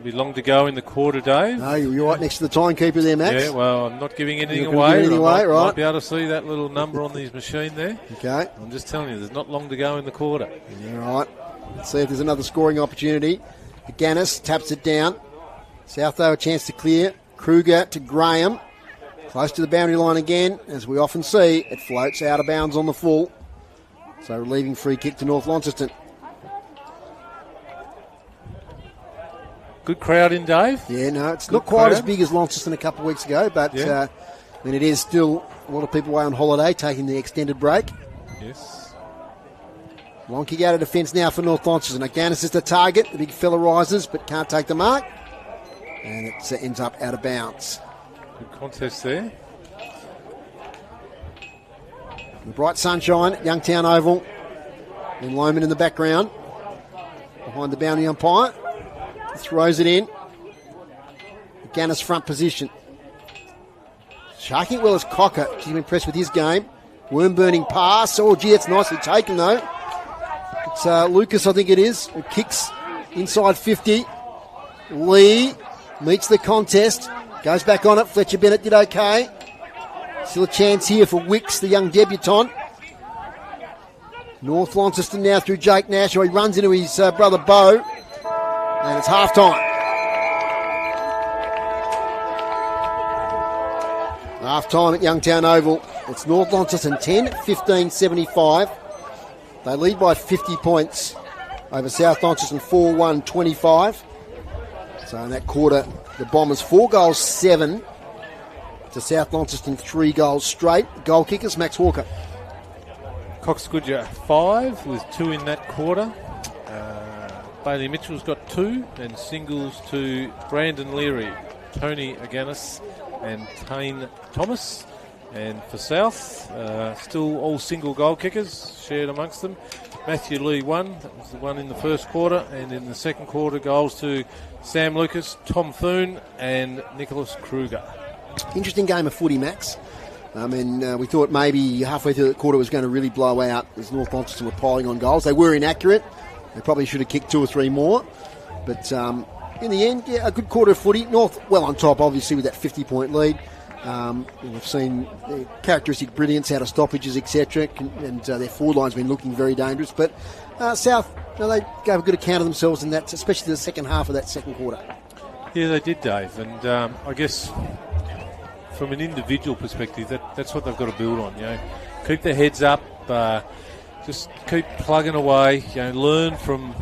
[SPEAKER 4] Be long to go in the quarter, Dave.
[SPEAKER 1] No, you're right next to the timekeeper there, Max.
[SPEAKER 4] Yeah, well, I'm not giving anything
[SPEAKER 1] You're not
[SPEAKER 4] away.
[SPEAKER 1] gonna give anything away, right.
[SPEAKER 4] Might be able to see that little number on his machine there.
[SPEAKER 1] Okay.
[SPEAKER 4] I'm just telling you, there's not long to go in the quarter.
[SPEAKER 1] All right. Let's see if there's another scoring opportunity. Gannis taps it down. Southo a chance to clear. Kruger to Graham. Close to the boundary line again. As we often see, it floats out of bounds on the full. So relieving free kick to North Launceston.
[SPEAKER 4] Good crowd in, Dave.
[SPEAKER 1] Yeah, no, it's
[SPEAKER 4] Good
[SPEAKER 1] not quite
[SPEAKER 4] crowd.
[SPEAKER 1] as big as Launceston a couple of weeks ago, but
[SPEAKER 4] Yeah.
[SPEAKER 1] it is still a lot of people away on holiday taking the extended break.
[SPEAKER 4] Yes.
[SPEAKER 1] Long kick out of defence now for North Launceston. Aganis is the target. The big fella rises but can't take the mark. And it ends up out of bounds.
[SPEAKER 4] Good contest there.
[SPEAKER 1] The bright sunshine at Youngtown Oval. And Loman in the background. Behind the boundary umpire. Throws it in. Gannis front position. Sharking well as Cocker. She's impressed with his game. Worm burning pass. Oh, gee, that's nicely taken though. It's Lucas, I think it is, who kicks inside 50. Lee meets the contest. Goes back on it. Fletcher Bennett did okay. Still a chance here for Wicks, the young debutant. North Launceston now through Jake Nash. He runs into his brother Bo. And it's half time. Half time at Youngtown Oval. It's North Launceston 10, 15-75. They lead by 50 points over South Launceston 4-1-25. So in that quarter, the Bombers 4 goals, 7 to South Launceston 3 goals straight. Goal kickers, Max Walker.
[SPEAKER 4] Cox Goodyer 5 with 2 in that quarter. Bailey Mitchell's got 2, and singles to Brandon Leary, Tony Aganis and Tane Thomas. And for South, still all single goal kickers shared amongst them. Matthew Lee 1, that was the one in the first quarter, and in the second quarter goals to Sam Lucas, Tom Thune and Nicholas Kruger.
[SPEAKER 1] Interesting game of footy, Max. I mean, we thought maybe halfway through the quarter was going to really blow out as North Launceston were piling on goals. They were inaccurate. They probably should have kicked 2 or 3 more. But in the end, yeah, a good quarter of footy. North well on top, obviously, with that 50-point lead. We've seen their characteristic brilliance out of stoppages, etc. And their forward line's been looking very dangerous. But South, they gave a good account of themselves in that, especially the second half of that second quarter.
[SPEAKER 4] Yeah, they did, Dave. And I guess from an individual perspective, that's what they've got to build on. Keep their heads up. Just keep plugging away, learn from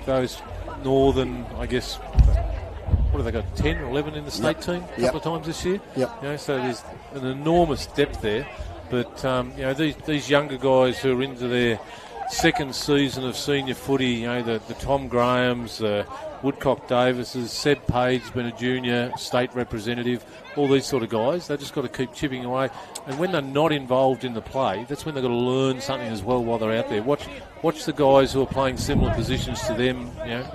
[SPEAKER 4] those northern, I guess, what have they got, 10 or 11 in the state team a couple of times this year?
[SPEAKER 1] Yep.
[SPEAKER 4] So there's an enormous depth there. But, these younger guys who are into their second season of senior footy, the Tom Grahams, Woodcock Davises, Seb Page, been a junior state representative, all these sort of guys, they just got to keep chipping away. And when they're not involved in the play, that's when they've got to learn something as well while they're out there. Watch the guys who are playing similar positions to them,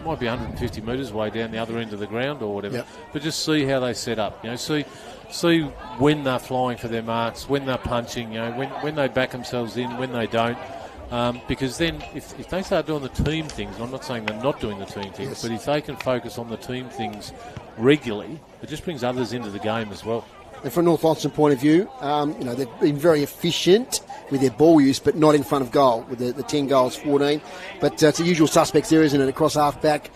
[SPEAKER 4] might be 150 metres away down the other end of the ground or whatever, but just see how they set up, see when they're flying for their marks, when they're punching, when they back themselves in, when they don't. Because then if they start doing the team things, I'm not saying they're not doing the team things, but if they can focus on the team things regularly, it just brings others into the game as well.
[SPEAKER 1] And from a North Launceston point of view, they've been very efficient with their ball use, but not in front of goal, with the 10 goals, 14. But it's the usual suspects there, isn't it? Across half-back,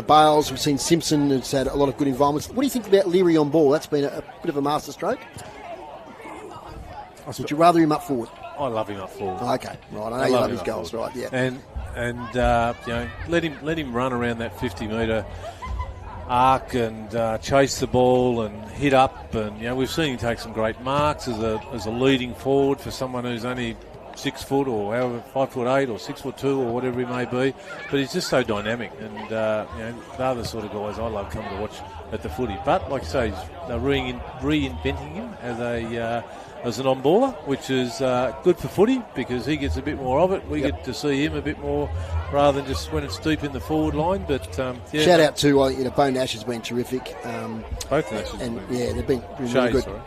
[SPEAKER 1] Bales, we've seen Simpson, has had a lot of good involvements. What do you think about Leary on ball? That's been a bit of a masterstroke. Would you rather him up forward?
[SPEAKER 4] I love him up forward.
[SPEAKER 1] Okay, right. I know you love his goals, right? Yeah.
[SPEAKER 4] And let him run around that 50-metre arc and chase the ball and hit up. And we've seen him take some great marks as a leading forward for someone who's only 6 foot or however 5'8" or 6'2" or whatever he may be. But he's just so dynamic, and they're the sort of guys I love coming to watch at the footy. But like I say, they're reinventing him as an on-baller, which is good for footy because he gets a bit more of it. We get to see him a bit more rather than just when it's deep in the forward line. But
[SPEAKER 1] shout out to Bo Nash has been terrific.
[SPEAKER 4] Both Nashes.
[SPEAKER 1] And they've been really
[SPEAKER 4] Shea,
[SPEAKER 1] good.
[SPEAKER 4] sorry.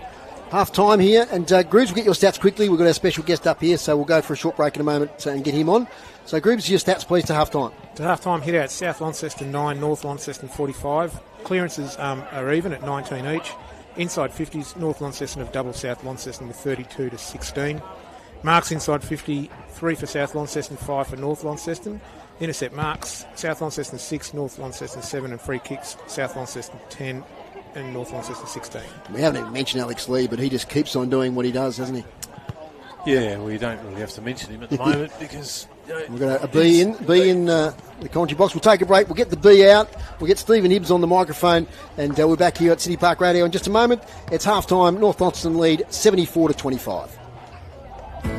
[SPEAKER 1] Half time here, and Groobs, we'll get your stats quickly. We've got our special guest up here, so we'll go for a short break in a moment and get him on. So, Groobs, your stats, please, to half time.
[SPEAKER 3] To half time, hit out South Launceston 9, North Launceston 45. Clearances are even at 19 each. Inside 50s, North Launceston have doubled South Launceston with 32 to 16. Marks inside 50, 3 for South Launceston, 5 for North Launceston. Intercept marks, South Launceston 6, North Launceston 7, and free kicks, South Launceston 10 and North Launceston 16.
[SPEAKER 1] We haven't even mentioned Alex Lee, but he just keeps on doing what he does, doesn't he?
[SPEAKER 4] Yeah, we don't really have to mention him at the moment because...
[SPEAKER 1] We've got a B in the commentary box. We'll take a break. We'll get the B out. We'll get Stephen Hibbs on the microphone, and we're back here at City Park Radio in just a moment. It's half time. North Launceston lead 74 to 25.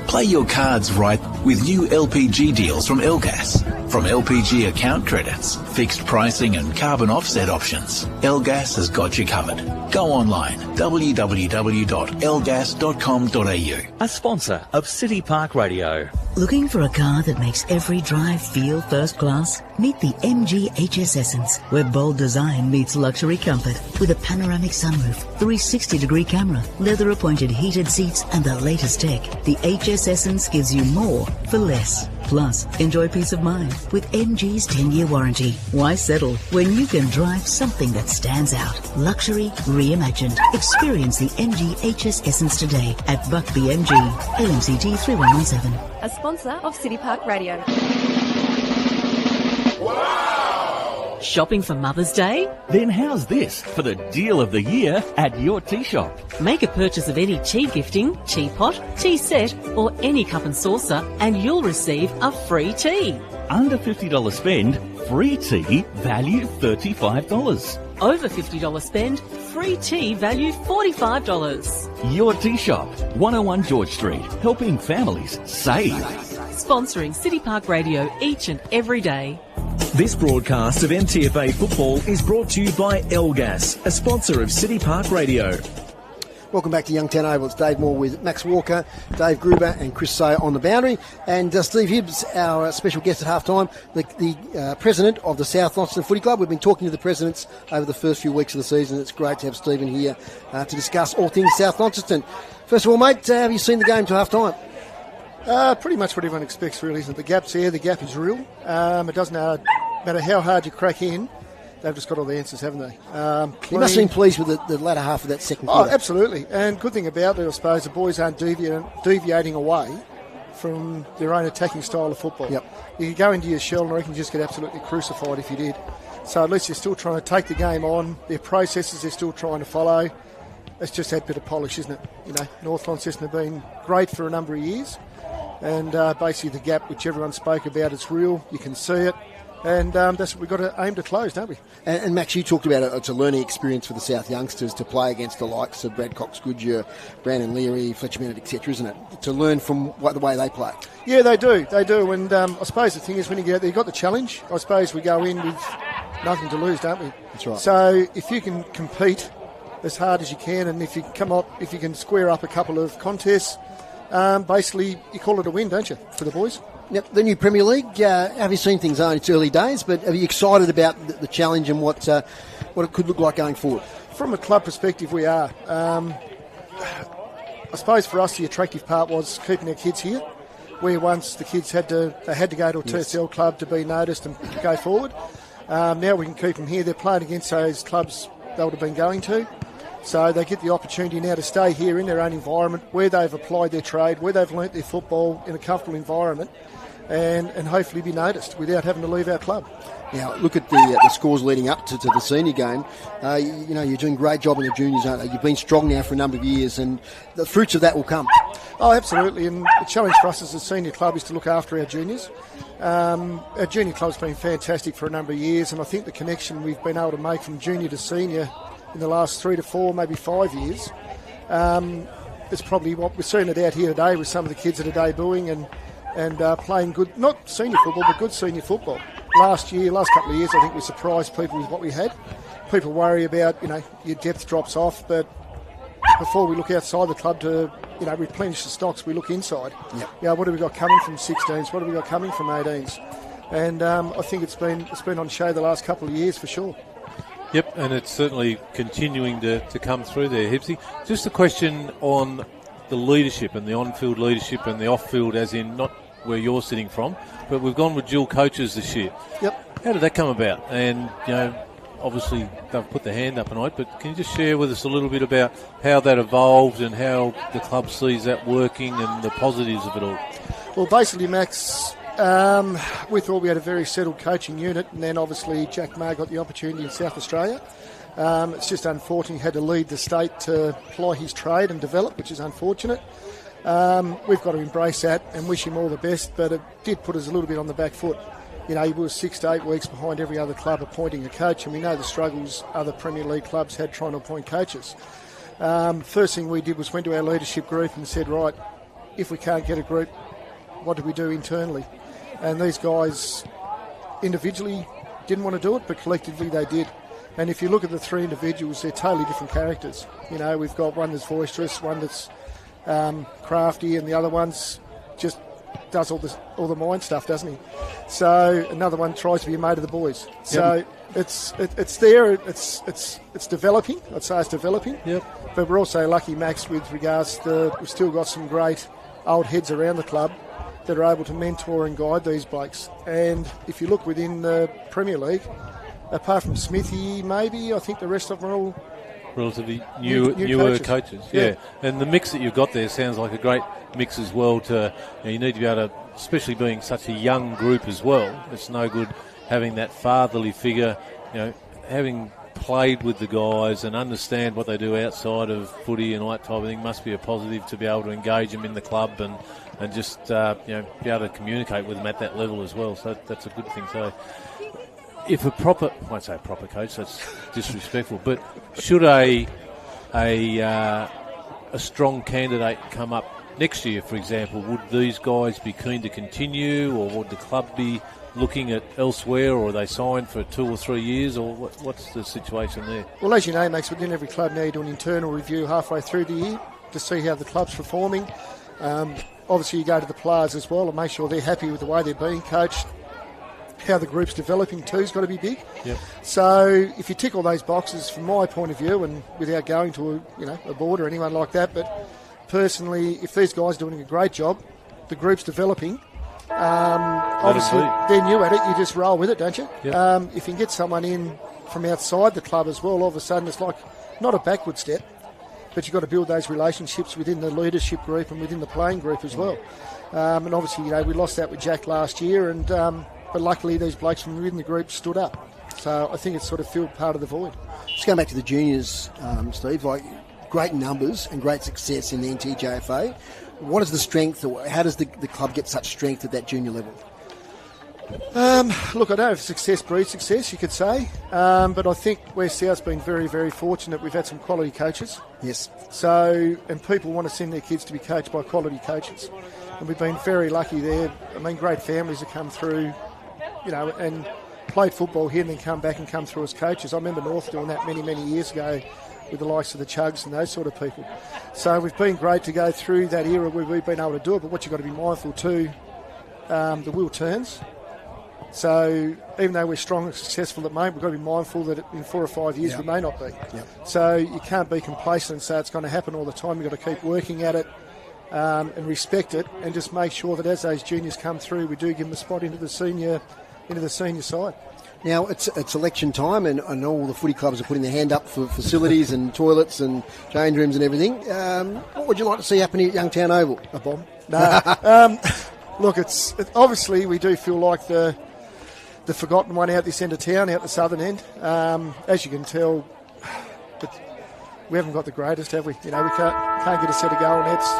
[SPEAKER 5] Play your cards right with new LPG deals from Elgas. From LPG account credits, fixed pricing and carbon offset options, Elgas has got you covered. Go online, www.elgas.com.au.
[SPEAKER 8] A sponsor of City Park Radio.
[SPEAKER 9] Looking for a car that makes every drive feel first class? Meet the MG HS Essence, where bold design meets luxury comfort. With a panoramic sunroof, 360-degree camera, leather-appointed heated seats, and the latest tech, the HS Essence gives you more for less. Plus, enjoy peace of mind with MG's 10-year warranty. Why settle when you can drive something that stands out? Luxury reimagined. Experience the MG HS Essence today at Buckby MG, LMCT 3117.
[SPEAKER 6] A sponsor of City Park Radio.
[SPEAKER 10] Shopping for Mother's Day?
[SPEAKER 8] Then how's this for the deal of the year at your tea shop?
[SPEAKER 10] Make a purchase of any tea gifting, teapot, tea set or any cup and saucer and you'll receive a free tea.
[SPEAKER 8] Under $50 spend, free tea value $35.
[SPEAKER 10] Over $50 spend, free tea value $45.
[SPEAKER 8] Your tea shop, 101 George Street, helping families save.
[SPEAKER 10] Sponsoring City Park Radio each and every day.
[SPEAKER 11] This broadcast of NTFA football is brought to you by Elgas, a sponsor of City Park Radio.
[SPEAKER 1] Welcome back to Youngtown Oval. It's Dave Moore with Max Walker, Dave Gruber and Chris Sayer on the boundary. And Steve Hibbs, our special guest at halftime, the president of the South Launceston Footy Club. We've been talking to the presidents over the first few weeks of the season. It's great to have Stephen here to discuss all things South Launceston. First of all, mate, have you seen the game to halftime?
[SPEAKER 12] Pretty much what everyone expects, really, isn't it? The gap's there, the gap is real. It doesn't matter how hard you crack in, they've just got all the answers, haven't they?
[SPEAKER 1] You must have been pleased with the latter half of that second quarter.
[SPEAKER 12] Oh, absolutely. And good thing about it, I suppose, the boys aren't deviating away from their own attacking style of football.
[SPEAKER 1] Yep.
[SPEAKER 12] You could go into your shell and I reckon you just get absolutely crucified if you did. So at least you're still trying to take the game on. Their processes they're still trying to follow. It's just that bit of polish, isn't it? You know, North Launceston have been great for a number of years. And basically the gap, which everyone spoke about, is real. You can see it. And that's what we've got to aim to close, don't we?
[SPEAKER 1] And Max, you talked about it's a learning experience for the South youngsters to play against the likes of Brad Cox-Goodyear, Brandon Leary, Fletcher Bennett, etc., isn't it? To learn from the way they play.
[SPEAKER 12] Yeah, they do. And I suppose the thing is when you get out there, you've got the challenge. I suppose we go in with nothing to lose, don't we?
[SPEAKER 1] That's right.
[SPEAKER 12] So if you can compete as hard as you can, and if you can square up a couple of contests, basically you call it a win, don't you, for the boys?
[SPEAKER 1] Yep, the new Premier League, have you seen things on? It's early days, but are you excited about the challenge and what it could look like going forward?
[SPEAKER 12] From a club perspective, we are. I suppose for us the attractive part was keeping our kids here, where once the kids had to go to a TSL club to be noticed and go forward. Now we can keep them here. They're playing against those clubs they would have been going to. So they get the opportunity now to stay here in their own environment where they've applied their trade, where they've learnt their football in a comfortable environment and hopefully be noticed without having to leave our club.
[SPEAKER 1] Now, look at the scores leading up to the senior game. You're doing a great job in the juniors, aren't you? You've been strong now for a number of years and the fruits of that will come.
[SPEAKER 12] Oh, absolutely. And the challenge for us as a senior club is to look after our juniors. Our junior club's been fantastic for a number of years and I think the connection we've been able to make from junior to senior in the last 3 to 4, maybe 5 years. It's probably what we're seeing it out here today with some of the kids that are debuting and playing good, not senior football, but good senior football. Last couple of years, I think we surprised people with what we had. People worry about, your depth drops off, but before we look outside the club to, replenish the stocks, we look inside.
[SPEAKER 1] Yep.
[SPEAKER 12] What have we got coming from 16s? What have we got coming from 18s? And I think it's been on show the last couple of years for sure.
[SPEAKER 4] Yep, and it's certainly continuing to come through there, Hibsy. Just a question on the leadership and the on-field leadership and the off-field, as in not where you're sitting from, but we've gone with dual coaches this year.
[SPEAKER 12] Yep.
[SPEAKER 4] How did that come about? And, obviously they've put their hand up and but can you just share with us a little bit about how that evolved and how the club sees that working and the positives of it all?
[SPEAKER 12] Well, basically, Max, we thought we had a very settled coaching unit, and then obviously Jack Maher got the opportunity in South Australia. It's just unfortunate he had to leave the state to ply his trade and develop, which is unfortunate. We've got to embrace that and wish him all the best, but it did put us a little bit on the back foot. He was 6 to 8 weeks behind every other club appointing a coach, and we know the struggles other Premier League clubs had trying to appoint coaches. First thing we did was went to our leadership group and said, right, if we can't get a group, what do we do internally? And these guys individually didn't want to do it, but collectively they did. And if you look at the three individuals, they're totally different characters. We've got one that's boisterous, one that's crafty, and the other one's just does all the mind stuff, doesn't he? So another one tries to be a mate of the boys. So it's there. It's developing. I'd say it's developing.
[SPEAKER 4] Yep.
[SPEAKER 12] But we're also lucky, Max, with regards to we've still got some great old heads around the club that are able to mentor and guide these blokes. And if you look within the Premier League, apart from Smithy, maybe I think the rest of them are all
[SPEAKER 4] relatively newer coaches. Yeah. And the mix that you've got there sounds like a great mix as well. You need to be able to, especially being such a young group as well, it's no good having that fatherly figure, having played with the guys and understand what they do outside of footy and all that type of thing must be a positive to be able to engage them in the club and just be able to communicate with them at that level as well. So that's a good thing. So if I won't say proper coach, that's disrespectful, but should a strong candidate come up next year, for example, would these guys be keen to continue, or would the club be looking at elsewhere, or are they signed for 2 or 3 years, or what's the situation there?
[SPEAKER 12] Well, as you know, Max, within every club now you do an internal review halfway through the year to see how the club's performing. Obviously, you go to the players as well and make sure they're happy with the way they're being coached. How the group's developing too has got to be big.
[SPEAKER 4] Yep.
[SPEAKER 12] So if you tick all those boxes, from my point of view, and without going to a board or anyone like that, but personally, if these guys are doing a great job, the group's developing. Obviously, they're new at it. You just roll with it, don't you?
[SPEAKER 4] Yep.
[SPEAKER 12] If you can get someone in from outside the club as well, all of a sudden it's like not a backward step, but you've got to build those relationships within the leadership group and within the playing group as well. And obviously, we lost that with Jack last year, and but luckily these blokes from within the group stood up. So I think it's sort of filled part of the void.
[SPEAKER 1] Just going back to the juniors, Steve, great numbers and great success in the NTJFA. What is the strength, or how does the club get such strength at that junior level?
[SPEAKER 12] Look, I don't know if success breeds success, you could say, but I think West South's been very, very fortunate. We've had some quality coaches.
[SPEAKER 1] Yes.
[SPEAKER 12] So, and people want to send their kids to be coached by quality coaches. And we've been very lucky there. I mean, great families have come through, and played football here and then come back and come through as coaches. I remember North doing that many, many years ago with the likes of the Chugs and those sort of people. So we've been great to go through that era where we've been able to do it, but what you've got to be mindful too, the wheel turns. So even though we're strong and successful at the moment, we've got to be mindful that in 4 or 5 years we may not be. So you can't be complacent and say it's going to happen all the time. You've got to keep working at it and respect it, and just make sure that as those juniors come through, we do give them a spot into the senior side.
[SPEAKER 1] Now, it's election time, and all the footy clubs are putting their hand up for facilities and toilets and change rooms and everything. What would you like to see happen at Youngtown Oval?
[SPEAKER 12] A bomb? No. Look, it's obviously we do feel like the forgotten one out this end of town, out the southern end. As you can tell, we haven't got the greatest, have we? We can't get a set of goal nets.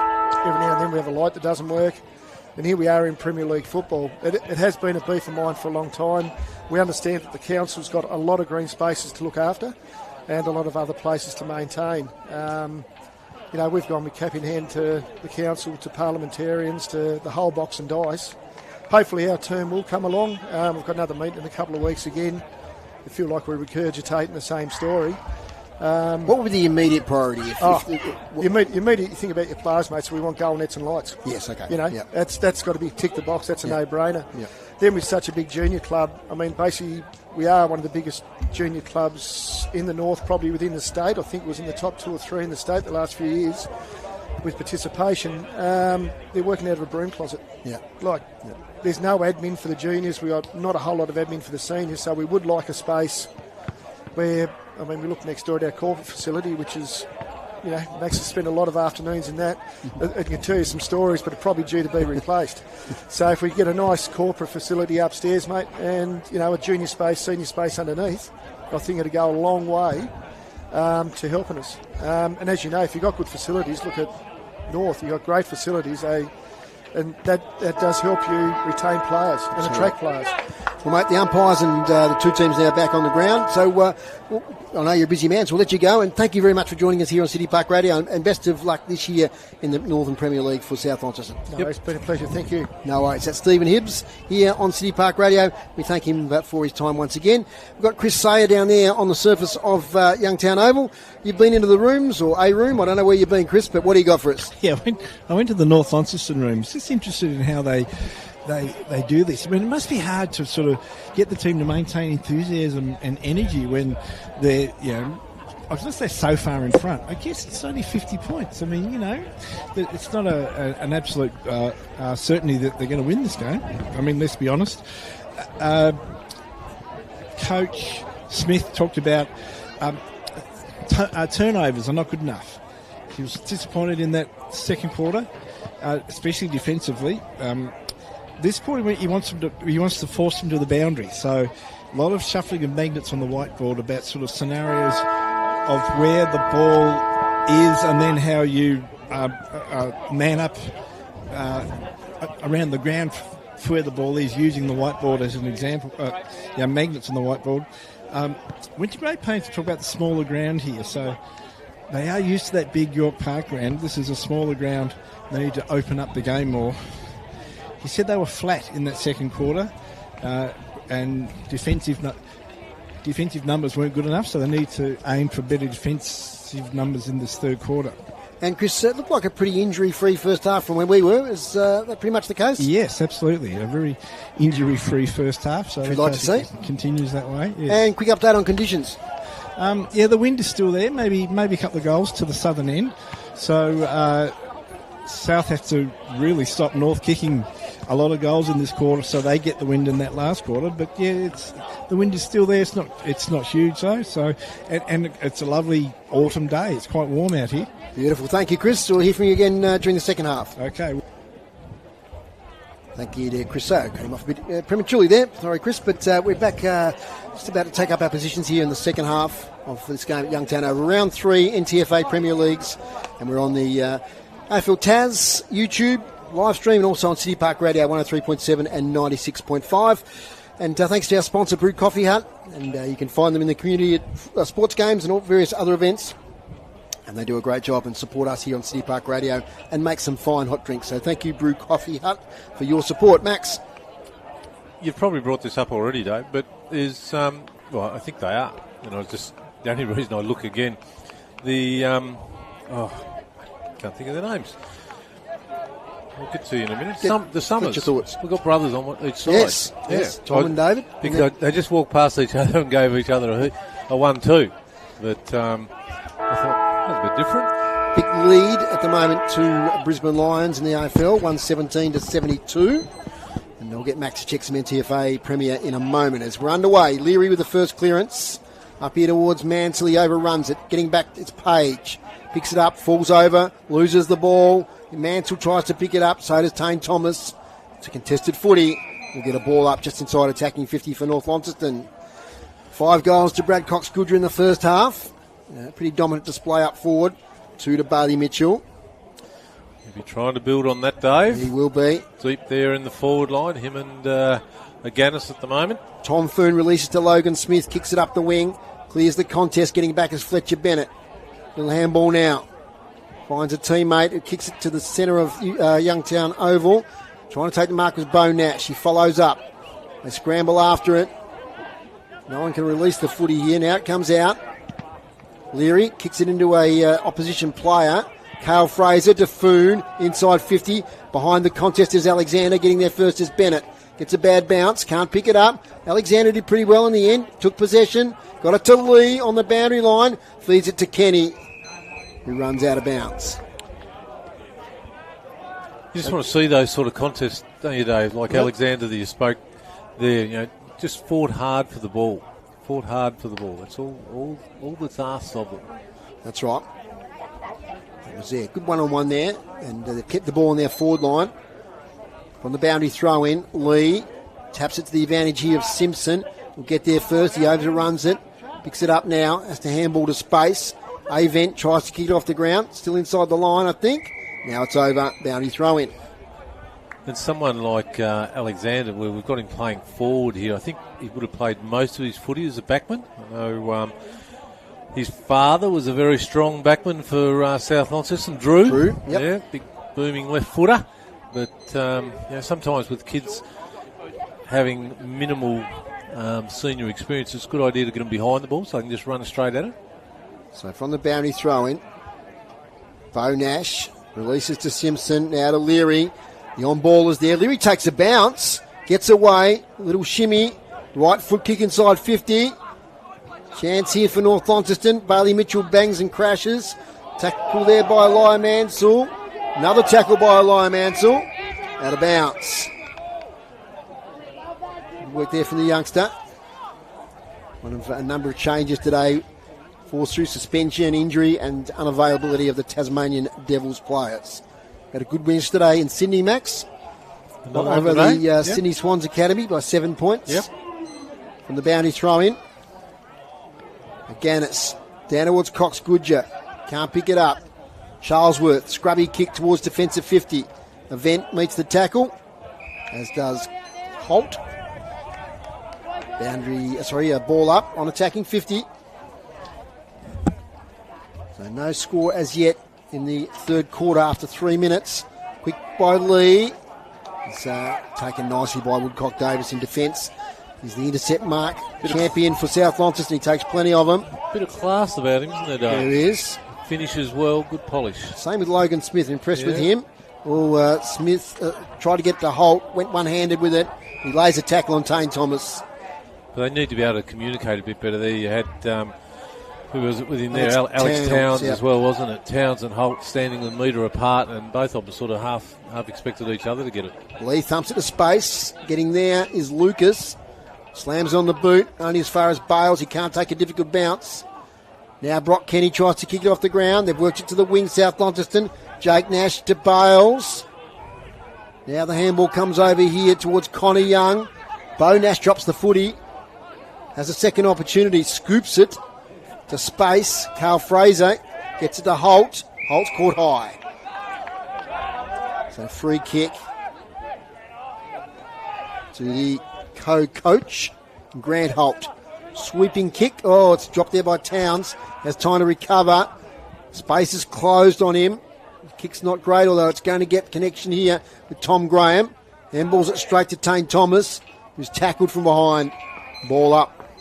[SPEAKER 12] Every now and then we have a light that doesn't work. And here we are in Premier League football. It has been a beef of mine for a long time. We understand that the council's got a lot of green spaces to look after and a lot of other places to maintain. We've gone with cap in hand to the council, to parliamentarians, to the whole box and dice. Hopefully our term will come along. We've got another meeting in a couple of weeks again. I feel like we're regurgitating the same story.
[SPEAKER 1] What would be the immediate priority?
[SPEAKER 12] You think about your players, mate, so we want goal nets and lights.
[SPEAKER 1] Yes, okay.
[SPEAKER 12] You know,
[SPEAKER 1] Yep.
[SPEAKER 12] that's got to be tick the box. That's a no-brainer.
[SPEAKER 1] Yep.
[SPEAKER 12] Then with such a big junior club, I mean, basically we are one of the biggest junior clubs in the north, probably within the state. I think it was in the top 2 or 3 in the state the last few years with participation. They're working out of a broom closet.
[SPEAKER 1] Yeah.
[SPEAKER 12] There's no admin for the juniors. We got not a whole lot of admin for the seniors, so we would like a space where, I mean, we look next door at our corporate facility, which is, you know, makes us spend a lot of afternoons in that. I can tell you some stories, but it's probably due to be replaced. So if we get a nice corporate facility upstairs, mate, and, you know, a junior space, senior space underneath, I think it'll go a long way to helping us. And as you know, if you've got good facilities, look at North, you've got great facilities, and that does help you retain players and attract players.
[SPEAKER 1] Well, mate, the umpires and the two teams now back on the ground. So I know you're a busy man, so we'll let you go. And thank you very much for joining us here on City Park Radio. And best of luck this year in the Northern Premier League for South Launceston.
[SPEAKER 12] No, It's been a pleasure. Thank you.
[SPEAKER 1] No worries. That's Stephen Hibbs here on City Park Radio. We thank him for his time once again. We've got Chris Sayer down there on the surface of Youngtown Oval. You've been into the rooms, or a room. I don't know where you've been, Chris, but what do you got for us?
[SPEAKER 2] Yeah, I went to the North Launceston rooms. Just interested in how they do this. I mean, it must be hard to sort of get the team to maintain enthusiasm and energy when they're, you know, I was going to say so far in front. I guess it's only 50 points. I mean, you know, it's not an absolute certainty that they're going to win this game. I mean, let's be honest. Coach Smith talked about turnovers are not good enough. He was disappointed in that second quarter, especially defensively. This quarter, he wants to force them to the boundary. So a lot of shuffling of magnets on the whiteboard about sort of scenarios of where the ball is and then how you man up around the ground for where the ball is, using the whiteboard as an example, magnets on the whiteboard. Winter Grey Paints talk about the smaller ground here, so they are used to that big York Park ground. This is a smaller ground. They need to open up the game more. He said they were flat in that second quarter, and defensive numbers weren't good enough, so they need to aim for better defensive numbers in this third quarter.
[SPEAKER 1] And Chris, it looked like a pretty injury-free first half from where we were. Is that pretty much the case?
[SPEAKER 2] Yes, absolutely. A very injury-free first half. So
[SPEAKER 1] we'd like to see.
[SPEAKER 2] Continues that way. Yes.
[SPEAKER 1] And quick update on conditions.
[SPEAKER 2] The wind is still there. Maybe a couple of goals to the southern end. So South have to really stop North kicking a lot of goals in this quarter, so they get the wind in that last quarter. But yeah, the wind is still there. It's not huge though. So and it's a lovely autumn day. It's quite warm out here.
[SPEAKER 1] Beautiful. Thank you, Chris. We'll hear from you again during the second half.
[SPEAKER 2] Okay.
[SPEAKER 1] Thank you to Chris. Came off a bit prematurely there. Sorry, Chris, but we're back just about to take up our positions here in the second half of this game at Youngtown over round 3 NTFA Premier Leagues, and we're on the AFL Taz YouTube live stream and also on City Park Radio 103.7 and 96.5. And thanks to our sponsor, Brew Coffee Hut, and you can find them in the community at sports games and all various other events. And they do a great job and support us here on City Park Radio and make some fine hot drinks. So thank you, Brew Coffee Hut, for your support. Max?
[SPEAKER 4] You've probably brought this up already, Dave, but is, I think they are. Just the only reason I look again, the, can't think of their names. We'll get to you in a minute. The Summers.
[SPEAKER 1] Your thoughts.
[SPEAKER 4] We've got brothers on each side.
[SPEAKER 1] Yes. Tom and David.
[SPEAKER 4] Because they just walked past each other and gave each other a 1-2. But I thought, that was a bit different.
[SPEAKER 1] Big lead at the moment to Brisbane Lions in the AFL, 117-72. And we'll get Max to check some NTFA Premier in a moment as we're underway. Leary with the first clearance. Up here towards Mansell, he overruns it. Getting back, it's Page. Picks it up, falls over, loses the ball. Mansell tries to pick it up, so does Tane Thomas. It's a contested footy. We'll get a ball up just inside attacking 50 for North Launceston. 5 goals to Brad Cox-Goodra in the first half. Pretty dominant display up forward. 2 to Bailey Mitchell.
[SPEAKER 4] He'll be trying to build on that, Dave.
[SPEAKER 1] He will be.
[SPEAKER 4] Deep there in the forward line, him and Aganis at the moment.
[SPEAKER 1] Tom Foon releases to Logan Smith, kicks it up the wing, clears the contest, getting back as Fletcher Bennett. Little handball now. Finds a teammate who kicks it to the centre of Youngtown Oval. Trying to take the mark was Bo Nash. He follows up. They scramble after it. No one can release the footy here. Now it comes out. Leary kicks it into a opposition player. Cale Fraser, Defoon, inside 50. Behind the contest is Alexander. Getting there first is Bennett. Gets a bad bounce, can't pick it up. Alexander did pretty well in the end. Took possession, got it to Lee on the boundary line. Feeds it to Kenny, who runs out of bounds.
[SPEAKER 4] You just want to see those sort of contests, don't you, Dave? Like Alexander that you spoke there, just fought hard for the ball. That's all that's asked of them.
[SPEAKER 1] That's right. That was there. Good one-on-one there, and they've kept the ball on their forward line. From the boundary throw in, Lee taps it to the advantage here of Simpson. Will get there first. He overruns it. Picks it up now. Has to handball to space. Avent tries to kick it off the ground. Still inside the line, I think. Now it's over. Boundary throw in.
[SPEAKER 4] And someone like Alexander, where we've got him playing forward here, I think he would have played most of his footy as a backman. I know his father was a very strong backman for South Launceston, Drew.
[SPEAKER 1] Yep.
[SPEAKER 4] Yeah, big booming left footer. But sometimes with kids having minimal senior experience, it's a good idea to get them behind the ball so they can just run straight at it.
[SPEAKER 1] So from the boundary throw in, Bo Nash releases to Simpson, now to Leary. The on ball is there. Leary takes a bounce, gets away, a little shimmy, right foot kick inside 50. Chance here for North Launceston. Bailey Mitchell bangs and crashes. Tackle there by Elijah Mansell. Another tackle by Elijah Mansell. Out of bounds. Work there from the youngster. One of a number of changes today. Forced through suspension, injury and unavailability of the Tasmanian Devils players. Had a good win today in Sydney, Max. Over the Sydney Swans Academy by 7 points.
[SPEAKER 4] Yep.
[SPEAKER 1] From the boundary throw in. Gannis. Down towards Cox Goodger. Can't pick it up. Charlesworth, scrubby kick towards defensive 50. Event meets the tackle, as does Holt. Ball up on attacking 50. So no score as yet in the third quarter after 3 minutes. Quick by Lee. It's taken nicely by Woodcock Davis in defence. He's the intercept mark champion for South Launceston. He takes plenty of them.
[SPEAKER 4] Bit of class about him, isn't there, Dave?
[SPEAKER 1] There is.
[SPEAKER 4] Finishes well, good polish.
[SPEAKER 1] Same with Logan Smith, impressed with him. Well, Smith tried to get to Holt, went one-handed with it. He lays a tackle on Tane Thomas.
[SPEAKER 4] But they need to be able to communicate a bit better there. You had, who was it with him there? Alex Towns as well, wasn't it? Towns and Holt standing a metre apart, and both of them sort of half expected each other to get it.
[SPEAKER 1] Lee thumps it to space. Getting there is Lucas. Slams on the boot, only as far as Bales. He can't take a difficult bounce. Now Brock Kenny tries to kick it off the ground. They've worked it to the wing, South Launceston. Jake Nash to Bales. Now the handball comes over here towards Connor Young. Bo Nash drops the footy. Has a second opportunity. Scoops it to space. Cale Fraser gets it to Holt. Holt's caught high. So free kick to the co-coach, Grant Holt. Sweeping kick. Oh, it's dropped there by Towns. Has time to recover. Space is closed on him. Kick's not great, although it's going to get connection here with Tom Graham. Handballs it straight to Tane Thomas, who's tackled from behind. Ball up.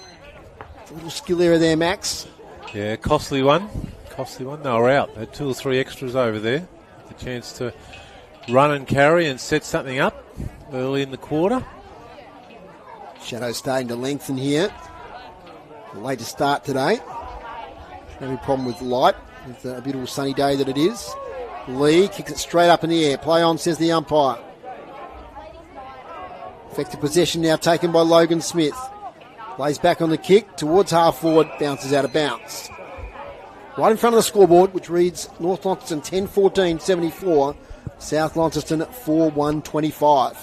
[SPEAKER 1] A little skill error there, Max.
[SPEAKER 4] Yeah, costly one. They were out. They had 2 or 3 extras over there. The chance to run and carry and set something up early in the quarter.
[SPEAKER 1] Shadow's starting to lengthen here. A later start today. No problem with light. It's a beautiful sunny day that it is. Lee kicks it straight up in the air. Play on, says the umpire. Effective possession now taken by Logan Smith. Lays back on the kick towards half forward. Bounces out of bounds. Right in front of the scoreboard, which reads North Launceston 10-14-74. South Launceston 4-1-25.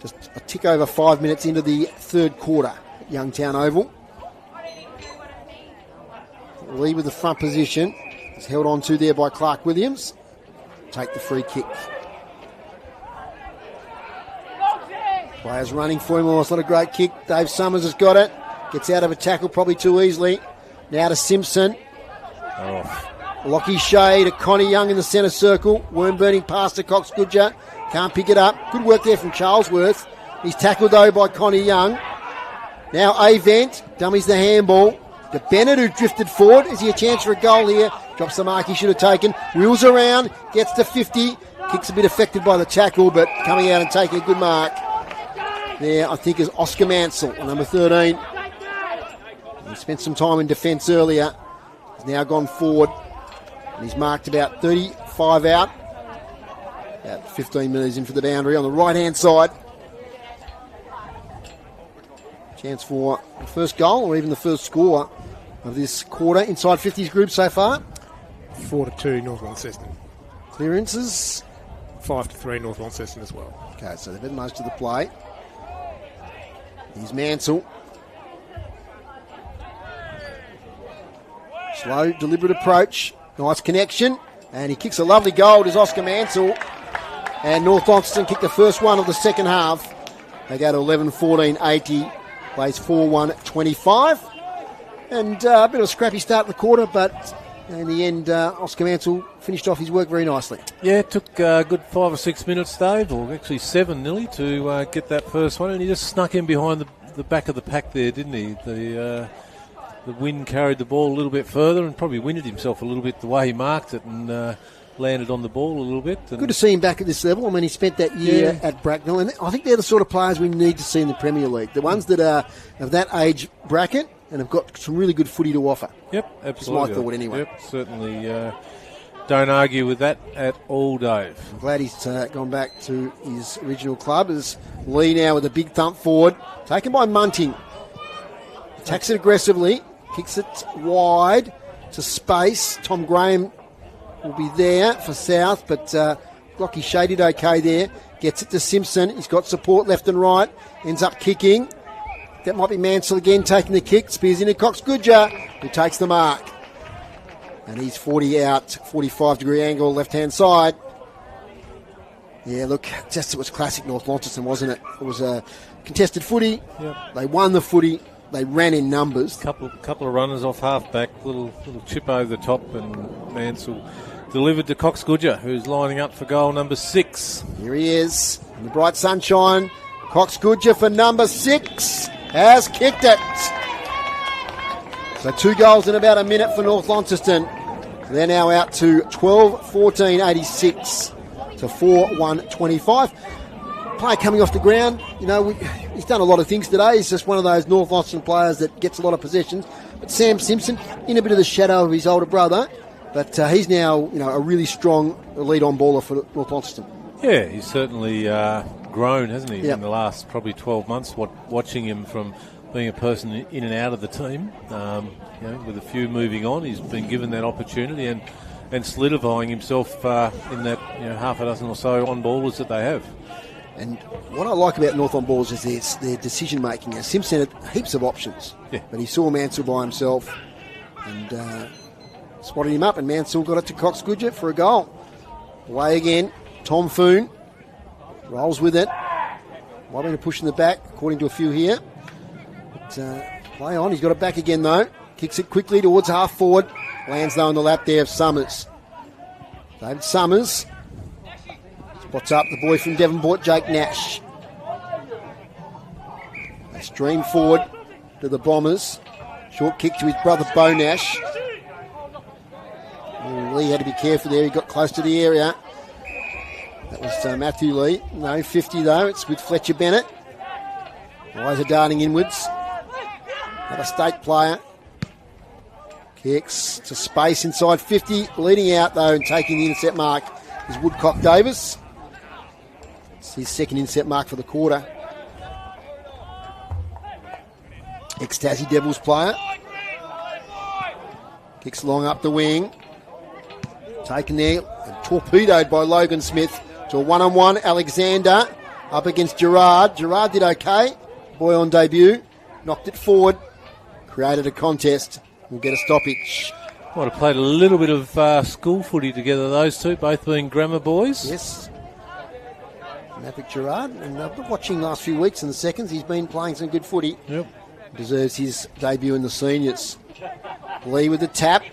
[SPEAKER 1] Just a tick over 5 minutes into the third quarter at Youngtown Oval. Lee with the front position. Is held on to there by Clark Williams. Take the free kick. Players running for him. Oh, it's not a great kick. Dave Summers has got it. Gets out of a tackle probably too easily. Now to Simpson. Lockie Shea to Connie Young in the centre circle. Worm burning past to Cox Goodger. Can't pick it up. Good work there from Charlesworth. He's tackled though by Connie Young. Now Avent dummies the handball. to Bennett, who drifted forward. Is he a chance for a goal here? Drops the mark he should have taken. Wheels around, gets to 50. Kicks a bit affected by the tackle, but coming out and taking a good mark there, I think, is Oscar Mansell, number 13. He spent some time in defence earlier. He's now gone forward. And he's marked about 35 out. About 15 metres in for the boundary on the right-hand side. Chance for the first goal or even the first score of this quarter. Inside 50s group so far.
[SPEAKER 3] 4-2 North Launceston.
[SPEAKER 1] Clearances.
[SPEAKER 3] 5-3 North Launceston as well.
[SPEAKER 1] Okay, so they've had most of the play. Here's Mansell. Slow, deliberate approach. Nice connection. And he kicks a lovely goal. Does Oscar Mansell. And North Launceston kicked the first one of the second half. They go to 11-14-80. Plays 4-1-25. And a bit of a scrappy start in the quarter, but in the end, Oscar Mansell finished off his work very nicely.
[SPEAKER 4] Yeah, it took a good 5 or 6 minutes, Dave, or actually 7 nearly, to get that first one. And he just snuck in behind the back of the pack there, didn't he? The wind carried the ball a little bit further and probably winded himself a little bit the way he marked it, and landed on the ball a little bit. And
[SPEAKER 1] good to see him back at this level. I mean, he spent that year at Bracknell, and I think they're the sort of players we need to see in the Premier League. The ones that are of that age bracket and have got some really good footy to offer.
[SPEAKER 4] Yep, absolutely.
[SPEAKER 1] That's my thought anyway.
[SPEAKER 4] Yep, certainly don't argue with that at all, Dave.
[SPEAKER 1] I'm glad he's gone back to his original club. As Lee now with a big thump forward, taken by Munting. Attacks it aggressively, kicks it wide to space. Tom Graham will be there for South, but Glocky shaded okay there. Gets it to Simpson. He's got support left and right. Ends up kicking. That might be Mansell again taking the kick. Spears into Cox Goodger, who takes the mark. And he's 40 out, 45-degree angle, left-hand side. Yeah, look, it was classic North Launceston, wasn't it? It was a contested footy.
[SPEAKER 4] Yep.
[SPEAKER 1] They won the footy. They ran in numbers.
[SPEAKER 4] Couple of runners off half-back, little chip over the top, and Mansell delivered to Cox Goodger, who's lining up for goal number 6.
[SPEAKER 1] Here he is, in the bright sunshine. Cox Goodger for number 6 has kicked it. So 2 goals in about a minute for North Launceston. They're now out to 12-14-86 to 4-1-25. Player coming off the ground, he's done a lot of things today. He's just one of those North Launceston players that gets a lot of possessions. But Sam Simpson, in a bit of the shadow of his older brother, but he's now a really strong lead-on baller for North Launceston.
[SPEAKER 4] Yeah, he's certainly grown, hasn't he,
[SPEAKER 1] Yep.
[SPEAKER 4] in the last probably 12 months, watching him from being a person in and out of the team, with a few moving on. He's been given that opportunity and solidifying himself in that half a dozen or so on-ballers that they have.
[SPEAKER 1] And what I like about North on balls is their decision-making. Simpson had heaps of options, but he saw Mansell by himself and spotted him up, and Mansell got it to Cox Goodger for a goal. Away again, Tom Foon rolls with it. Might be a push in the back, according to a few here. But play on, he's got it back again though. Kicks it quickly towards half forward. Lands though on the lap there of Summers. David Summers spots up the boy from Devonport, Jake Nash. They stream forward to the Bombers. Short kick to his brother Bo Nash. Lee had to be careful there. He got close to the area. That was Matthew Lee. No 50 though. It's with Fletcher Bennett. Eyes are darting inwards. Another state player. Kicks to space inside 50. Leading out though and taking the intercept mark is Woodcock Davis. It's his second intercept mark for the quarter. Ex-Tassie Devils player. Kicks long up the wing. Taken there and torpedoed by Logan Smith to a one-on-one. Alexander up against Gerard. Gerard did okay. Boy on debut. Knocked it forward. Created a contest. We'll get a stoppage.
[SPEAKER 4] Might have played a little bit of school footy together, those two, both being grammar boys.
[SPEAKER 1] Yes. Maverick Gerard. And I've been watching the last few weeks in the seconds. He's been playing some good footy.
[SPEAKER 4] Yep.
[SPEAKER 1] Deserves his debut in the seniors. Lee with the tap.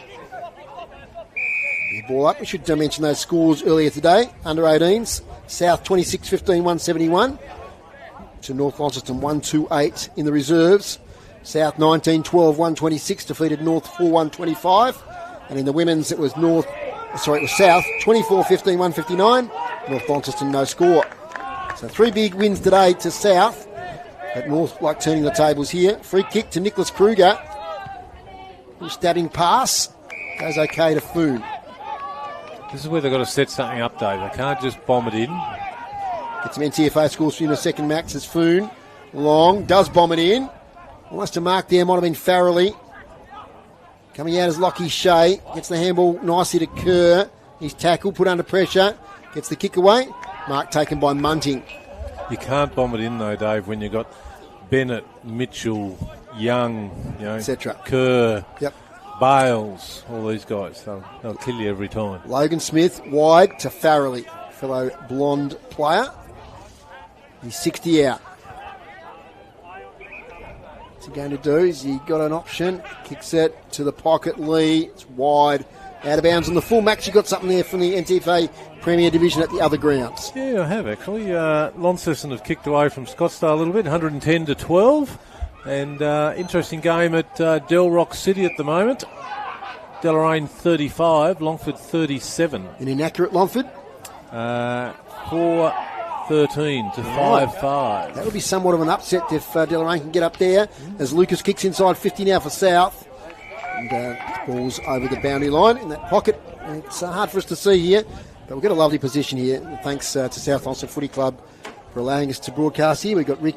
[SPEAKER 1] Ball up. We should mention those scores earlier today. Under 18s. South 26-15, 171. To North Launceston 128 in the reserves. South 19-12, 126 defeated North 4-1-25. And in the women's, it was South 24-15, 159. North Launceston, no score. So 3 big wins today to South. But North like turning the tables here. Free kick to Nicholas Kruger. Stabbing pass. Goes okay to Foon.
[SPEAKER 4] This is where they've got to set something up, Dave. They can't just bomb it in.
[SPEAKER 1] Get some NTFA scores for you in a second, Max. As Foon. Long. Does bomb it in. Almost a mark there. Might have been Farrelly. Coming out is Lockie Shea. Gets the handball nicely to Kerr. He's tackled, put under pressure. Gets the kick away. Mark taken by Munting.
[SPEAKER 4] You can't bomb it in, though, Dave, when you've got Bennett, Mitchell, Young,
[SPEAKER 1] etc.
[SPEAKER 4] Kerr,
[SPEAKER 1] yep.
[SPEAKER 4] Bales, all these guys. They'll kill you every time.
[SPEAKER 1] Logan Smith wide to Farrelly, fellow blonde player. He's 60 out. What's he going to do? Is he got an option? Kicks it to the pocket. Lee. It's wide. Out of bounds on the full. Max, you got something there from the NTFA Premier Division at the other grounds.
[SPEAKER 4] Yeah, I have actually. Launceston have kicked away from Scottsdale a little bit, 110-12. And interesting game at Del Rock City at the moment. Deloraine 35, Longford 37.
[SPEAKER 1] An inaccurate Longford?
[SPEAKER 4] 4-13 to 5-5.
[SPEAKER 1] That would be somewhat of an upset if Deloraine can get up there. As Lucas kicks inside 50 now for South. And ball's over the boundary line in that pocket. It's hard for us to see here, but we've got a lovely position here. Thanks to South Launceston Footy Club for allowing us to broadcast here. We've got Rick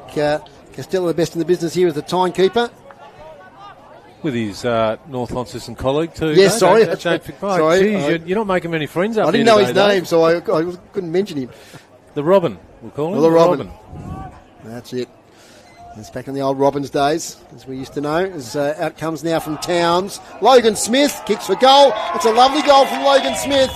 [SPEAKER 1] Costello, the best in the business here, as the timekeeper.
[SPEAKER 4] With his North Launceston colleague too.
[SPEAKER 1] Yes, sorry.
[SPEAKER 4] You're not making many friends up
[SPEAKER 1] I didn't know his name, so I couldn't mention him.
[SPEAKER 4] The Robin, we'll call him.
[SPEAKER 1] The Robin. That's it. It's back in the old Robbins days, as we used to know. As out comes now from Towns. Logan Smith kicks for goal. It's a lovely goal from Logan Smith.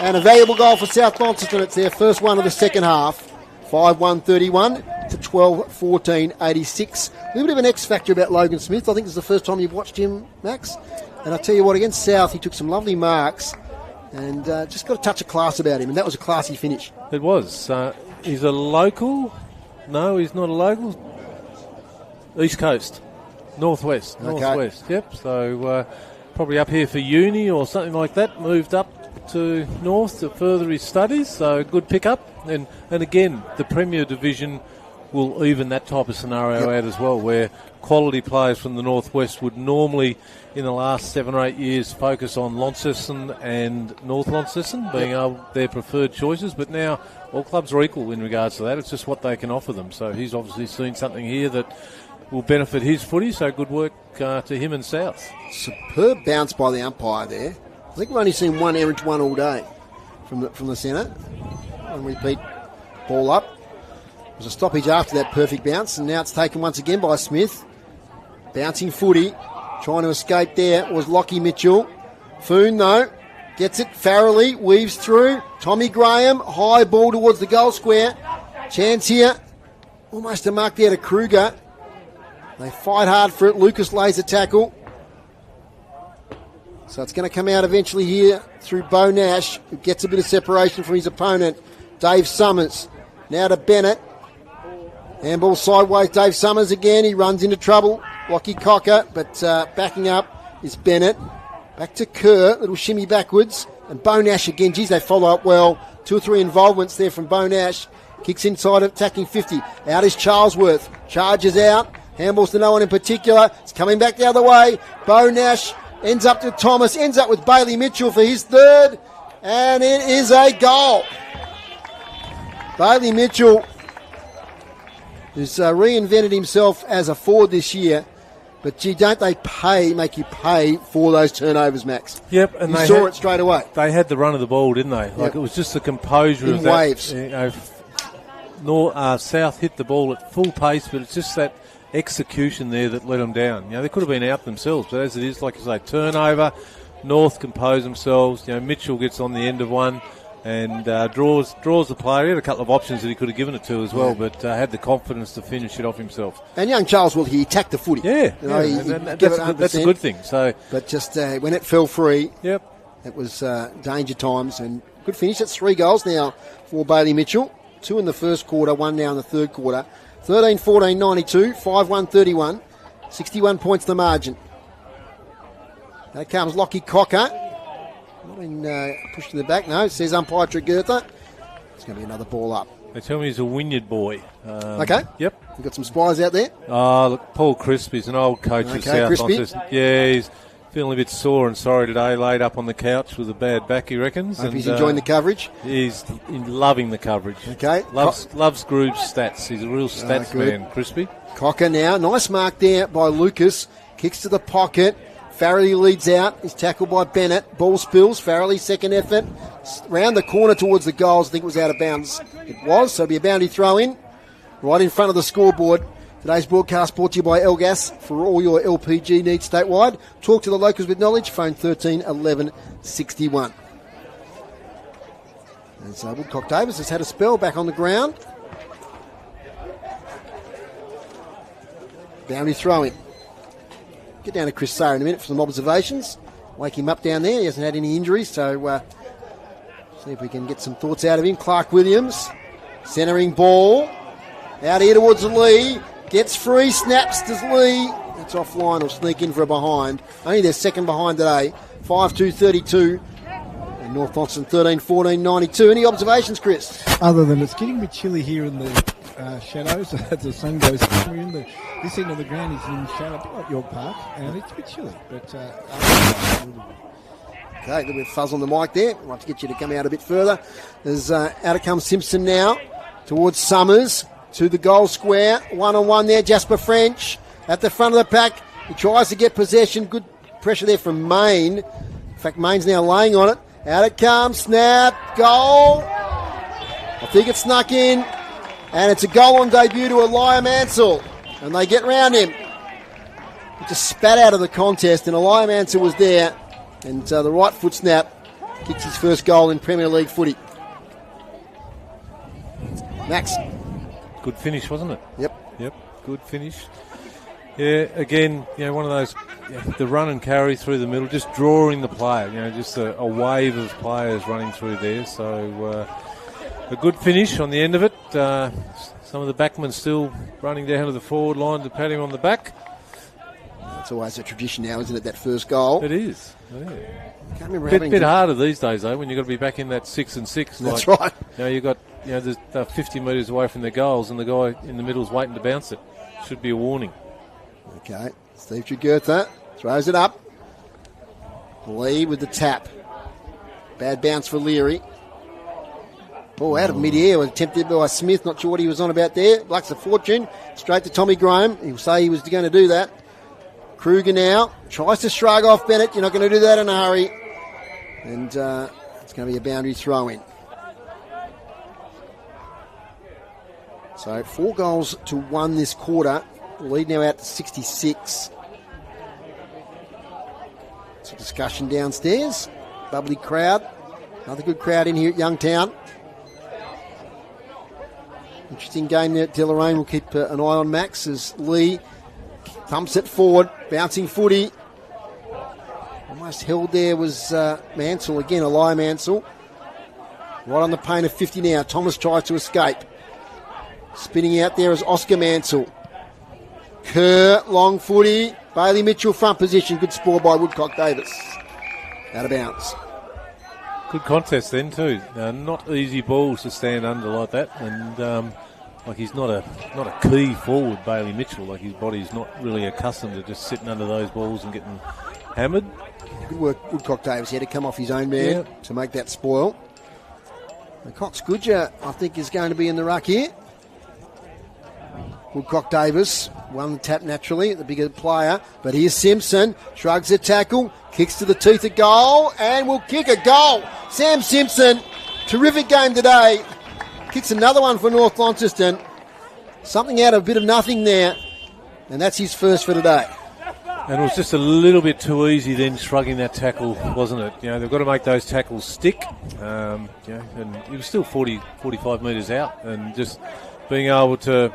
[SPEAKER 1] And a valuable goal for South Launceston. It's their first one of the second half. 5-1-31 to 12-14-86. A little bit of an X factor about Logan Smith. I think this is the first time you've watched him, Max. And I tell you what, against South, he took some lovely marks and just got a touch of class about him. And that was a classy finish.
[SPEAKER 4] It was. He's a local. No, he's not a local. East Coast, Northwest. Yep. So probably up here for uni or something like that. Moved up to North to further his studies. So good pickup. And again, the Premier Division will even that type of scenario out as well, where quality players from the Northwest would normally, in the last 7 or 8 years, focus on Launceston and North Launceston being their preferred choices. But now all clubs are equal in regards to that. It's just what they can offer them. So he's obviously seen something here that will benefit his footy, so good work to him and South.
[SPEAKER 1] Superb bounce by the umpire there. I think we've only seen one errant one all day from the centre. And repeat ball up. There's a stoppage after that perfect bounce, and now it's taken once again by Smith. Bouncing footy, trying to escape there was Lockie Mitchell. Foon, though, gets it. Farrelly weaves through. Tommy Graham, high ball towards the goal square. Chance here. Almost a mark there to Kruger. They fight hard for it. Lucas lays a tackle. So it's going to come out eventually here through Bo Nash, who gets a bit of separation from his opponent, Dave Summers. Now to Bennett. Handball sideways, Dave Summers again. He runs into trouble. Lockie Cocker, but backing up is Bennett. Back to Kerr, little shimmy backwards. And Bo Nash again. Geez, they follow up well. 2 or 3 involvements there from Bo Nash. Kicks inside, attacking 50. Out is Charlesworth. Charges out. Handballs to no one in particular. It's coming back the other way. Bo Nash ends up to Thomas. Ends up with Bailey Mitchell for his third. And it is a goal. Bailey Mitchell has reinvented himself as a forward this year. But, gee, don't they make you pay for those turnovers, Max?
[SPEAKER 4] Yep. And
[SPEAKER 1] you saw it straight away.
[SPEAKER 4] They had the run of the ball, didn't they? Like, it was just the composure
[SPEAKER 1] in
[SPEAKER 4] of that.
[SPEAKER 1] waves.
[SPEAKER 4] South hit the ball at full pace, but it's just that execution there that let them down. They could have been out themselves, but as it is, like you say, turnover. North compose themselves. Mitchell gets on the end of one and draws the player. He had a couple of options that he could have given it to as well, but had the confidence to finish it off himself.
[SPEAKER 1] And young Charlesworth, he attacked the footy.
[SPEAKER 4] That's a good thing. So,
[SPEAKER 1] but just when it fell free,
[SPEAKER 4] it
[SPEAKER 1] was danger times and good finish. That's 3 goals now for Bailey Mitchell. 2 in the first quarter, 1 now in the third quarter. 13-14-92, 5-1-31. 61 points the margin. There comes Lockie Cocker. Not been pushed to the back, no. Says umpire Tregurtha. It's going to be another ball up.
[SPEAKER 4] They tell me he's a Wynyard boy.
[SPEAKER 1] Okay.
[SPEAKER 4] Yep.
[SPEAKER 1] We've got some spies out there.
[SPEAKER 4] Look, Paul Crispy's an old coach at South Launceston. Yeah, he's feeling a bit sore and sorry today, laid up on the couch with a bad back, he reckons.
[SPEAKER 1] Hope he's enjoying the coverage.
[SPEAKER 4] He's loving the coverage.
[SPEAKER 1] Okay.
[SPEAKER 4] Loves Groove's stats. He's a real stats man, Crispy.
[SPEAKER 1] Cocker now. Nice mark there by Lucas. Kicks to the pocket. Farrelly leads out. He's tackled by Bennett. Ball spills. Farrelly, second effort. Round the corner towards the goals. I think it was out of bounds. It was, so it'll be a boundary throw in. Right in front of the scoreboard. Today's broadcast brought to you by Elgas for all your LPG needs statewide. Talk to the locals with knowledge. Phone 13 11 61. And so Woodcock Davis has had a spell back on the ground. Boundary throw in. Get down to Chris Sayer in a minute for some observations. Wake him up down there. He hasn't had any injuries, so see if we can get some thoughts out of him. Clark Williams, centering ball. Out here towards Lee. Gets free, snaps to Lee. It's offline, will sneak in for a behind. Only their second behind today. 5-2-32. And North Launceston 13-14-92. Any observations, Chris?
[SPEAKER 2] Other than it's getting a bit chilly here in the shadows as the sun goes down. We're in this end of the ground is in shadow, a bit like York Park, and it's a bit chilly. But
[SPEAKER 1] okay, a little bit of fuzz on the mic there. I'll have to get you to come out a bit further. There's out comes Simpson now towards Summers. To the goal square, one-on-one there, Jasper French at the front of the pack. He tries to get possession, good pressure there from Main. In fact, Main's now laying on it. Out it comes, snap, goal. I think it snuck in, and it's a goal on debut to Elijah Mansell, and they get round him. He just spat out of the contest, and Elijah Mansell was there, and the right foot snap kicks his first goal in Premier League footy. Max.
[SPEAKER 4] Good finish, wasn't it?
[SPEAKER 1] Yep.
[SPEAKER 4] Good finish. Yeah, again, one of those, the run and carry through the middle, just drawing the player, just a wave of players running through there. So a good finish on the end of it. Some of the backmen still running down to the forward line to pat him on the back.
[SPEAKER 1] That's always a tradition now, isn't it, that first goal?
[SPEAKER 4] It is. Yeah.
[SPEAKER 1] Can't remember
[SPEAKER 4] a bit harder these days, though, when you've got to be back in that 6 and 6.
[SPEAKER 1] That's right.
[SPEAKER 4] You've got, there's 50 metres away from their goals, and the guy in the middle is waiting to bounce it. Should be a warning.
[SPEAKER 1] Okay, Steve Tregurtha throws it up. Lee with the tap. Bad bounce for Leary. Oh, out of mid-air, was attempted by Smith. Not sure what he was on about there. Luck's a fortune. Straight to Tommy Graham. He'll say he was going to do that. Kruger now tries to shrug off Bennett. You're not going to do that in a hurry. And it's going to be a boundary throw in. So 4-1 this quarter. Lead now out to 66. It's a discussion downstairs. Bubbly crowd. Another good crowd in here at Youngtown. Interesting game there at Deloraine. We'll keep an eye on Max as Lee thumps it forward. Bouncing footy. Almost held there was Mansell again, Elijah Mansell. Right on the paint of 50 now. Thomas tries to escape. Spinning out there is Oscar Mansell. Kerr, long footy. Bailey Mitchell, front position. Good score by Woodcock Davis. Out of bounds.
[SPEAKER 4] Good contest then too. Not easy balls to stand under like that, and he's not a key forward, Bailey Mitchell. Like his body's not really accustomed to just sitting under those balls and getting hammered.
[SPEAKER 1] Good work, Woodcock Davis. He had to come off his own man to make that spoil. And Cox Goodger, I think, is going to be in the ruck here. Woodcock Davis won the tap naturally, the bigger player. But here's Simpson, shrugs the tackle, kicks to the teeth of goal, and will kick a goal. Sam Simpson, terrific game today. Kicks another one for North Launceston. Something out of a bit of nothing there. And that's his first for today.
[SPEAKER 4] And it was just a little bit too easy then shrugging that tackle, wasn't it? They've got to make those tackles stick. And he was still 45 metres out. And just being able to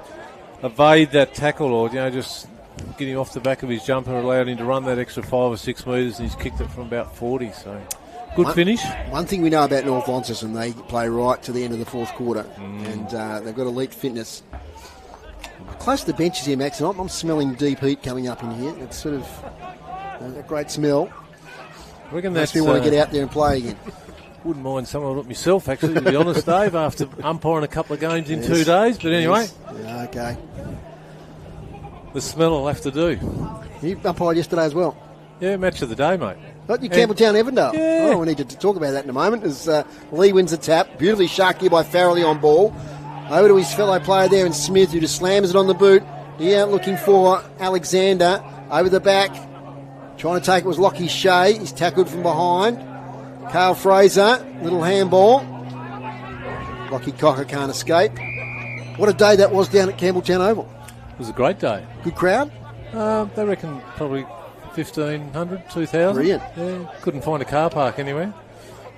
[SPEAKER 4] evade that tackle or, just getting off the back of his jumper allowed him to run that extra 5 or 6 metres, and he's kicked it from about 40. So good finish.
[SPEAKER 1] One thing we know about North Launceston, they play right to the end of the fourth quarter. And they've got elite fitness. Close to the benches here, Max, and I'm smelling deep heat coming up in here. It's sort of a great smell.
[SPEAKER 4] I reckon
[SPEAKER 1] makes me want to get out there and play again.
[SPEAKER 4] Wouldn't mind some of it myself, actually, to be honest, Dave, after umpiring a couple of games in 2 days. But anyway.
[SPEAKER 1] Yeah, okay.
[SPEAKER 4] The smell will have to do.
[SPEAKER 1] You umpired yesterday as well?
[SPEAKER 4] Yeah, match of the day, mate.
[SPEAKER 1] Not your Campbelltown Evandale.
[SPEAKER 4] Yeah.
[SPEAKER 1] Oh, we need to talk about that in a moment as Lee wins the tap. Beautifully shark here by Farrelly on ball. Over to his fellow player there and Smith, who just slams it on the boot. Here looking for Alexander. Over the back. Trying to take it was Lockie Shea. He's tackled from behind. Carl Fraser, little handball. Lockie Cocker can't escape. What a day that was down at Campbelltown Oval.
[SPEAKER 4] It was a great day.
[SPEAKER 1] Good crowd?
[SPEAKER 4] They reckon probably 1,500, 2,000.
[SPEAKER 1] Brilliant.
[SPEAKER 4] Yeah, couldn't find a car park anywhere,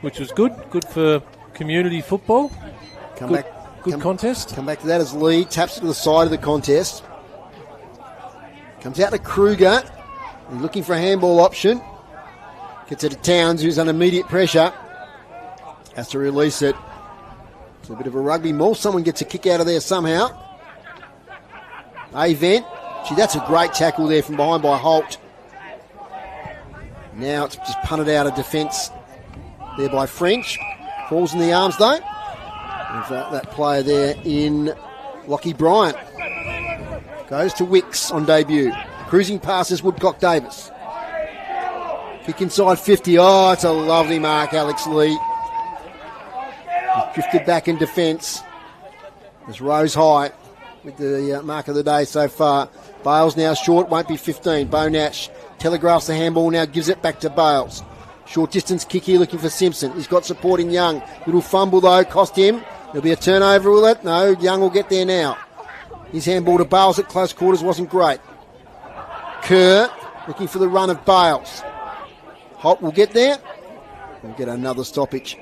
[SPEAKER 4] which was good. Good for community football. Good contest.
[SPEAKER 1] Come back to that as Lee taps it to the side of the contest. Comes out to Kruger. He's looking for a handball option. Gets it to Towns, who's under immediate pressure. Has to release it. It's a bit of a rugby maul. Someone gets a kick out of there somehow. Avent. Gee, that's a great tackle there from behind by Holt. Now it's just punted out of defence there by French. Falls in the arms though. Of that player there in Lockie Bryant. Goes to Wicks on debut. Cruising passes Woodcock Davis. Kick inside 50. Oh, it's a lovely mark, Alex Lee. He's drifted back in defence. It's Rose High with the mark of the day so far. Bales now short, won't be 15. Bo Nash telegraphs the handball now, gives it back to Bales. Short distance kick here looking for Simpson. He's got support in Young. Little fumble though, cost him. There'll be a turnover, will it? No, Young will get there now. His handball to Bales at close quarters wasn't great. Kerr looking for the run of Bales. Holt will get there. We'll get another stoppage.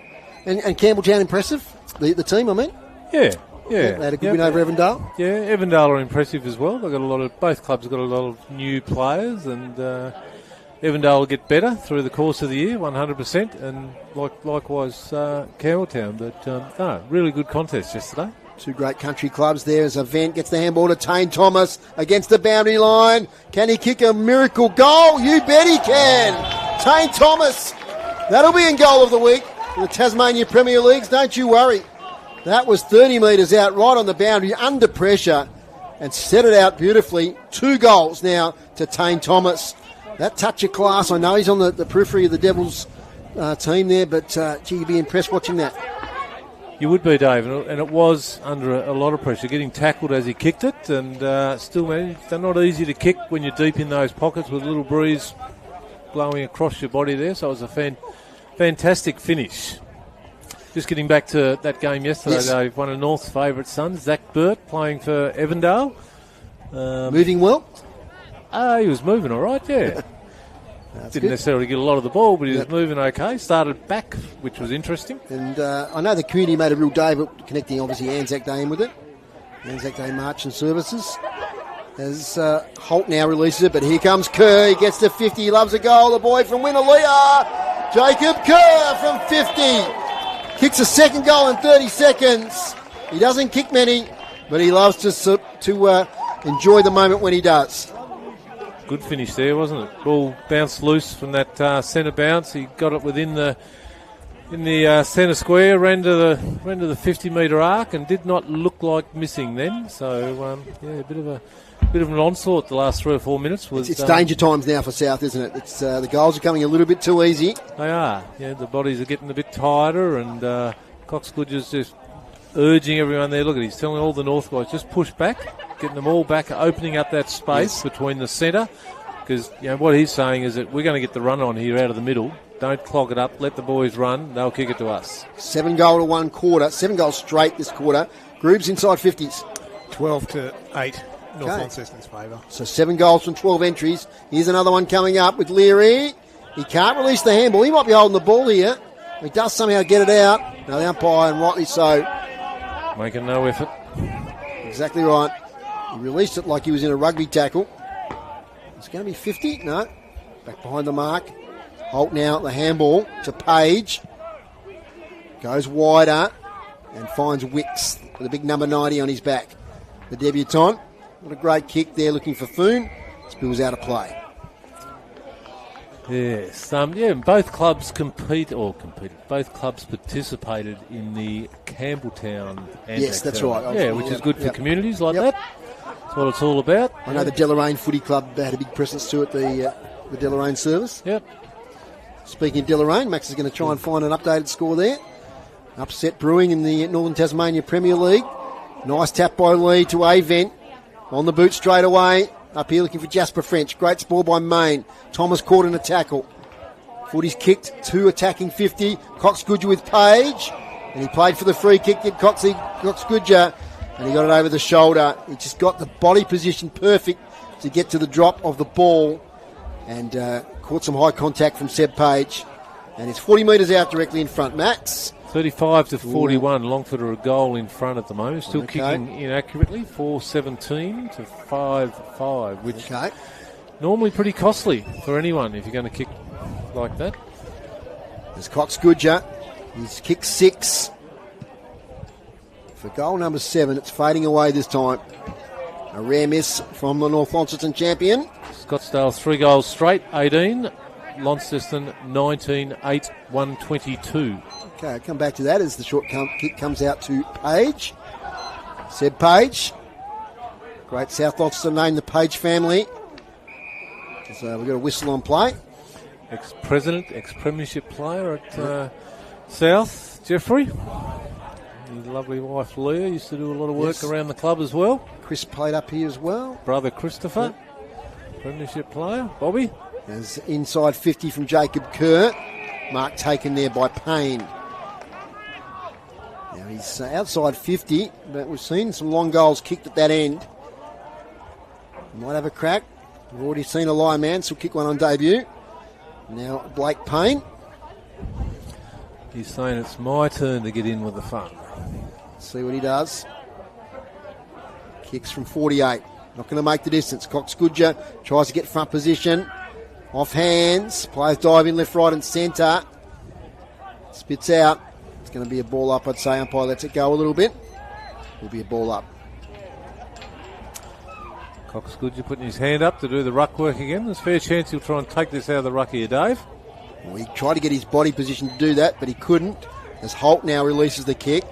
[SPEAKER 1] And Campbelltown impressive, the team, I mean?
[SPEAKER 4] Yeah.
[SPEAKER 1] They had a good win over Evandale.
[SPEAKER 4] Yeah, Evandale are impressive as well. They've got both clubs have got a lot of new players, and Evandale will get better through the course of the year, 100%, and likewise Campbelltown. But really good contest yesterday.
[SPEAKER 1] Two great country clubs there as Event gets the handball to Tane Thomas against the boundary line. Can he kick a miracle goal? You bet he can. Tane Thomas. That'll be in goal of the week in the Tasmania Premier Leagues, don't you worry. That was 30 metres out right on the boundary under pressure and set it out beautifully. 2 goals now to Tane Thomas. That touch of class. I know he's on the periphery of the Devils team there, but you'd be impressed watching that.
[SPEAKER 4] You would be, Dave, and it was under a lot of pressure, getting tackled as he kicked it, and still managed. They're not easy to kick when you're deep in those pockets with a little breeze blowing across your body there, so it was a fantastic finish. Just getting back to that game yesterday,
[SPEAKER 1] yes.
[SPEAKER 4] Dave, one of North's favourite sons, Zach Burt, playing for Evandale.
[SPEAKER 1] Moving well?
[SPEAKER 4] He was moving all right, yeah. Didn't necessarily get a lot of the ball, but he was moving okay. Started back, which was interesting.
[SPEAKER 1] And I know the community made a real day of it, connecting obviously Anzac Day in with it. Anzac Day March and services. As Holt now releases it, but here comes Kerr. He gets to 50. He loves a goal. The boy from Winnaleah, Jacob Kerr from 50. Kicks a second goal in 30 seconds. He doesn't kick many, but he loves to enjoy the moment when he does.
[SPEAKER 4] Good finish there, wasn't it? Ball bounced loose from that centre bounce. He got it within the centre square, ran to the 50-metre arc, and did not look like missing then. So a bit of an onslaught the last 3 or 4 minutes.
[SPEAKER 1] It's danger times now for South, isn't it? It's the goals are coming a little bit too easy.
[SPEAKER 4] They are. Yeah, the bodies are getting a bit tighter, and Cox Goodger's just urging everyone there. Look at, he's telling all the North guys, just push back. Getting them all back, opening up that space between the centre, because what he's saying is that we're going to get the run on here out of the middle. Don't clog it up. Let the boys run. They'll kick it to us. 7 goal to 1 quarter. 7 goals straight this quarter. Groob's inside 50s.
[SPEAKER 3] 12-8. North Launceston's favour.
[SPEAKER 1] So 7 goals from 12 entries. Here's another one coming up with Leary. He can't release the handball. He might be holding the ball here. He does somehow get it out. Now the umpire, and rightly so,
[SPEAKER 4] making no effort.
[SPEAKER 1] Exactly right. He released it like he was in a rugby tackle. It's going to be 50. No. Back behind the mark. Holt now the handball to Page. Goes wider and finds Wicks with a big number 90 on his back. The debutant. What a great kick there, looking for Foon. Spills out of play.
[SPEAKER 4] Yes, both clubs both clubs participated in the Campbelltown Anzac
[SPEAKER 1] Yes, that's
[SPEAKER 4] Tournament.
[SPEAKER 1] right.
[SPEAKER 4] Yeah, which is good for communities like that. That's what it's all about.
[SPEAKER 1] I know the Deloraine Footy Club had a big presence too at the Deloraine service.
[SPEAKER 4] Yep.
[SPEAKER 1] Speaking of Deloraine, Max is going to try and find an updated score there. Upset brewing in the Northern Tasmania Premier League. Nice tap by Lee to Avent. On the boot straight away. Up here looking for Jasper French. Great spore by Main. Thomas caught in a tackle. Footy's kicked. 2 attacking 50. Cox Goodger with Page. And he played for the free kick, did Cox Goodger. And he got it over the shoulder. He just got the body position perfect to get to the drop of the ball. And caught some high contact from Seb Page. And it's 40 metres out directly in front. Max.
[SPEAKER 4] 35 to 41. Longford are a goal in front at the moment. Still kicking inaccurately. 4-17 to 5-5, which normally pretty costly for anyone if you're going to kick like that.
[SPEAKER 1] There's Cox Goodger. He's kicked 6. For goal number 7, it's fading away this time. A rare miss from the North Launceston champion.
[SPEAKER 4] Scottsdale 3 goals straight, 18. Launceston 19, 8, 122.
[SPEAKER 1] Okay, I'll come back to that as the short kick comes out to Page. Seb Page. Great South Launceston name, the Page family. So we've got a whistle on play.
[SPEAKER 4] Ex-president, ex-premiership player at South, Jeffrey. His lovely wife Leah used to do a lot of work around the club as well.
[SPEAKER 1] Chris played up here as well.
[SPEAKER 4] Brother Christopher, premiership player. Bobby.
[SPEAKER 1] There's inside 50 from Jacob Kerr. Mark taken there by Payne. Now he's outside 50, but we've seen some long goals kicked at that end. Might have a crack. We've already seen a Lion Mansell kick one on debut. Now Blake Payne.
[SPEAKER 4] He's saying it's my turn to get in with the fun.
[SPEAKER 1] Let's see what he does. Kicks from 48. Not going to make the distance. Cox Goodger tries to get front position. Off hands. Players dive in left, right and centre. Spits out. It's going to be a ball up, I'd say. Umpire lets it go a little bit. Will be a ball up.
[SPEAKER 4] Cox Goodger putting his hand up to do the ruck work again. There's a fair chance he'll try and take this out of the ruck here, Dave.
[SPEAKER 1] Well, he tried to get his body position to do that, but he couldn't. As Holt now releases the kick.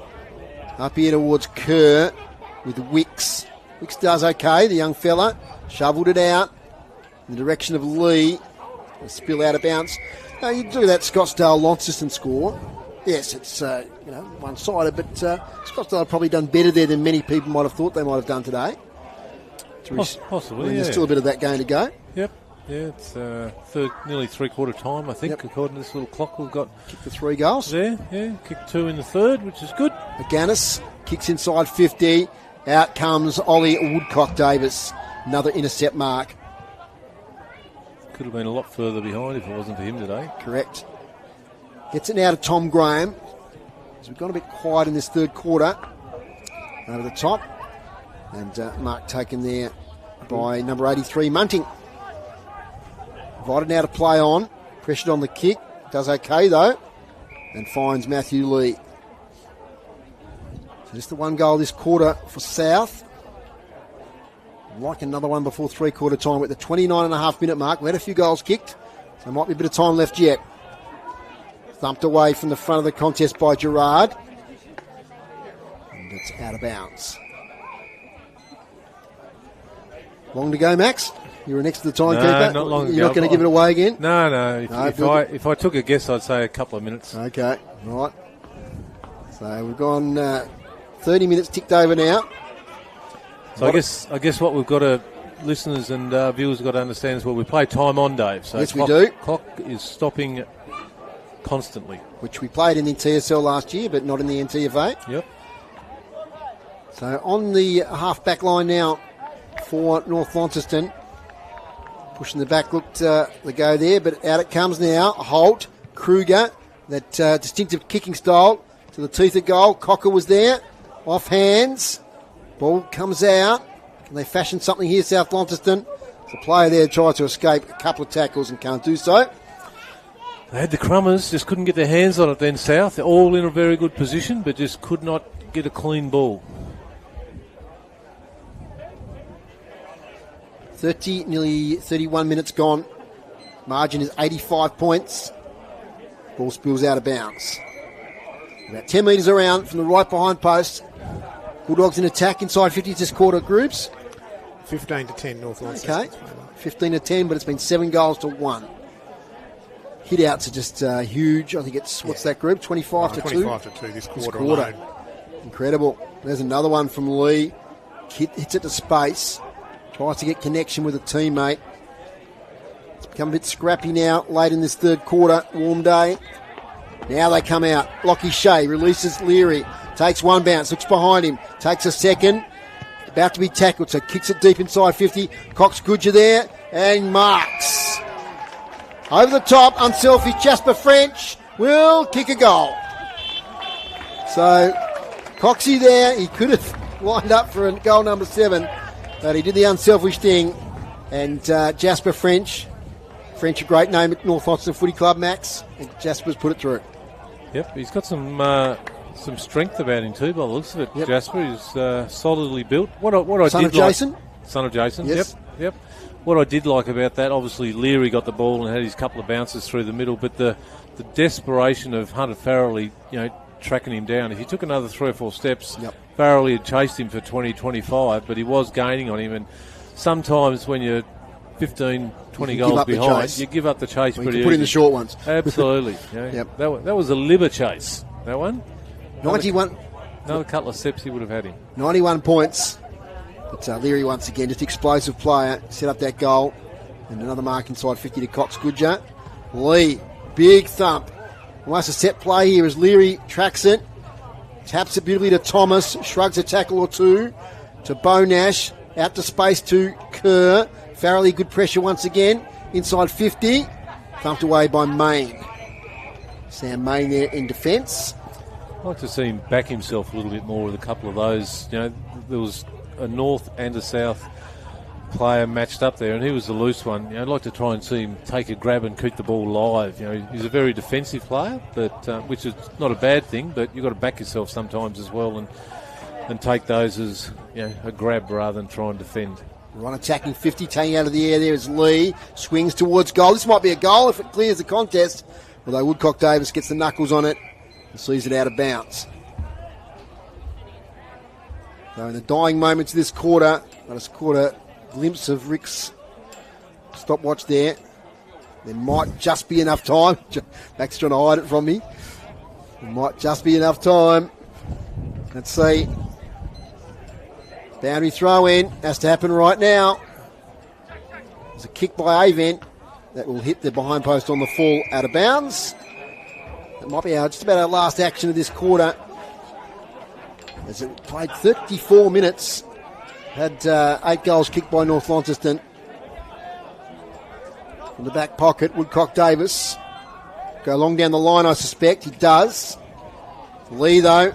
[SPEAKER 1] Up here towards Kerr with Wicks. Wicks does okay, the young fella. Shoveled it out in the direction of Lee. A spill out of bounds. Now, you do that Scottsdale Launceston score. Yes, it's one-sided, but Scottsdale have probably done better there than many people might have thought they might have done today.
[SPEAKER 4] Possibly,
[SPEAKER 1] There's still a bit of that game to go.
[SPEAKER 4] Yep. Yeah, it's nearly three-quarter time, I think, according to this little clock we've got.
[SPEAKER 1] Kicked for 3 goals.
[SPEAKER 4] There, yeah. Kicked 2 in the third, which is good.
[SPEAKER 1] McGannis kicks inside 50. Out comes Ollie Woodcock-Davis. Another intercept mark.
[SPEAKER 4] Could have been a lot further behind if it wasn't for him today.
[SPEAKER 1] Correct. Gets it now to Tom Graham. As we've gone a bit quiet in this third quarter. Over the top. And mark taken there by number 83, Munting. Invited now to play on. Pressured on the kick. Does okay, though. And finds Matthew Lee. So just the 1 goal this quarter for South. Like another one before three-quarter time. We're at the 29.5-minute mark. We had a few goals kicked. So there might be a bit of time left yet. Thumped away from the front of the contest by Gerard. And it's out of bounds. Long to go, Max? You were next to the timekeeper.
[SPEAKER 4] Not long
[SPEAKER 1] You're not going to give it away again?
[SPEAKER 4] No. If I took a guess, I'd say a couple of minutes.
[SPEAKER 1] Okay, right. So we've gone 30 minutes ticked over now.
[SPEAKER 4] So I guess what we've got to, listeners and viewers have got to understand is, well, we play time on, Dave. So
[SPEAKER 1] yes, we do.
[SPEAKER 4] Clock is stopping constantly.
[SPEAKER 1] Which we played in the TSL last year, but not in the NTFA.
[SPEAKER 4] Yep.
[SPEAKER 1] So on the half-back line now for North Launceston. Pushing the back, looked the go there, but out it comes now. Holt, Kruger, that distinctive kicking style to the teeth of goal. Cocker was there, off hands. Ball comes out. Can they fashion something here, South Launceston? The player there tried to escape a couple of tackles and can't do so.
[SPEAKER 4] They had the crummers, just couldn't get their hands on it then, South. They're all in a very good position, but just could not get a clean ball.
[SPEAKER 1] Nearly 31 minutes gone. Margin is 85 points. Ball spills out of bounds. About 10 metres around from the right behind post. Bulldogs in attack inside 50 this quarter groups.
[SPEAKER 3] 15-10 North Launceston.
[SPEAKER 1] Okay, 15-10, but it's been 7 goals to 1. Hit-outs are just huge. I think it's, what's that group? 25 to 2?
[SPEAKER 3] 25 to 2 this quarter. Alone.
[SPEAKER 1] Incredible. There's another one from Lee. Hits it to space. Tries to get connection with a teammate. It's become a bit scrappy now, late in this third quarter. Warm day. Now they come out. Lockie Shea releases Leary. Takes one bounce, looks behind him. Takes a second. About to be tackled, so kicks it deep inside 50. Cox Goodger there and marks. Over the top, unselfish Jasper French will kick a goal. So, Coxie there, he could have lined up for a goal number 7, but he did the unselfish thing. And Jasper French, a great name at North Launceston Footy Club, Max, and Jasper's put it through.
[SPEAKER 4] Yep, he's got some strength about him too, by the looks of it. Yep. Jasper is solidly built. What I
[SPEAKER 1] Son
[SPEAKER 4] did
[SPEAKER 1] of Jason?
[SPEAKER 4] Son of Jason,
[SPEAKER 1] yes.
[SPEAKER 4] Yep. What I did like about that, obviously Leary got the ball and had his couple of bounces through the middle, but the desperation of Hunter Farrelly, tracking him down. If he took another 3 or 4 steps, Farrelly had chased him for 20, 25, but he was gaining on him. And sometimes when you're 15, 20 goals behind, you give up the chase pretty easy.
[SPEAKER 1] Put in the short ones.
[SPEAKER 4] Absolutely. Yep. That was a liver chase, that one.
[SPEAKER 1] 91.
[SPEAKER 4] Another couple of steps he would have had him.
[SPEAKER 1] 91 points. But Leary once again, just explosive player, set up that goal. And another mark inside 50 to Cox Goodger. Lee, big thump. Almost a set play here as Leary tracks it. Taps it beautifully to Thomas. Shrugs a tackle or two. To Bo Nash. Out to space to Kerr. Farrelly, good pressure once again. Inside 50. Thumped away by Main. Sam Main there in defence.
[SPEAKER 4] I'd like to see him back himself a little bit more with a couple of those. There was a north and a south player matched up there, and he was the loose one. I'd like to try and see him take a grab and keep the ball live. He's a very defensive player, but which is not a bad thing, but you've got to back yourself sometimes as well and take those as a grab rather than try and defend.
[SPEAKER 1] We're on attacking 50, taking out of the air there is Lee. Swings towards goal. This might be a goal if it clears the contest, although Woodcock Davis gets the knuckles on it and sees it out of bounds. So in the dying moments of this quarter, I just caught a glimpse of Rick's stopwatch there. There might just be enough time. Mac's trying to hide it from me. There might just be enough time. Let's see. Boundary throw in. Has to happen right now. There's a kick by Avent that will hit the behind post on the full out of bounds. That might be just about our last action of this quarter. As it played 34 minutes. Had 8 goals kicked by North Launceston. From the back pocket, Woodcock Davis. Go long down the line, I suspect. He does. Lee, though,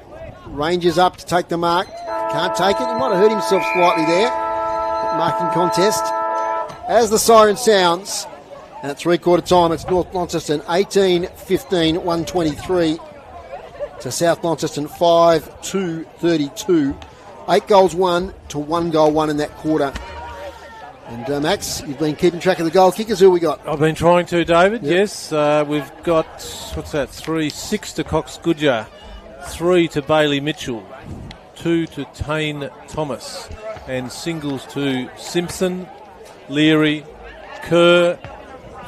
[SPEAKER 1] ranges up to take the mark. Can't take it. He might have hurt himself slightly there. Marking contest. As the siren sounds, and at 3/4 time, it's North Launceston 18-15, 123 to South Launceston 5-2-32. 8 goals won to 1 goal won in that quarter. And Max, you've been keeping track of the goal kickers. Who we got?
[SPEAKER 4] I've been trying to, David.
[SPEAKER 1] Yep.
[SPEAKER 4] Yes, we've got 6 to Cox Goodger, 3 to Bailey Mitchell, 2 to Tane Thomas, and singles to Simpson, Leary, Kerr,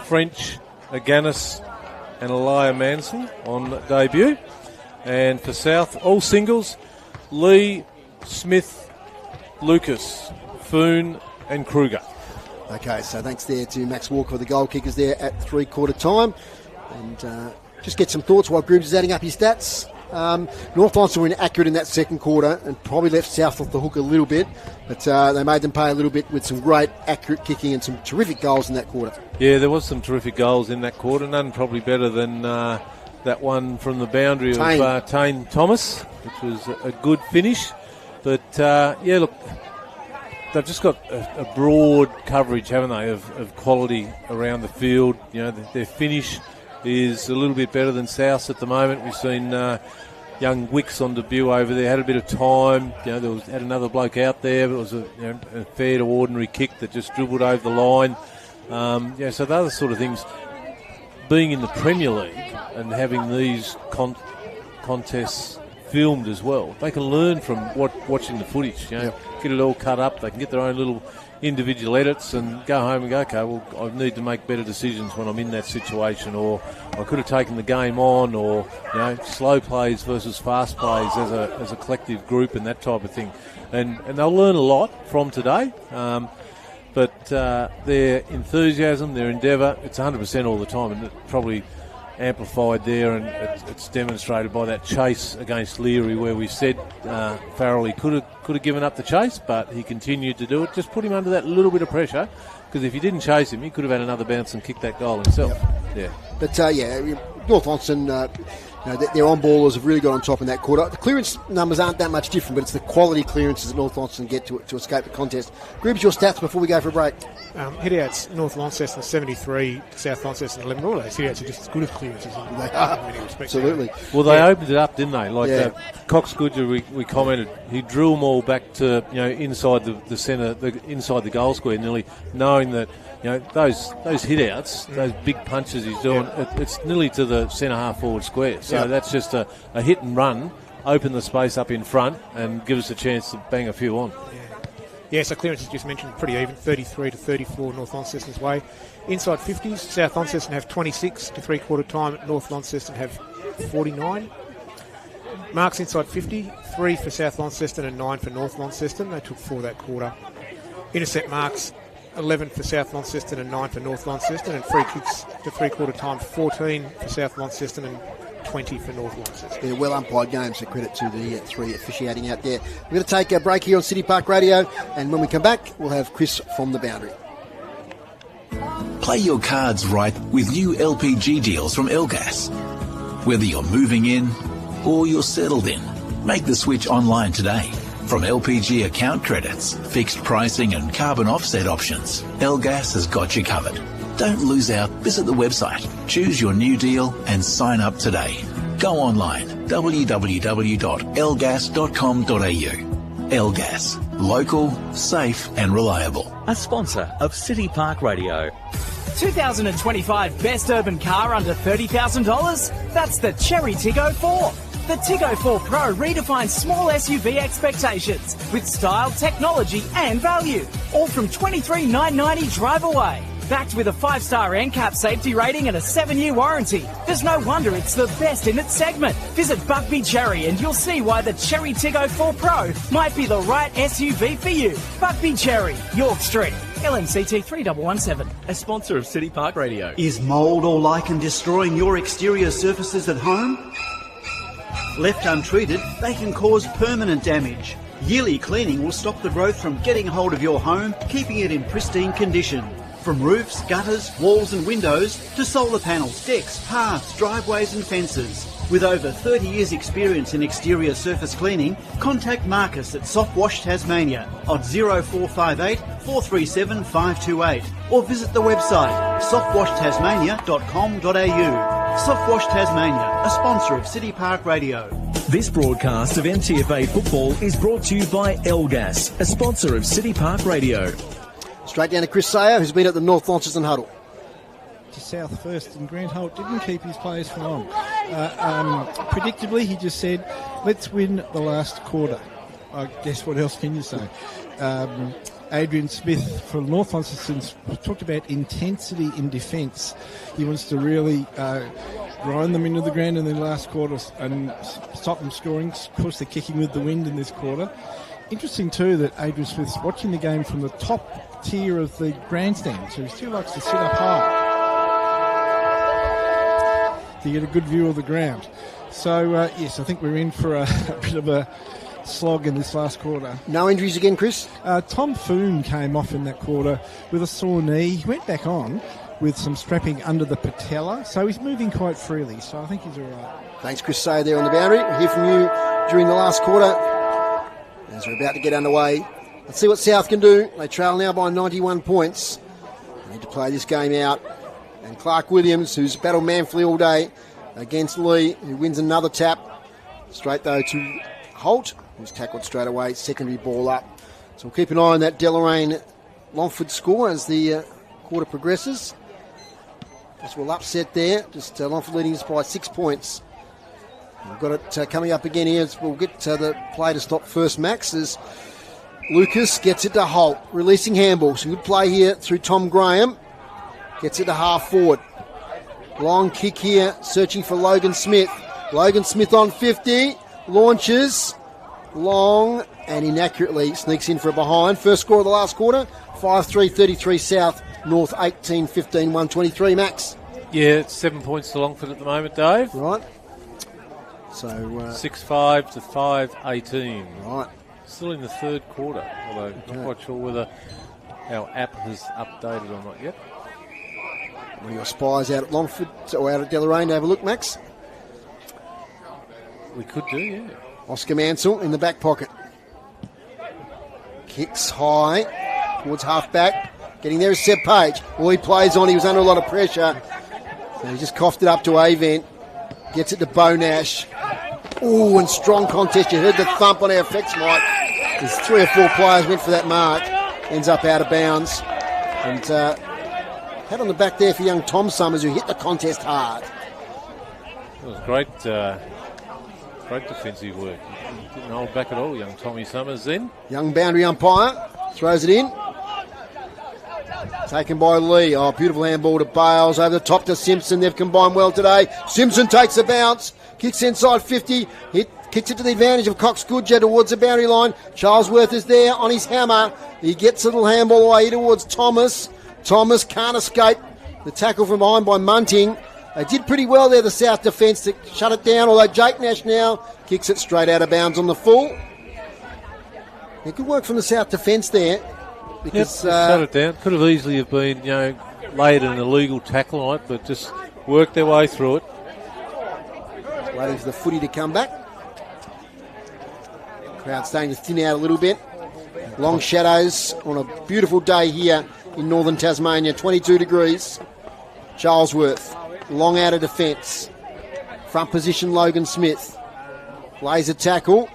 [SPEAKER 4] French, Aganis, and Elia Manson on debut. And for South, all singles, Lee, Smith, Lucas, Foon, and Kruger.
[SPEAKER 1] Okay, so thanks there to Max Walker for the goal kickers there at 3/4 time. And just get some thoughts while Groobs is adding up his stats. North Launceston were inaccurate in that second quarter and probably left South off the hook a little bit, but they made them pay a little bit with some great accurate kicking and some terrific goals in that quarter.
[SPEAKER 4] Yeah, there was some terrific goals in that quarter, none probably better than that one from the boundary of Tane Thomas, which was a good finish. But, look, they've just got a broad coverage, haven't they, of quality around the field. Their finish is a little bit better than South's at the moment. We've seen young Wicks on debut over there, had a bit of time. Had another bloke out there, but it was a fair to ordinary kick that just dribbled over the line. So the other sort of things, being in the Premier League and having these contests filmed as well, they can learn from watching the footage. Get it all cut up. They can get their own little individual edits and go home and go, okay, well, I need to make better decisions when I'm in that situation, or I could have taken the game on, or slow plays versus fast plays as a collective group and that type of thing. And they'll learn a lot from today. But their enthusiasm, their endeavour, it's 100% all the time, and it probably amplified there, and it's demonstrated by that chase against Leary, where we said Farrell he could have given up the chase, but he continued to do it. Just put him under that little bit of pressure, because if he didn't chase him, he could have had another bounce and kicked that goal himself.
[SPEAKER 1] Yep. But North Launceston, their on-ballers have really got on top in that quarter. The clearance numbers aren't that much different, but it's the quality clearances that North Launceston get to escape the contest. Groups, your stats before we go for a break.
[SPEAKER 3] Hit-outs, North Launceston 73 to South Launceston 11. All those hit-outs are just as good as clearances.
[SPEAKER 1] They are, absolutely.
[SPEAKER 4] Well, they opened it up, didn't they? Like Cox Goodger, we commented, he drew them all back to inside the centre, inside the goal square, nearly, knowing that those hit-outs, those big punches he's doing, it's nearly to the centre half forward square. So that's just a hit and run, open the space up in front and give us a chance to bang a few on.
[SPEAKER 3] Yeah, so clearance, as just mentioned, pretty even, 33 to 34 North Launceston's way. Inside 50s, South Launceston have 26 to three-quarter time, North Launceston have 49. Marks inside 50, 3 for South Launceston and 9 for North Launceston. They took 4 that quarter. Intercept marks, 11 for South Launceston and 9 for North Launceston, and free kicks to three-quarter time, 14 for South Launceston and 20 for North Launceston.
[SPEAKER 1] They're well umpired games, so credit to the 3 officiating out there. We're going to take a break here on City Park Radio, and when we come back, we'll have Chris from the Boundary.
[SPEAKER 5] Play your cards right with new LPG deals from Elgas. Whether you're moving in or you're settled in, make the switch online today. From LPG account credits, fixed pricing and carbon offset options, Elgas has got you covered. Don't lose out. Visit the website, choose your new deal and sign up today. Go online, www.elgas.com.au. Elgas, local, safe and reliable.
[SPEAKER 11] A sponsor of City Park Radio.
[SPEAKER 7] 2025 best urban car under $30,000? That's the Cherry Tiggo 4. The Tiggo 4 Pro redefines small SUV expectations with style, technology and value. All from $23,990 drive away. Backed with a 5-star NCAP safety rating and a 7-year warranty. There's no wonder it's the best in its segment. Visit Buckby Cherry and you'll see why the Cherry Tiggo 4 Pro might be the right SUV for you. Buckby Cherry, York Street. LMCT 3117.
[SPEAKER 11] A sponsor of City Park Radio.
[SPEAKER 13] Is mould or lichen destroying your exterior surfaces at home? Left untreated, they can cause permanent damage. Yearly cleaning will stop the growth from getting hold of your home, keeping it in pristine condition. From roofs, gutters, walls and windows to solar panels, decks, paths, driveways and fences. With over 30 years experience in exterior surface cleaning, contact Marcus at Soft Wash Tasmania on 0458 437 528 or visit the website softwashtasmania.com.au. Soft Wash Tasmania, a sponsor of City Park Radio.
[SPEAKER 11] This broadcast of NTFA football is brought to you by Elgas, a sponsor of City Park Radio.
[SPEAKER 1] Straight down to Chris Sayer, who's been at the North Launceston huddle.
[SPEAKER 2] To South first, and Grant Holt didn't keep his players for long. Predictably, he just said, let's win the last quarter. I guess what else can you say? Adrian Smith from North Launceston talked about intensity in defence. He wants to really grind them into the ground in the last quarter and stop them scoring. Of course, they're kicking with the wind in this quarter. Interesting too that Adrian Smith's watching the game from the top tier of the grandstand, so he still likes to sit up high to get a good view of the ground. So yes, I think we're in for a bit of a slog in this last quarter.
[SPEAKER 1] No injuries again, Chris?
[SPEAKER 2] Tom Foon came off in that quarter with a sore knee. He went back on with some strapping under the patella, so he's moving quite freely, so I think he's all right.
[SPEAKER 1] Thanks, Chris Sayer there on the Boundary. We'll hear from you during the last quarter as we're about to get underway. Let's see what South can do. They trail now by 91 points. They need to play this game out. And Clark Williams, who's battled manfully all day against Lee, who wins another tap. Straight though to Holt, who's tackled straight away. Secondary ball up. So we'll keep an eye on that Deloraine Longford score as the quarter progresses. Possible upset there. Just Longford leading us by 6 points. We've got it coming up again here. We'll get the play to stop first, Max, as Lucas gets it to Holt, releasing handball. Some good play here through Tom Graham. Gets it to half forward. Long kick here, searching for Logan Smith. Logan Smith on 50, launches long and inaccurately sneaks in for a behind. First score of the last quarter, 5-3, 33 South, North 18, 15, 123, Max.
[SPEAKER 4] Yeah, it's 7 points to Longford at the moment, Dave.
[SPEAKER 1] Right. So
[SPEAKER 4] 6-5 to 5-18.
[SPEAKER 1] Right.
[SPEAKER 4] Still in the third quarter, although not quite sure whether our app has updated or not yet.
[SPEAKER 1] One of your spies out at Longford or out at Deloraine to have a look, Max.
[SPEAKER 4] We could do, yeah.
[SPEAKER 1] Oscar Mansell in the back pocket. Kicks high towards half back. Getting there is Seb Page. Well, he plays on. He was under a lot of pressure. So he just coughed it up to Avent. Gets it to Bo Nash. Ooh, and strong contest. You heard the thump on our effects mic. There's 3 or 4 players went for that mark. Ends up out of bounds. And hat on the back there for young Tom Summers, who hit the contest hard.
[SPEAKER 4] It was great defensive work. He didn't hold back at all, young Tommy Summers then.
[SPEAKER 1] Young boundary umpire throws it in. Taken by Lee. Oh, beautiful handball to Bales. Over the top to Simpson. They've combined well today. Simpson takes a bounce. Kicks inside 50. Kicks it to the advantage of Cox Goodger towards the boundary line. Charlesworth is there on his hammer. He gets a little handball away towards Thomas. Thomas can't escape the tackle from behind by Munting. They did pretty well there, the South defence, to shut it down, although Jake Nash now kicks it straight out of bounds on the full. Yeah, good work from the South defence there. Because,
[SPEAKER 4] shut it down. Could have easily have been, laid an illegal tackle on it, but just worked their way through it.
[SPEAKER 1] Waiting for the footy to come back. Crowd starting to thin out a little bit. Long shadows on a beautiful day here in northern Tasmania, 22 degrees. Charlesworth, long out of defence. Front position, Logan Smith. Lays a tackle.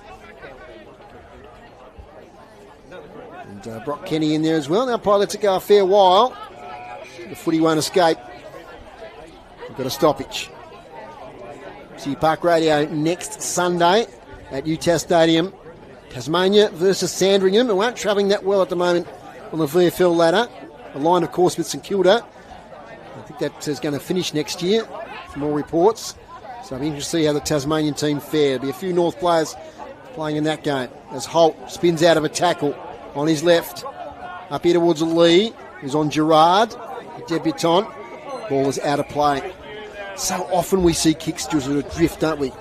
[SPEAKER 1] And Brock Kenny in there as well. Now Pye lets it go a fair while. The footy won't escape. We've got a stoppage. City Park Radio next Sunday at UTAS Stadium. Tasmania versus Sandringham, who aren't travelling that well at the moment on the VFL ladder. Aligned, of course, with St Kilda. I think that is going to finish next year, for more reports. So I'll be interested to see how the Tasmanian team fare. There'll be a few North players playing in that game. As Holt spins out of a tackle on his left. Up here towards Lee, who's on Gerard, the debutant. Ball is out of play. So often we see kicks just sort of drift, don't we,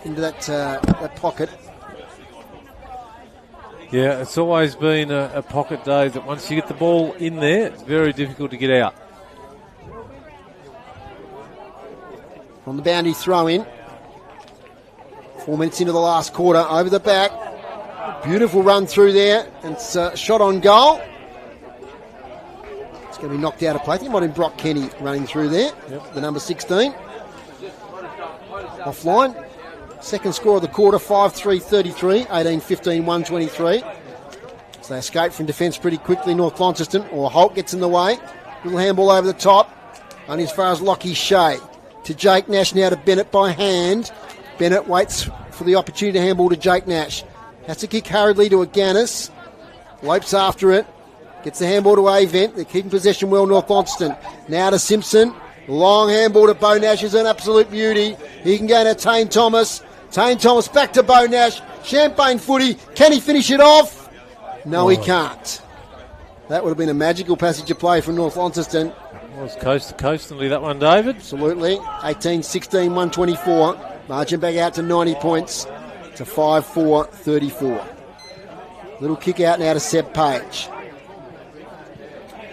[SPEAKER 1] into that pocket.
[SPEAKER 4] Yeah, it's always been a pocket, Dave, that once you get the ball in there, it's very difficult to get out.
[SPEAKER 1] On the boundary throw in. 4 minutes into the last quarter, over the back. Beautiful run through there. And it's a shot on goal. It's going to be knocked out of play. I think it might have been Brock Kenny running through there. Yep. The number 16. Offline. Second score of the quarter, 5-3, 33, 18-15, 123. So they escape from defence pretty quickly, North Launceston, or Holt gets in the way. Little handball over the top. Only as far as Lockie Shea. To Jake Nash now to Bennett by hand. Bennett waits for the opportunity to handball to Jake Nash. Has to kick hurriedly to Aganis. Lopes after it. Gets the handball to Avent. They're keeping possession well, North Launceston. Now to Simpson. Long handball to Bo Nash is an absolute beauty. He can go to Tane Thomas. Tane Thomas back to Bo Nash. Champagne footy. Can he finish it off? No, he can't. That would have been a magical passage of play from North Launceston.
[SPEAKER 4] It was coast to coast nearly that one, David.
[SPEAKER 1] Absolutely. 18-16, 124. Margin back out to 90 points to 5-4, 34. Little kick out now to Seb Page.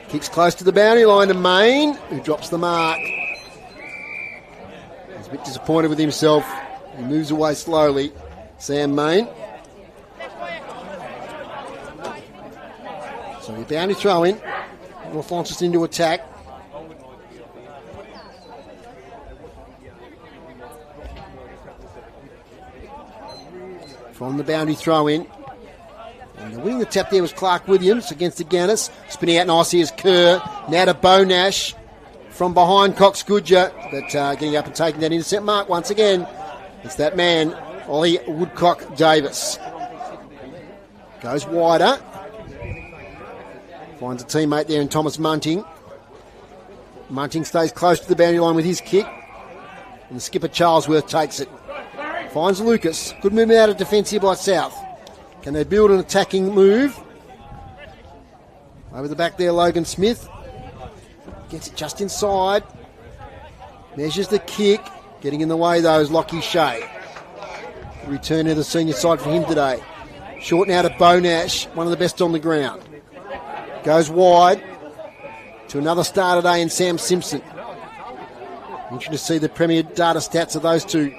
[SPEAKER 1] Kicks close to the boundary line to Main, who drops the mark. He's a bit disappointed with himself. He moves away slowly. Sam Main. So the boundary throw in. North Launceston into attack. from the boundary throw-in. And winning the tap there was Clark Williams against the Gannis. Spinning out nicely is Kerr. Now to Bo Nash from behind Cox Goodger, but getting up and taking that intercept mark once again. It's that man, Ollie Woodcock Davis. Goes wider. Finds a teammate there in Thomas Munting. Munting stays close to the boundary line with his kick. And the skipper Charlesworth takes it. Finds Lucas. Good movement out of defence here by South. Can they build an attacking move? Over the back there, Logan Smith. Gets it just inside. Measures the kick. Getting in the way, though, is Lockie Shea. Return to the senior side for him today. Short now to Bo Nash, one of the best on the ground. Goes wide to another star today in Sam Simpson. Interesting to see the premier data stats of those two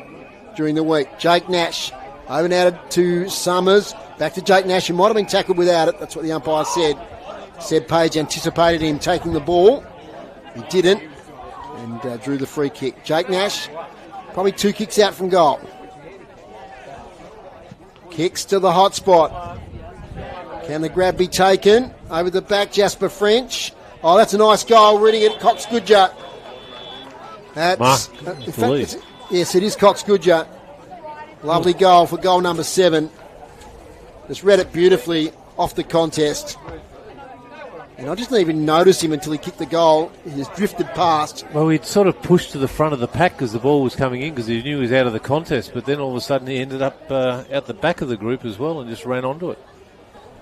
[SPEAKER 1] during the week. Jake Nash over now to Summers. Back to Jake Nash, who might have been tackled without it. That's what the umpire said. Said Page anticipated him taking the ball. He didn't, and drew the free kick. Jake Nash, probably 2 kicks out from goal. Kicks to the hot spot. Can the grab be taken? Over the back, Jasper French. Oh, that's a nice goal. Reading it, Cox Goodger. That's, in fact, yes, it is Cox Goodger. Lovely goal for goal number 7. Just read it beautifully off the contest. And I just didn't even notice him until he kicked the goal. He just drifted past.
[SPEAKER 14] Well, he'd sort of pushed to the front of the pack because the ball was coming in because he knew he was out of the contest. But then all of a sudden he ended up out the back of the group as well and just ran onto it.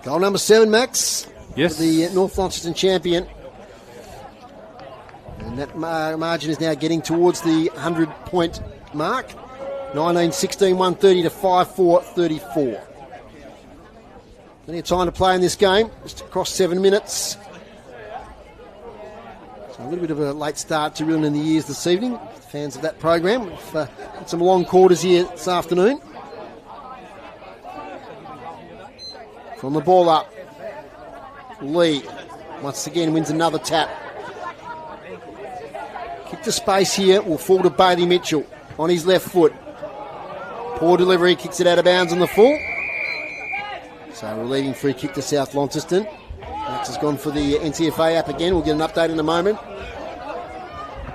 [SPEAKER 1] Goal number 7, Max.
[SPEAKER 14] Yes.
[SPEAKER 1] For the North Launceston champion. And that margin is now getting towards the 100-point mark. 19-16, 130 to 5-4-34. Plenty of time to play in this game. Just across 7 minutes. So a little bit of a late start to Reeling in the Years this evening. Fans of that program. We've had some long quarters here this afternoon. From the ball up. Lee once again wins another tap. Kick to space here. Will fall to Bailey Mitchell on his left foot. Poor delivery. Kicks it out of bounds on the full. So relieving free kick to South Launceston. Max has gone for the NTFA app again. We'll get an update in a moment.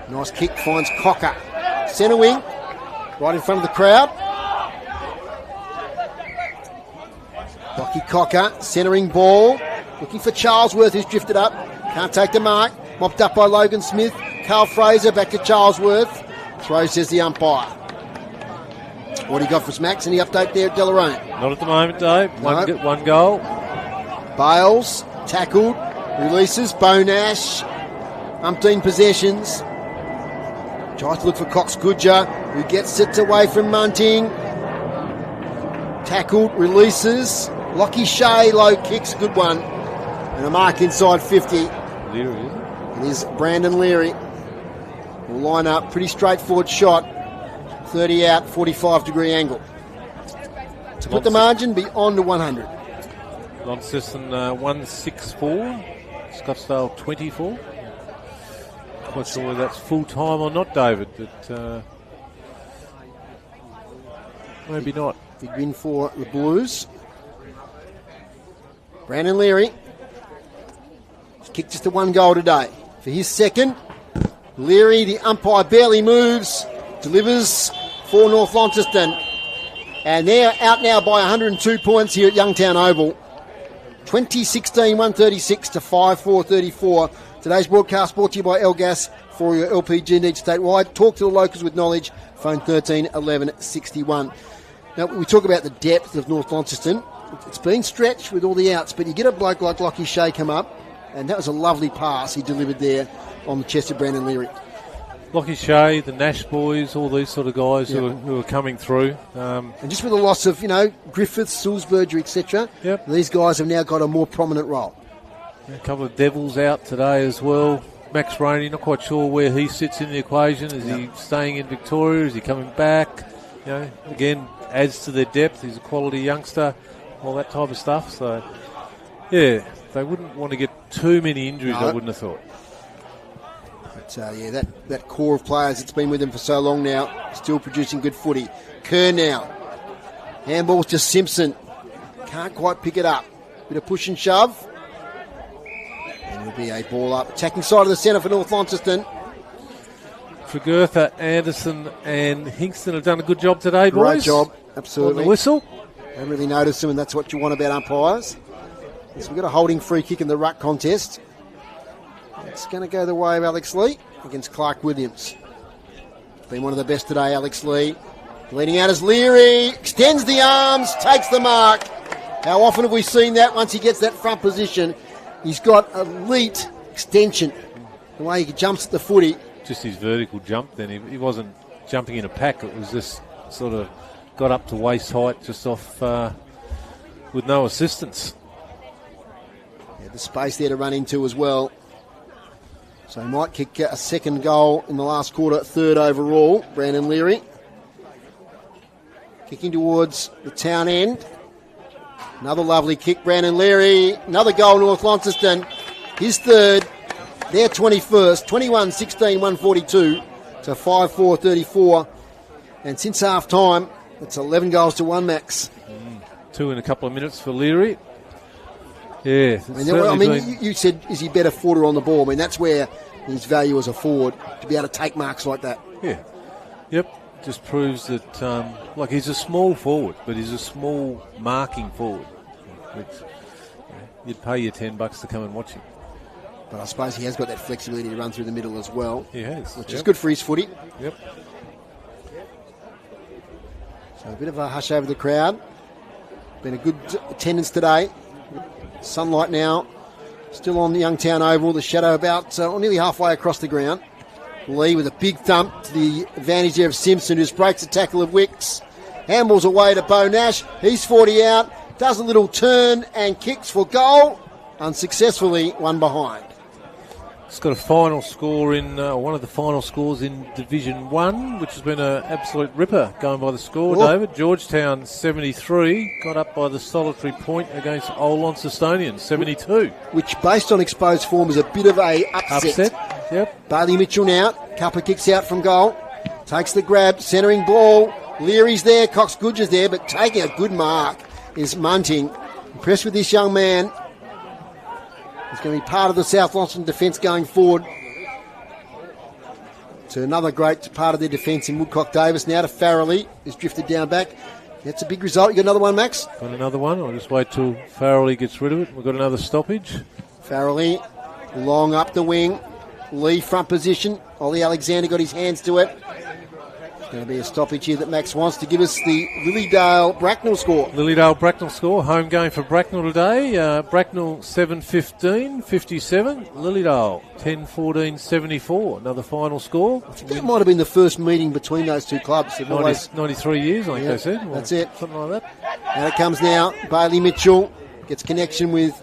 [SPEAKER 1] Nice kick, finds Cocker. Centre wing, right in front of the crowd. Lockie Cocker, centering ball. Looking for Charlesworth, who's drifted up. Can't take the mark. Mopped up by Logan Smith. Carl Fraser back to Charlesworth. Throw, says the umpire. What do you got for us, Max? Any update there at Delarone?
[SPEAKER 14] Not at the moment, Dave. One goal.
[SPEAKER 1] Bales, tackled, releases, Bo Nash, umpteen possessions. Tries to look for Cox Goodger, who gets it away from Munting. Tackled, releases. Lockie Shea, low kicks, good one. And a mark inside 50.
[SPEAKER 14] Leary, is it?
[SPEAKER 1] It is Brandon Leary. Will line up, pretty straightforward shot. 30 out, 45-degree angle. To put the margin beyond 100.
[SPEAKER 14] Launceston 164, Scottsdale 24. Not sure whether that's full time or not, David, but maybe not.
[SPEAKER 1] Big win for the Blues. Brandon Leary. He's kicked just the 1 goal today. For his second, Leary, the umpire barely moves, delivers for North Launceston. And they're out now by 102 points here at Youngtown Oval. 2016, 136 to 5-4-34. Today's broadcast brought to you by Elgas for your LPG needs statewide. Talk to the locals with knowledge. Phone 13 11 61. Now, we talk about the depth of North Launceston. It's been stretched with all the outs, but you get a bloke like Lockie Shea come up, and that was a lovely pass he delivered there on the chest of Brandon Leary.
[SPEAKER 14] Lockie Shea, the Nash boys, all these sort of guys who are coming through.
[SPEAKER 1] And just with the loss of, Griffiths, Sulzberger, etc., these guys have now got a more prominent role.
[SPEAKER 14] A couple of Devils out today as well. Max Rainey, not quite sure where he sits in the equation. Is he staying in Victoria? Is he coming back? Again, adds to their depth. He's a quality youngster, all that type of stuff. So, they wouldn't want to get too many injuries, I wouldn't have thought.
[SPEAKER 1] But, that core of players that's been with them for so long now, still producing good footy. Kerr now. Handball's to Simpson. Can't quite pick it up. Bit of push and shove. And it'll be a ball up. Attacking side of the centre for North Launceston.
[SPEAKER 14] Tregurtha, Anderson and Hingston have done a good job today, boys.
[SPEAKER 1] Great job, absolutely.
[SPEAKER 14] On the whistle.
[SPEAKER 1] Don't really notice them, and that's what you want about umpires. So we've got a holding free kick in the ruck contest. It's going to go the way of Alex Lee against Clark Williams. Been one of the best today, Alex Lee. Leading out as Leary, extends the arms, takes the mark. How often have we seen that once he gets that front position? He's got elite extension. The way he jumps at the footy.
[SPEAKER 14] Just his vertical jump then. He wasn't jumping in a pack. It was just sort of got up to waist height just off with no assistance.
[SPEAKER 1] Yeah, the space there to run into as well. So he might kick a second goal in the last quarter, third overall, Brandon Leary. Kicking towards the town end. Another lovely kick, Brandon Leary. Another goal, North Launceston. His third. Their 21st. 21-16, 142 to 5-4-34. And since half-time, it's 11 goals to 1, Max.
[SPEAKER 14] 2 in a couple of minutes for Leary. Yeah.
[SPEAKER 1] You said, is he better forward on the ball? I mean, that's where his value as a forward, to be able to take marks like that.
[SPEAKER 14] Yeah. Yep. Just proves that, he's a small forward, but he's a small marking forward. You'd pay your $10 to come and watch him.
[SPEAKER 1] But I suppose he has got that flexibility to run through the middle as well.
[SPEAKER 14] He has.
[SPEAKER 1] Which is good for his footy.
[SPEAKER 14] Yep.
[SPEAKER 1] So a bit of a hush over the crowd. Been a good attendance today. Sunlight now. Still on the Youngtown Oval. The shadow about nearly halfway across the ground. Lee with a big thump to the advantage there of Simpson, who just breaks the tackle of Wicks. Handballs away to Bo Nash. He's 40 out. Does a little turn and kicks for goal. Unsuccessfully, one behind.
[SPEAKER 14] It's got a final score in one of the final scores in Division 1, which has been an absolute ripper going by the score, David. Georgetown 73 got up by the solitary point against Old Launcestonians 72.
[SPEAKER 1] Which, based on exposed form, is a bit of a upset.
[SPEAKER 14] Yep.
[SPEAKER 1] Bailey Mitchell now. Cuppa kicks out from goal. Takes the grab. Centering ball. Leary's there. Cox Goodger's there. But taking a good mark is Munting. Impressed with this young man. He's going to be part of the South Launceston defence going forward. To another great part of their defence in Woodcock Davis. Now to Farrelly, who's drifted down back. That's a big result. You got another one, Max?
[SPEAKER 14] Got another one. I'll just wait till Farrelly gets rid of it. We've got another stoppage.
[SPEAKER 1] Farrelly, long up the wing. Lee front position. Ollie Alexander got his hands to it. It's going to be a stoppage here that Max wants to give us the Lilydale-Bracknell score.
[SPEAKER 14] Lilydale-Bracknell score. Home game for Bracknell today. Bracknell 7-15-57. Lilydale 10-14-74. Another final score.
[SPEAKER 1] I think that might have been the first meeting between those two clubs.
[SPEAKER 14] 93 years, I think they said.
[SPEAKER 1] That's it.
[SPEAKER 14] Something like that.
[SPEAKER 1] Out it comes now. Bailey Mitchell gets connection with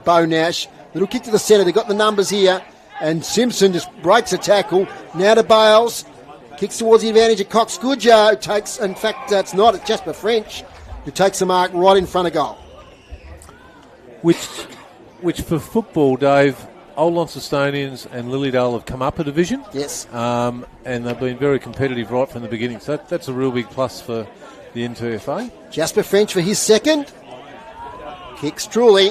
[SPEAKER 1] Bo Nash. Little kick to the centre. They've got the numbers here. And Simpson just breaks a tackle. Now to Bales. Kicks towards the advantage of Cox Goodger, who takes, in fact, it's not, it's Jasper French, who takes the mark right in front of goal.
[SPEAKER 14] Which for football, Dave, Old Launcestonians and Lilydale have come up a division.
[SPEAKER 1] Yes.
[SPEAKER 14] And they've been very competitive right from the beginning. So that's a real big plus for the NTFA.
[SPEAKER 1] Jasper French for his second. Kicks truly.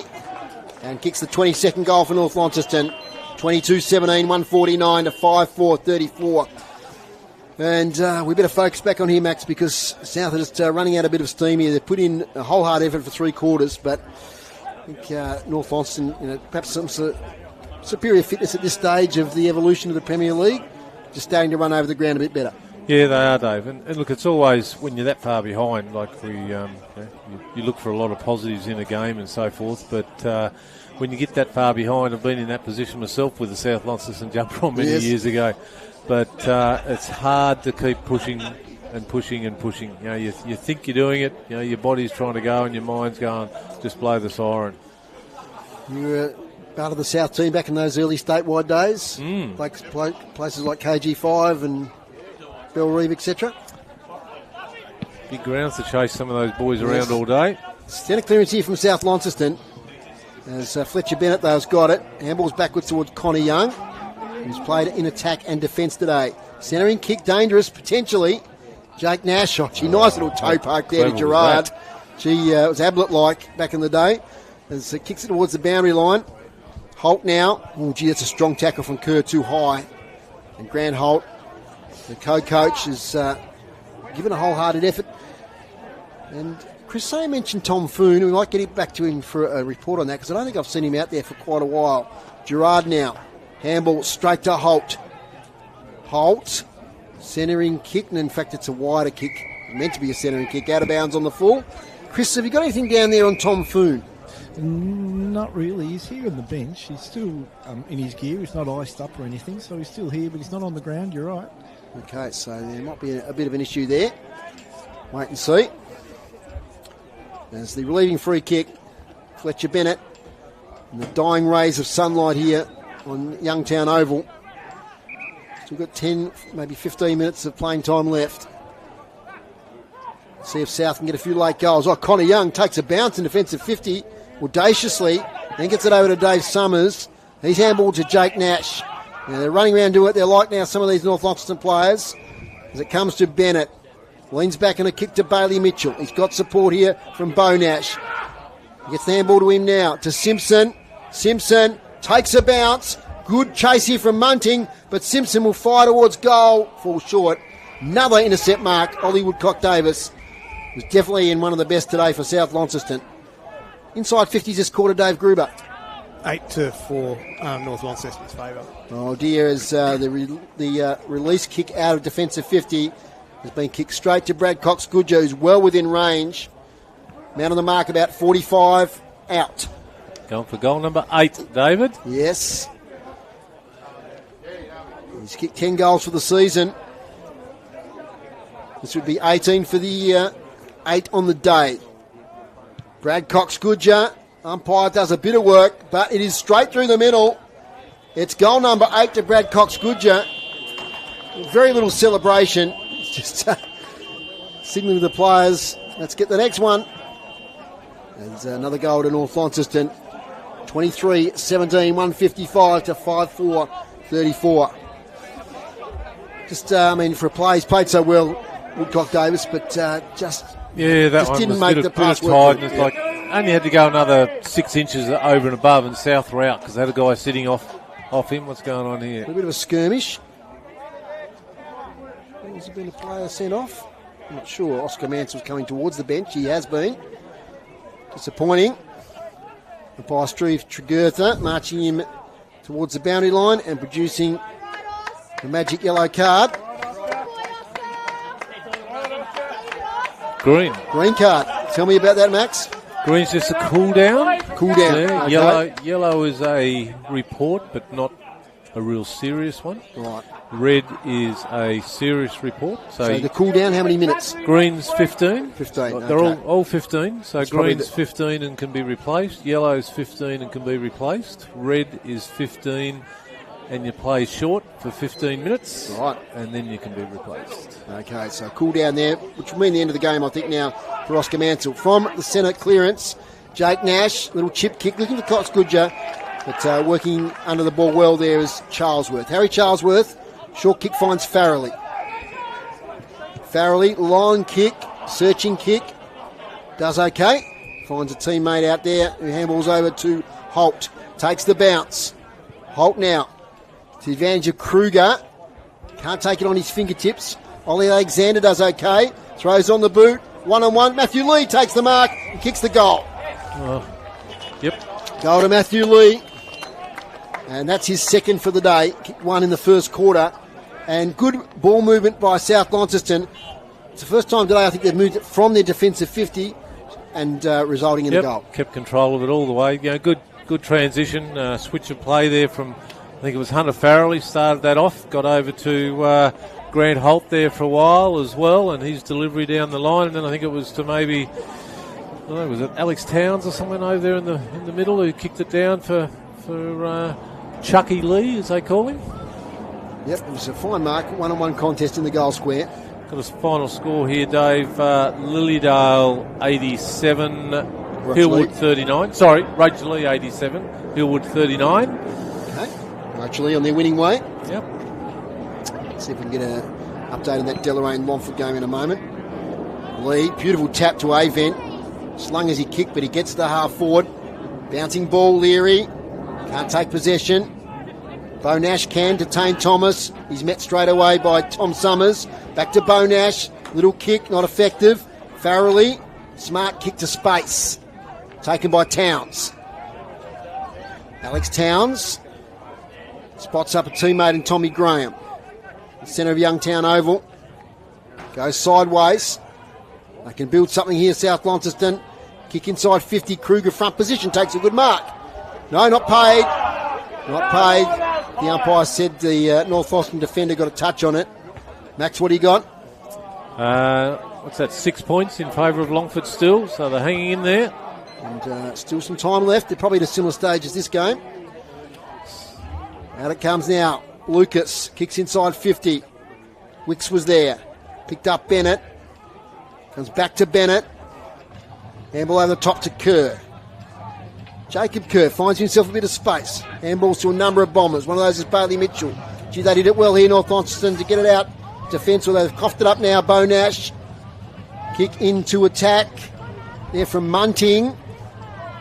[SPEAKER 1] And kicks the 22nd goal for North Launceston. 22-17, 149 to 5-4-34. And we better focus back on here, Max, because South are just running out a bit of steam here. They've put in a whole hard effort for 3 quarters, but I think North Launceston, perhaps some superior fitness at this stage of the evolution of the Premier League, just starting to run over the ground a bit better.
[SPEAKER 14] Yeah, they are, Dave. And look, it's always when you're that far behind, like you look for a lot of positives in a game and so forth, but when you get that far behind, I've been in that position myself with the South Launceston jumper on many years ago. But it's hard to keep pushing and pushing and pushing. You think you're doing it. Your body's trying to go and your mind's going, just blow the siren.
[SPEAKER 1] You were part of the South team back in those early statewide days, like places like KG5 and Bell Reeve, etc.
[SPEAKER 14] Big grounds to chase some of those boys around all day.
[SPEAKER 1] Centre clearance here from South Launceston. As Fletcher Bennett, though, has got it. Handballs backwards towards Connor Young, who's played in attack and defence today. Centering kick, dangerous, potentially. Jake Nash, nice little toe poke there to Gerard. It was Ablett-like back in the day. As it kicks it towards the boundary line. Holt now. That's a strong tackle from Kerr, too high. And Grant Holt, the co-coach, is given a wholehearted effort. And Chris Say mentioned Tom Foon. We might get back to him for a report on that because I don't think I've seen him out there for quite a while. Gerard now. Handball straight to Holt. Holt. Centering kick, and in fact it's a wider kick. Meant to be a centering kick. Out of bounds on the full. Chris, have you got anything down there on Tom Foon?
[SPEAKER 2] Not really. He's here on the bench. He's still in his gear. He's not iced up or anything, so he's still here, but he's not on the ground. You're right.
[SPEAKER 1] Okay, so there might be a bit of an issue there. Wait and see. As the relieving free kick, Fletcher Bennett, and the dying rays of sunlight here on Youngtown Oval. Still got 10, maybe 15 minutes of playing time left. See if South can get a few late goals. Connor Young takes a bounce in defensive 50 audaciously, then gets it over to Dave Summers. He's handballed to Jake Nash. Now they're running around doing it. They're like now some of these North Launceston players. As it comes to Bennett. Leans back and a kick to Bailey Mitchell. He's got support here from Bo Nash. He gets the handball to him now, to Simpson. Simpson takes a bounce. Good chase here from Munting, but Simpson will fire towards goal. Falls short. Another intercept mark. Ollie Woodcock-Davis was definitely in one of the best today for South Launceston. Inside 50 just caught Dave Gruber.
[SPEAKER 3] 8-4 North Launceston's favour.
[SPEAKER 1] Oh dear, as the release kick out of defensive 50 has been kicked straight to Brad Cox-Goodger, who's well within range. Man on the mark, about 45, out.
[SPEAKER 14] Going for goal number 8, David.
[SPEAKER 1] Yes. He's kicked 10 goals for the season. This would be 18 for the year, 8 on the day. Brad Cox-Goodger, umpire does a bit of work, but it is straight through the middle. It's goal number 8 to Brad Cox-Goodger. Very little celebration. It's just signaling to the players. Let's get the next one. There's another goal to North Launceston. 23-17, 155 to 5-4, 34. For a play, he's played so well, Woodcock-Davis, but just didn't make the pass work.
[SPEAKER 14] It's like only had to go another 6 inches over and above, and South were out because they had a guy sitting off him. What's going on here?
[SPEAKER 1] A bit of a skirmish. Has there been a player sent off? I'm not sure. Oscar Mansell's coming towards the bench. He has been. Disappointing. By Steve Tregurtha, marching him towards the boundary line and producing the magic yellow card.
[SPEAKER 14] Green card.
[SPEAKER 1] Tell me about that, Max.
[SPEAKER 14] Green's just a cool down.
[SPEAKER 1] Yeah,
[SPEAKER 14] okay. Yellow is a report, but not a real serious one.
[SPEAKER 1] Right.
[SPEAKER 14] Red is a serious report.
[SPEAKER 1] So the cool down, how many minutes?
[SPEAKER 14] Green's 15.
[SPEAKER 1] 15.
[SPEAKER 14] They're all 15. So green's 15 and can be replaced. Yellow's 15 and can be replaced. Red is 15 and you play short for 15 minutes.
[SPEAKER 1] Right.
[SPEAKER 14] And then you can be replaced.
[SPEAKER 1] Okay, so cool down there, which will mean the end of the game, I think, now for Oscar Mansell. From the centre clearance, Jake Nash, little chip kick, looking for Cox-Goodger, but working under the ball well there is Charlesworth. Harry Charlesworth, short kick finds Farrelly. Farrelly, long kick, searching kick, does okay. Finds a teammate out there who handballs over to Holt. Takes the bounce. Holt now to the advantage of Kruger. Can't take it on his fingertips. Ollie Alexander does okay. Throws on the boot. One-on-one. Matthew Lee takes the mark and kicks the goal.
[SPEAKER 14] Yep.
[SPEAKER 1] Goal to Matthew Lee. And that's his second for the day. Kicked one in the first quarter. And good ball movement by South Launceston. It's the first time today I think they've moved it from their defensive 50 and resulting in a goal.
[SPEAKER 14] Kept control of it all the way. Good transition. Switch of play there from, I think it was Hunter Farrelly started that off. Got over to Grant Holt there for a while as well, and his delivery down the line. And then I think it was to maybe, I don't know, was it Alex Towns or someone over there in the middle who kicked it down for Chucky Lee, as they call him.
[SPEAKER 1] Yep, it was a fine mark. One-on-one contest in the goal square.
[SPEAKER 14] Got a final score here, Dave. Lilydale 87, Hillwood 39. Sorry, Rachel Lee 87, Hillwood 39.
[SPEAKER 1] Okay, Rachel Lee on their winning way.
[SPEAKER 14] Yep.
[SPEAKER 1] Let's see if we can get updating that Deloraine Montfort game in a moment. Lee, beautiful tap to Avent. Slung as he kicked, but he gets to the half forward. Bouncing ball, Leary. Can't take possession. Bo Nash can detain Thomas. He's met straight away by Tom Summers. Back to Bo Nash. Little kick, not effective. Farrelly. Smart kick to space. Taken by Towns. Alex Towns spots up a teammate in Tommy Graham. The centre of Youngtown Oval. Goes sideways. They can build something here, South Launceston. Kick inside 50. Kruger front position. Takes a good mark. No, not paid. Not paid. The umpire said the North Launceston defender got a touch on it. Max, what do you got?
[SPEAKER 14] What's that, 6 points in favour of Longford still, so they're hanging in there.
[SPEAKER 1] And still some time left. They're probably at a similar stage as this game. Out it comes now. Lucas kicks inside 50. Wicks was there. Picked up Bennett. Comes back to Bennett. Handball over the top to Kerr. Jacob Kerr finds himself a bit of space. Handballs to a number of Bombers. One of those is Bailey Mitchell. Gee, they did it well here, North Launceston, to get it out. Defence, well, they've coughed it up now. Bo Nash. Kick into attack. There from Munting.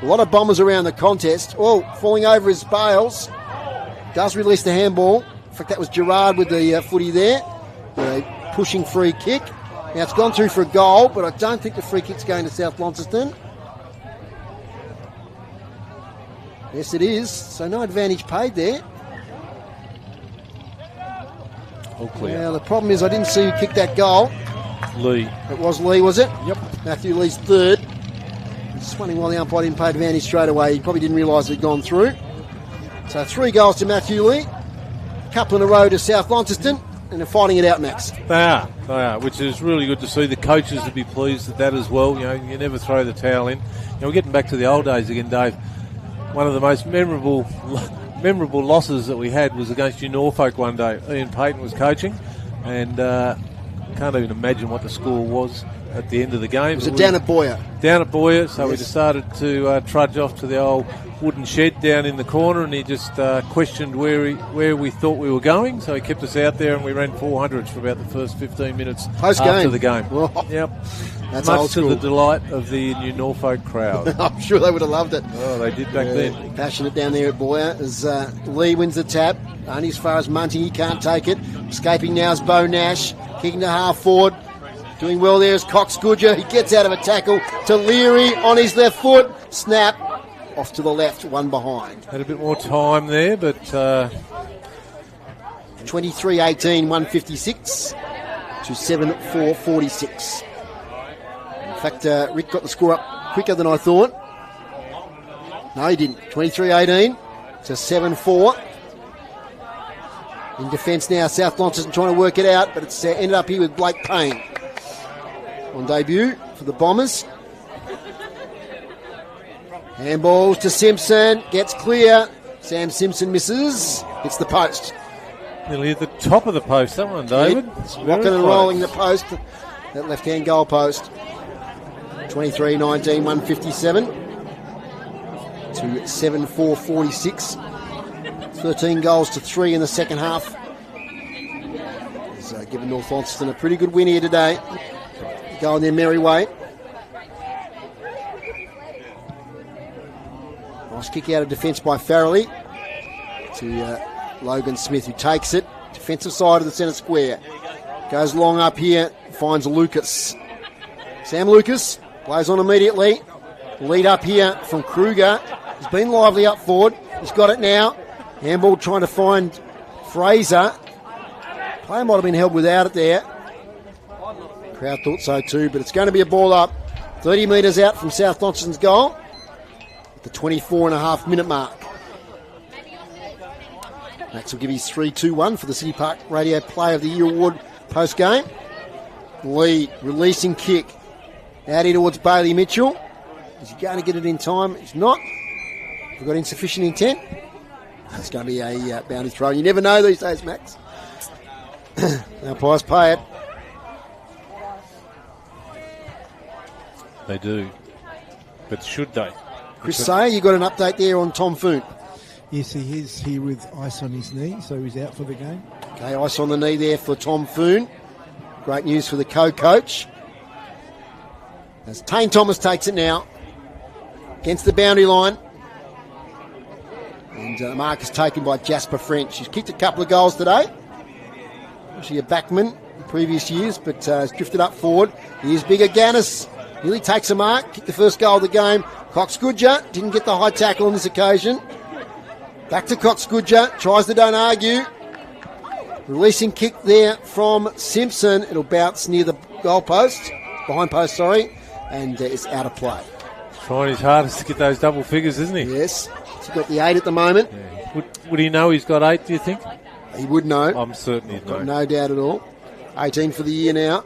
[SPEAKER 1] A lot of Bombers around the contest. Oh, falling over is Bales. Does release the handball. In fact, that was Gerard with the footy there. A pushing free kick. Now, it's gone through for a goal, but I don't think the free kick's going to South Launceston. Yes, it is. So no advantage paid there.
[SPEAKER 14] All clear.
[SPEAKER 1] Now, the problem is I didn't see who kicked that goal.
[SPEAKER 14] Lee.
[SPEAKER 1] It was Lee, was it?
[SPEAKER 14] Yep.
[SPEAKER 1] Matthew Lee's third. Just wondering why the umpire didn't pay advantage straight away. He probably didn't realise it had gone through. So 3 goals to Matthew Lee. A couple in a row to South Launceston. And they're fighting it out, Max.
[SPEAKER 14] They are, which is really good to see. The coaches would be pleased at that as well. You know, you never throw the towel in. You know, we're getting back to the old days again, Dave. One of the most memorable losses that we had was against New Norfolk one day. Ian Payton was coaching, and can't even imagine what the score was at the end of the game.
[SPEAKER 1] Was it down at Boyer?
[SPEAKER 14] Down at Boyer, so
[SPEAKER 1] yes.
[SPEAKER 14] We decided to trudge off to the old wooden shed down in the corner, and he just questioned where we thought we were going, so he kept us out there, and we ran 400s for about the first 15 minutes after the game.
[SPEAKER 1] Oh,
[SPEAKER 14] yep.
[SPEAKER 1] That's
[SPEAKER 14] much
[SPEAKER 1] old school.
[SPEAKER 14] to the delight of the New Norfolk crowd.
[SPEAKER 1] I'm sure they would have loved it.
[SPEAKER 14] Oh, they did back then.
[SPEAKER 1] Passionate down there at Boyer as Lee wins the tap. Only as far as Munting, he can't take it. Escaping now is Bo Nash, kicking to half forward. Doing well there is Cox Goodger. He gets out of a tackle to Leary on his left foot. Snap. Off to the left, one behind.
[SPEAKER 14] Had a bit more time there, but
[SPEAKER 1] 23-18, 156 to 7-4-46. In fact, Rick got the score up quicker than I thought. No, he didn't. 23-18 to 7-4. In defence now, South Launceston trying to work it out, but it's ended up here with Blake Payne on debut for the Bombers. Handballs to Simpson, gets clear. Sam Simpson misses, hits the post.
[SPEAKER 14] Nearly at the top of the post, that one, David.
[SPEAKER 1] It's rocking and rolling the post, that left-hand goal post. 23-19, 157 to 7-4-46. 13 goals to 3 in the second half. It's given North Launceston a pretty good win here today. Going their merry way. Nice kick out of defence by Farrelly to Logan Smith, who takes it. Defensive side of the centre square. Goes long up here, finds Lucas. Sam Lucas plays on immediately. Lead up here from Kruger. He's been lively up forward. He's got it now. Handball trying to find Fraser. Player might have been held without it there. Crowd thought so too, but it's going to be a ball up. 30 metres out from South Launceston's goal. The 24.5 minute mark. Max will give his 3-2-1 for the City Park Radio Player of the Year award post game. Lee releasing kick out here towards Bailey Mitchell. Is he going to get it in time? He's not. We've got insufficient intent. It's going to be a boundary throw. You never know these days, Max. Umpires pay it.
[SPEAKER 14] They do. But should they?
[SPEAKER 1] Chris Sayer, you got an update there on Tom Foon.
[SPEAKER 2] Yes, he is here with ice on his knee, so he's out for the game.
[SPEAKER 1] Okay, ice on the knee there for Tom Foon. Great news for the co-coach. As Tane Thomas takes it now against the boundary line. And the mark is taken by Jasper French. He's kicked a couple of goals today. Actually a backman in previous years, but has drifted up forward. Here's Bigger Gannis. Nearly takes a mark. Kicked the first goal of the game. Cox-Goodger didn't get the high tackle on this occasion. Back to Cox-Goodger. Tries to don't argue. Releasing kick there from Simpson. It'll bounce near the goal post. Behind post, sorry. And it's out of play.
[SPEAKER 14] Trying his hardest to get those double figures, isn't he?
[SPEAKER 1] Yes. He's got the 8 at the moment.
[SPEAKER 14] Yeah. Would he know he's got 8, do you think?
[SPEAKER 1] He would know.
[SPEAKER 14] I'm certain he'd know.
[SPEAKER 1] Got no doubt at all. 18 for the year now.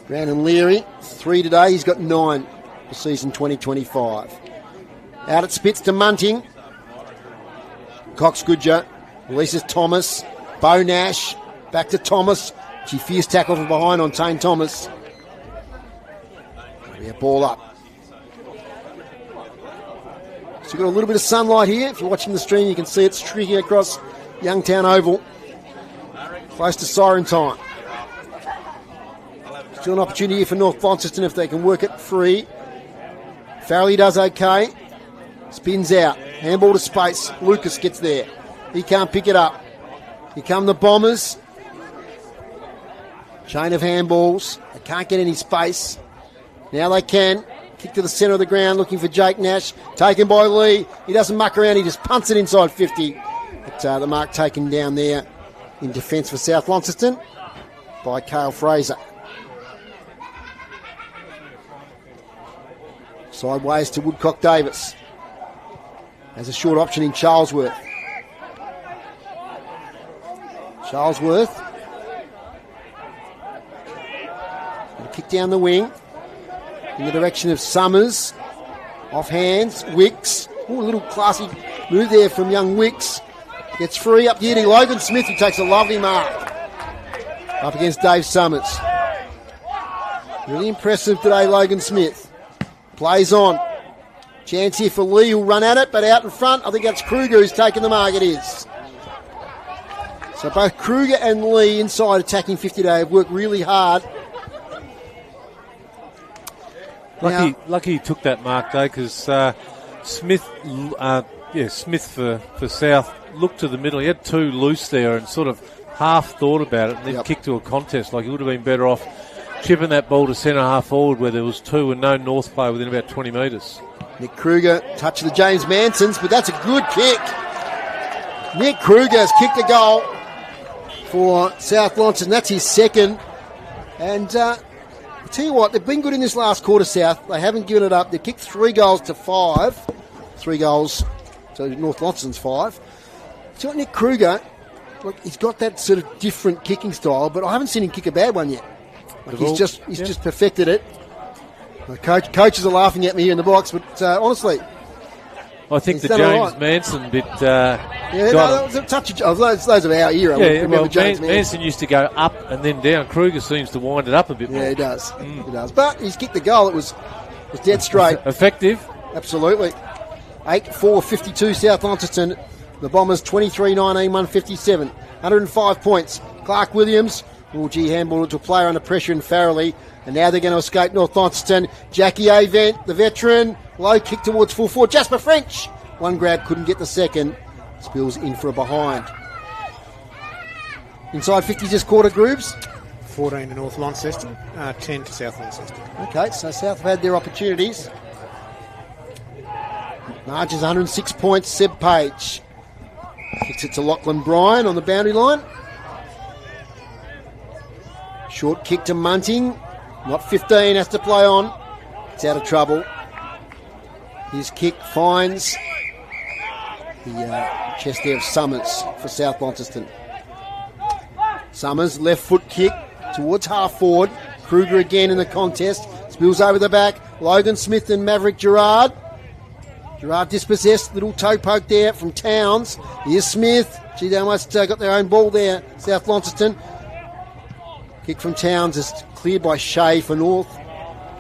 [SPEAKER 1] Brandon Leary, 3 today. He's got 9 for season 2025. Out at Spitz to Munting. Cox-Goodger releases Thomas. Bo Nash back to Thomas. She fierce tackle from behind on Tane Thomas. Yeah, ball up. So we've got a little bit of sunlight here. If you're watching the stream, you can see it streaking across Youngtown Oval. Close to siren time. Still an opportunity here for North Launceston if they can work it free. Farrelly does okay. Spins out. Handball to space. Lucas gets there. He can't pick it up. Here come the Bombers. Chain of handballs. They can't get any space. Now they can. Kick to the centre of the ground looking for Jake Nash. Taken by Lee. He doesn't muck around. He just punts it inside 50. But the mark taken down there in defence for South Launceston by Cale Fraser. Sideways to Woodcock Davis. Has a short option in Charlesworth. Charlesworth. Kick down the wing. In the direction of Summers. Off hands. Wicks. Ooh, a little classy move there from young Wicks. Gets free up here to Logan Smith, who takes a lovely mark. Up against Dave Summers. Really impressive today, Logan Smith. Plays on. Chance here for Lee, who'll run at it, but out in front, I think that's Kruger who's taken the mark. It is. So both Kruger and Lee inside attacking 50 today have worked really hard.
[SPEAKER 14] Lucky he took that mark though, because Smith for South looked to the middle. He had 2 loose there and sort of half thought about it and then kicked to a contest. Like he would have been better off chipping that ball to centre half forward where there was 2 and no North player within about 20 metres.
[SPEAKER 1] Nick Kruger touch of the James Mansons, but that's a good kick. Nick Kruger has kicked a goal for South Launceston. That's his second. And I'll tell you what, they've been good in this last quarter, South. They haven't given it up. They've kicked 3 goals to 5. 3 goals to North Launceston's 5. So Nick Kruger, look, he's got that sort of different kicking style, but I haven't seen him kick a bad one yet. Like he's just perfected it. The coaches are laughing at me here in the box, but honestly,
[SPEAKER 14] I think the James Manson bit.
[SPEAKER 1] That was a touch of those of our era.
[SPEAKER 14] Yeah, well, Manson used to go up and then down. Kruger seems to wind it up a bit more.
[SPEAKER 1] Yeah, he does. He does. But he's kicked the goal. It was dead straight.
[SPEAKER 14] Effective.
[SPEAKER 1] Absolutely. 8-4-52 South Launceston. The Bombers 23-19, 157. 105 points. Clark Williams. Handball to a player under pressure in Farrelly. And now they're going to escape North Launceston. Jackie Avent, the veteran. Low kick towards full forward. Jasper French. One grab, couldn't get the second. Spills in for a behind. Inside 50 this quarter, Grooves.
[SPEAKER 3] 14 to North Launceston, 10 to South Launceston.
[SPEAKER 1] Okay, so South have had their opportunities. Margins 106 points. Seb Page kicks it to Lachlan Bryan on the boundary line. Short kick to Munting. Not 15, has to play on. It's out of trouble. His kick finds the chest there of Summers for South Launceston. Summers, left foot kick towards half forward. Kruger again in the contest. Spills over the back. Logan Smith and Maverick Gerard. Gerard dispossessed. Little toe poke there from Towns. Here's Smith. Gee, they almost got their own ball there, South Launceston. Kick from Towns is cleared by Shea for North.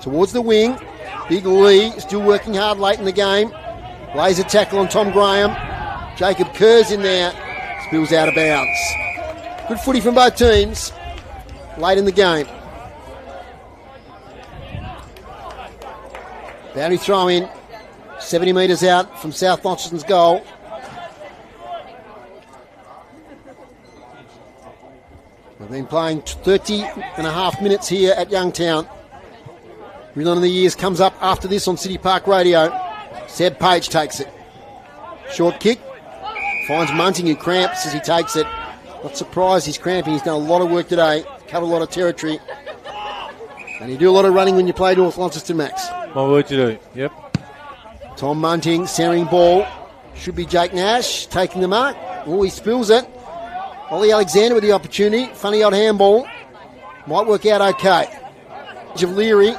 [SPEAKER 1] Towards the wing. Big Lee still working hard late in the game. Laser tackle on Tom Graham. Jacob Kerr's in there. Spills out of bounds. Good footy from both teams. late in the game. Boundary throw in, 70 metres out from South Launceston's goal. We've been playing 30 and a half minutes here at Youngtown. Rhythm of the Years comes up after this on City Park Radio. Seb Page takes it. Short kick. Finds Munting, who cramps as he takes it. Not surprised he's cramping. He's done a lot of work today. Covered a lot of territory. And you do a lot of running when you play North Launceston, Max.
[SPEAKER 14] My word you do. Yep.
[SPEAKER 1] Tom Munting, centering ball. Should be Jake Nash taking the mark. Oh, he spills it. Ollie Alexander with the opportunity. Funny old handball. Might work out okay. Of Leary.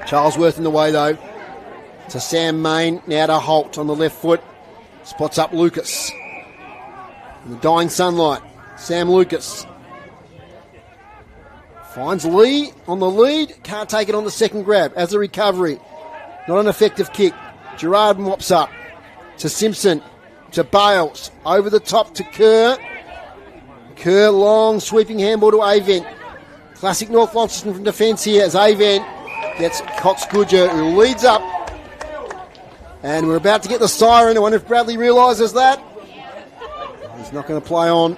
[SPEAKER 1] Charlesworth in the way though. To Sam Main. Now to Holt on the left foot. Spots up Lucas. In the dying sunlight. Sam Lucas. Finds Lee on the lead. Can't take it on the second grab. As a recovery. Not an effective kick. Gerard mops up. To Simpson. To Bales. Over the top to Kerr. Kerr, long sweeping handball to Avent. Classic North Launceston from defence here as Avent gets Cox Goodger, who leads up. And we're about to get the siren. I wonder if Bradley realises that. He's not going to play on.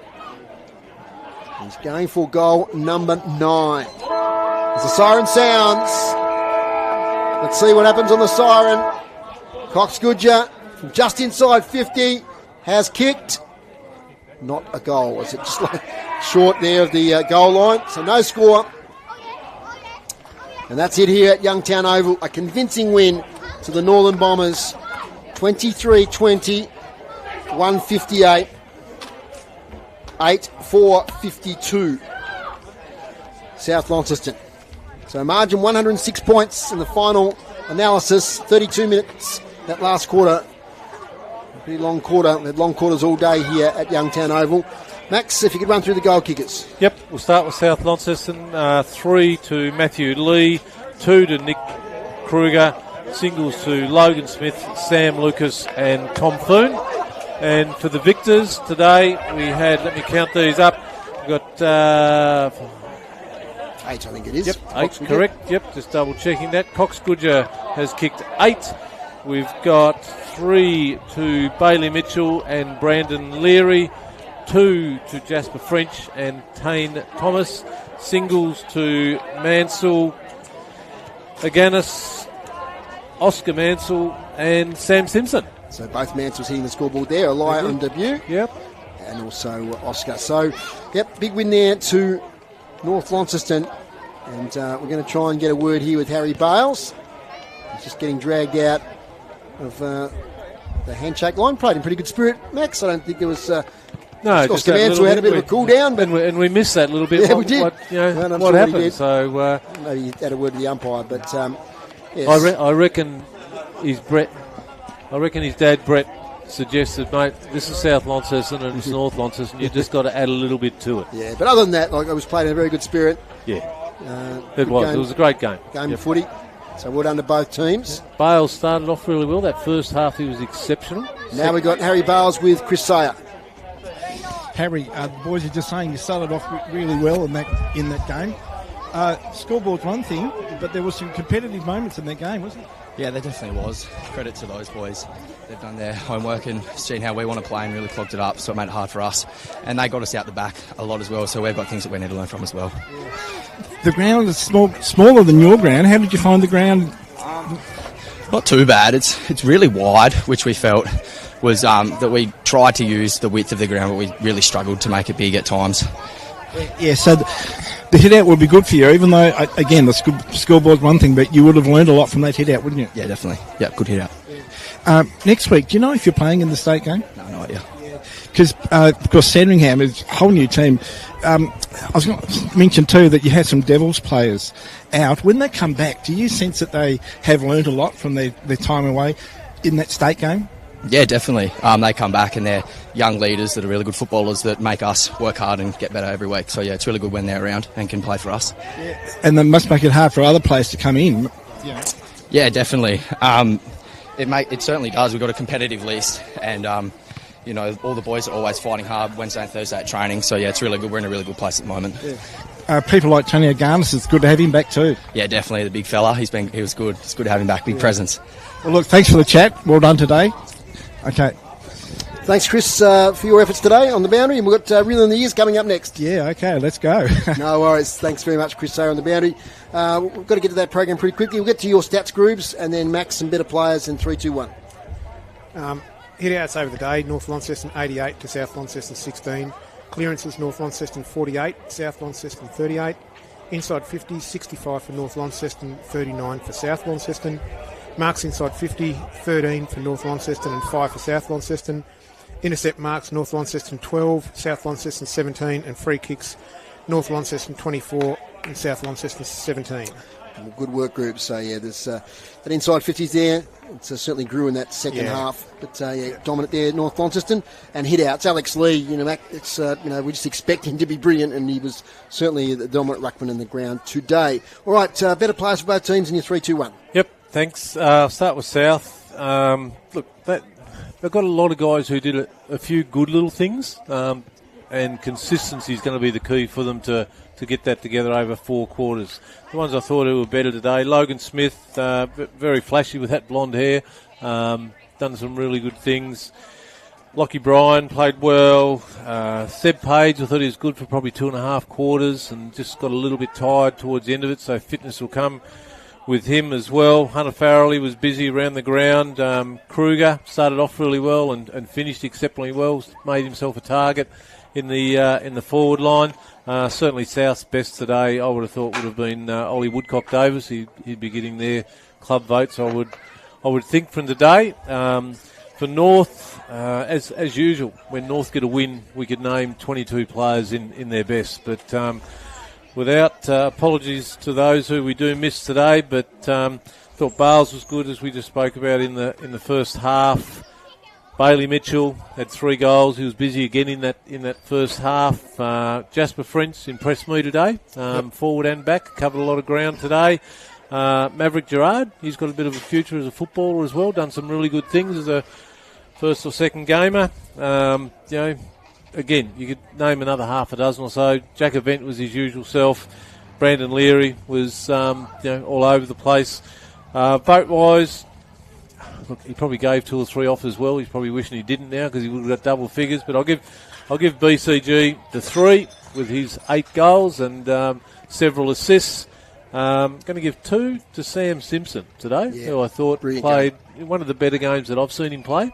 [SPEAKER 1] He's going for goal number 9. As the siren sounds, let's see what happens on the siren. Cox Goodger from just inside 50 has kicked. Not a goal. Is it just like short there of the goal line? So no score. And that's it here at Youngtown Oval. A convincing win to the Northern Bombers. 23-20, 158, 8-4-52. South Launceston. So margin 106 points in the final analysis. 32 minutes that last quarter. Pretty long quarter. We had long quarters all day here at Youngtown Oval. Max, if you could run through the goal kickers.
[SPEAKER 14] Yep, we'll start with South Launceston. 3 to Matthew Lee, 2 to Nick Kruger, singles to Logan Smith, Sam Lucas and Tom Foon. And for the victors today, we had, let me count these up, we've got
[SPEAKER 1] 8, I think it is.
[SPEAKER 14] Yep, 8, correct. Yep, just double checking that. Cox Goodger has kicked 8. We've got 3 to Bailey Mitchell and Brandon Leary, 2 to Jasper French and Tane Thomas, singles to Mansell, Aganis, Oscar Mansell and Sam Simpson.
[SPEAKER 1] So both Mansells hitting the scoreboard there. Elia on debut.
[SPEAKER 14] Yep.
[SPEAKER 1] And also Oscar. So, yep, big win there to North Launceston. And we're going to try and get a word here with Harry Bales. He's just getting dragged out of the handshake line. Played in pretty good spirit, Max. I don't think there was...
[SPEAKER 14] no,
[SPEAKER 1] Oscar Mansell had a bit of a cool down. But
[SPEAKER 14] and we missed that little bit.
[SPEAKER 1] Yeah, we did.
[SPEAKER 14] What happened? So
[SPEAKER 1] maybe he had a word with the umpire. But yes.
[SPEAKER 14] I reckon his dad, Brett, suggested, mate, this is South Launceston and it's North Launceston. You just got to add a little bit to it.
[SPEAKER 1] Yeah, but other than that, like, it was played in a very good spirit.
[SPEAKER 14] Yeah, it was. Game, it was a great game.
[SPEAKER 1] Game of footy. So well done to both teams.
[SPEAKER 14] Bales started off really well. That first half he was exceptional.
[SPEAKER 1] Now we've got Harry Bales with Chris Sayer.
[SPEAKER 2] Harry, the boys are just saying you started off really well in that game. Scoreboard's one thing, but there were some competitive moments in that game, wasn't it?
[SPEAKER 15] Yeah, there definitely was. Credit to those boys. They've done their homework and seen how we want to play and really clogged it up, so it made it hard for us. And they got us out the back a lot as well, so we've got things that we need to learn from as well.
[SPEAKER 2] The ground is smaller than your ground. How did you find the ground?
[SPEAKER 15] Not too bad. It's really wide, which we felt was that we tried to use the width of the ground, but we really struggled to make it big at times.
[SPEAKER 2] Yeah, so the hit-out would be good for you, even though, again, the scoreboard's one thing, but you would have learned a lot from that hit-out, wouldn't you?
[SPEAKER 15] Yeah, definitely. Yeah, good hit-out.
[SPEAKER 2] Next week, do you know if you're playing in the state game?
[SPEAKER 15] No idea.
[SPEAKER 2] Because, of course, Sandringham is a whole new team. I was going to mention, too, that you had some Devils players out. When they come back, do you sense that they have learned a lot from their time away in that state game?
[SPEAKER 15] Yeah, definitely. They come back and they're young leaders that are really good footballers that make us work hard and get better every week. So, yeah, it's really good when they're around and can play for us.
[SPEAKER 2] Yeah. And that must make it hard for other players to come in. Yeah,
[SPEAKER 15] yeah, definitely. It certainly does. We've got a competitive list and, all the boys are always fighting hard Wednesday and Thursday at training. So, yeah, it's really good. We're in a really good place at the moment.
[SPEAKER 2] Yeah. people like Tony Garnis, it's good to have him back too.
[SPEAKER 15] Yeah, definitely, the big fella. He was good. It's good to have him back. Big presence.
[SPEAKER 2] Well, look, thanks for the chat. Well done today. Okay.
[SPEAKER 1] Thanks, Chris, for your efforts today on the boundary. And we've got Reeling in the Years coming up next.
[SPEAKER 2] Yeah, okay, let's go.
[SPEAKER 1] No worries. Thanks very much, Chris Sayer on the boundary. We've got to get to that program pretty quickly. We'll get to your stats groups and then Max some better players in 3, 2, 1.
[SPEAKER 3] Hit-outs over the day, North Launceston 88 to South Launceston 16. Clearances, North Launceston 48, South Launceston 38. Inside 50, 65 for North Launceston, 39 for South Launceston. Marks inside 50, 13 for North Launceston and 5 for South Launceston. Intercept marks, North Launceston 12, South Launceston 17, and free kicks, North Launceston 24 and South Launceston 17.
[SPEAKER 1] Good work groups. So, yeah, there's that inside 50s there. It certainly grew in that second half. But, dominant there, North Launceston. And hit-outs, Alex Lee, Mac, it's, we just expect him to be brilliant, and he was certainly the dominant ruckman in the ground today. All right, better players for both teams in your 3, 2, 1.
[SPEAKER 4] Yep, thanks. I'll start with South. Look, they've got a lot of guys who did a few good little things, and consistency is going to be the key for them to get that together over 4 quarters. The ones I thought who were better today, Logan Smith, very flashy with that blonde hair, done some really good things. Lockie Bryan played well. Seb Page, I thought he was good for probably 2.5 quarters and just got a little bit tired towards the end of it, so fitness will come with him as well. Hunter Farrelly was busy around the ground. Kruger started off really well and finished exceptionally well, made himself a target in the forward line. Certainly South's best today, I would have thought, would have been Ollie Woodcock-Davis. He'd be getting their club votes, I would think, from today. For North, as usual, when North get a win, we could name 22 players in their best. But without apologies to those who we do miss today, but thought Bales was good, as we just spoke about in the first half. Bailey Mitchell had 3 goals. He was busy again in that first half. Jasper French impressed me today, forward and back, covered a lot of ground today. Maverick Gerard, he's got a bit of a future as a footballer as well, done some really good things as a first or second gamer. Again, you could name another half a dozen or so. Jack Event was his usual self. Brandon Leary was all over the place. Vote-wise, look, he probably gave 2 or 3 off as well. He's probably wishing he didn't now because he would have got double figures. But I'll give BCG the 3 with his 8 goals and several assists. Going to give 2 to Sam Simpson today, who I thought played one of the better games that I've seen him play.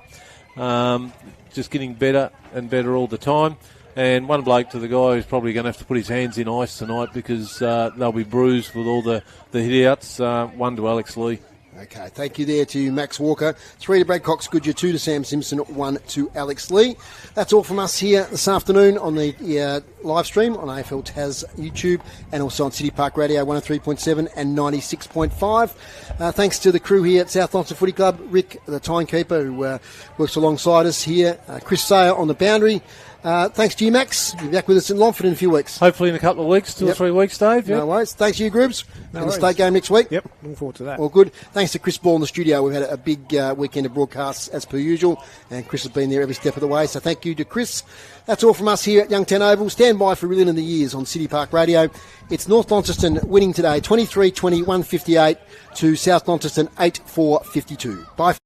[SPEAKER 4] Just getting better and better all the time. And 1 bloke to the guy who's probably going to have to put his hands in ice tonight because they'll be bruised with all the hit-outs. 1 to Alex Lee.
[SPEAKER 1] Okay, thank you there to Max Walker. 3 to Brad Cox Goodyear, 2 to Sam Simpson, 1 to Alex Lee. That's all from us here this afternoon on the live stream on AFL Tas YouTube and also on City Park Radio 103.7 and 96.5. Thanks to the crew here at South Launceston Footy Club, Rick, the timekeeper, who works alongside us here, Chris Sayer on the boundary. Thanks to you, Max. You'll be back with us in Longford in a few weeks.
[SPEAKER 4] Hopefully in a couple of weeks, 2 or 3 weeks, Dave.
[SPEAKER 1] No worries. Thanks to you, Groups. No and the state game next week.
[SPEAKER 3] Yep, looking forward to that.
[SPEAKER 1] All good. Thanks to Chris Ball in the studio. We've had a big weekend of broadcasts as per usual, and Chris has been there every step of the way, so thank you to Chris. That's all from us here at Youngtown Oval. Stand by for Reeling in the Years on City Park Radio. It's North Launceston winning today, 23-20, 158 to South Launceston 8-4-52. Bye.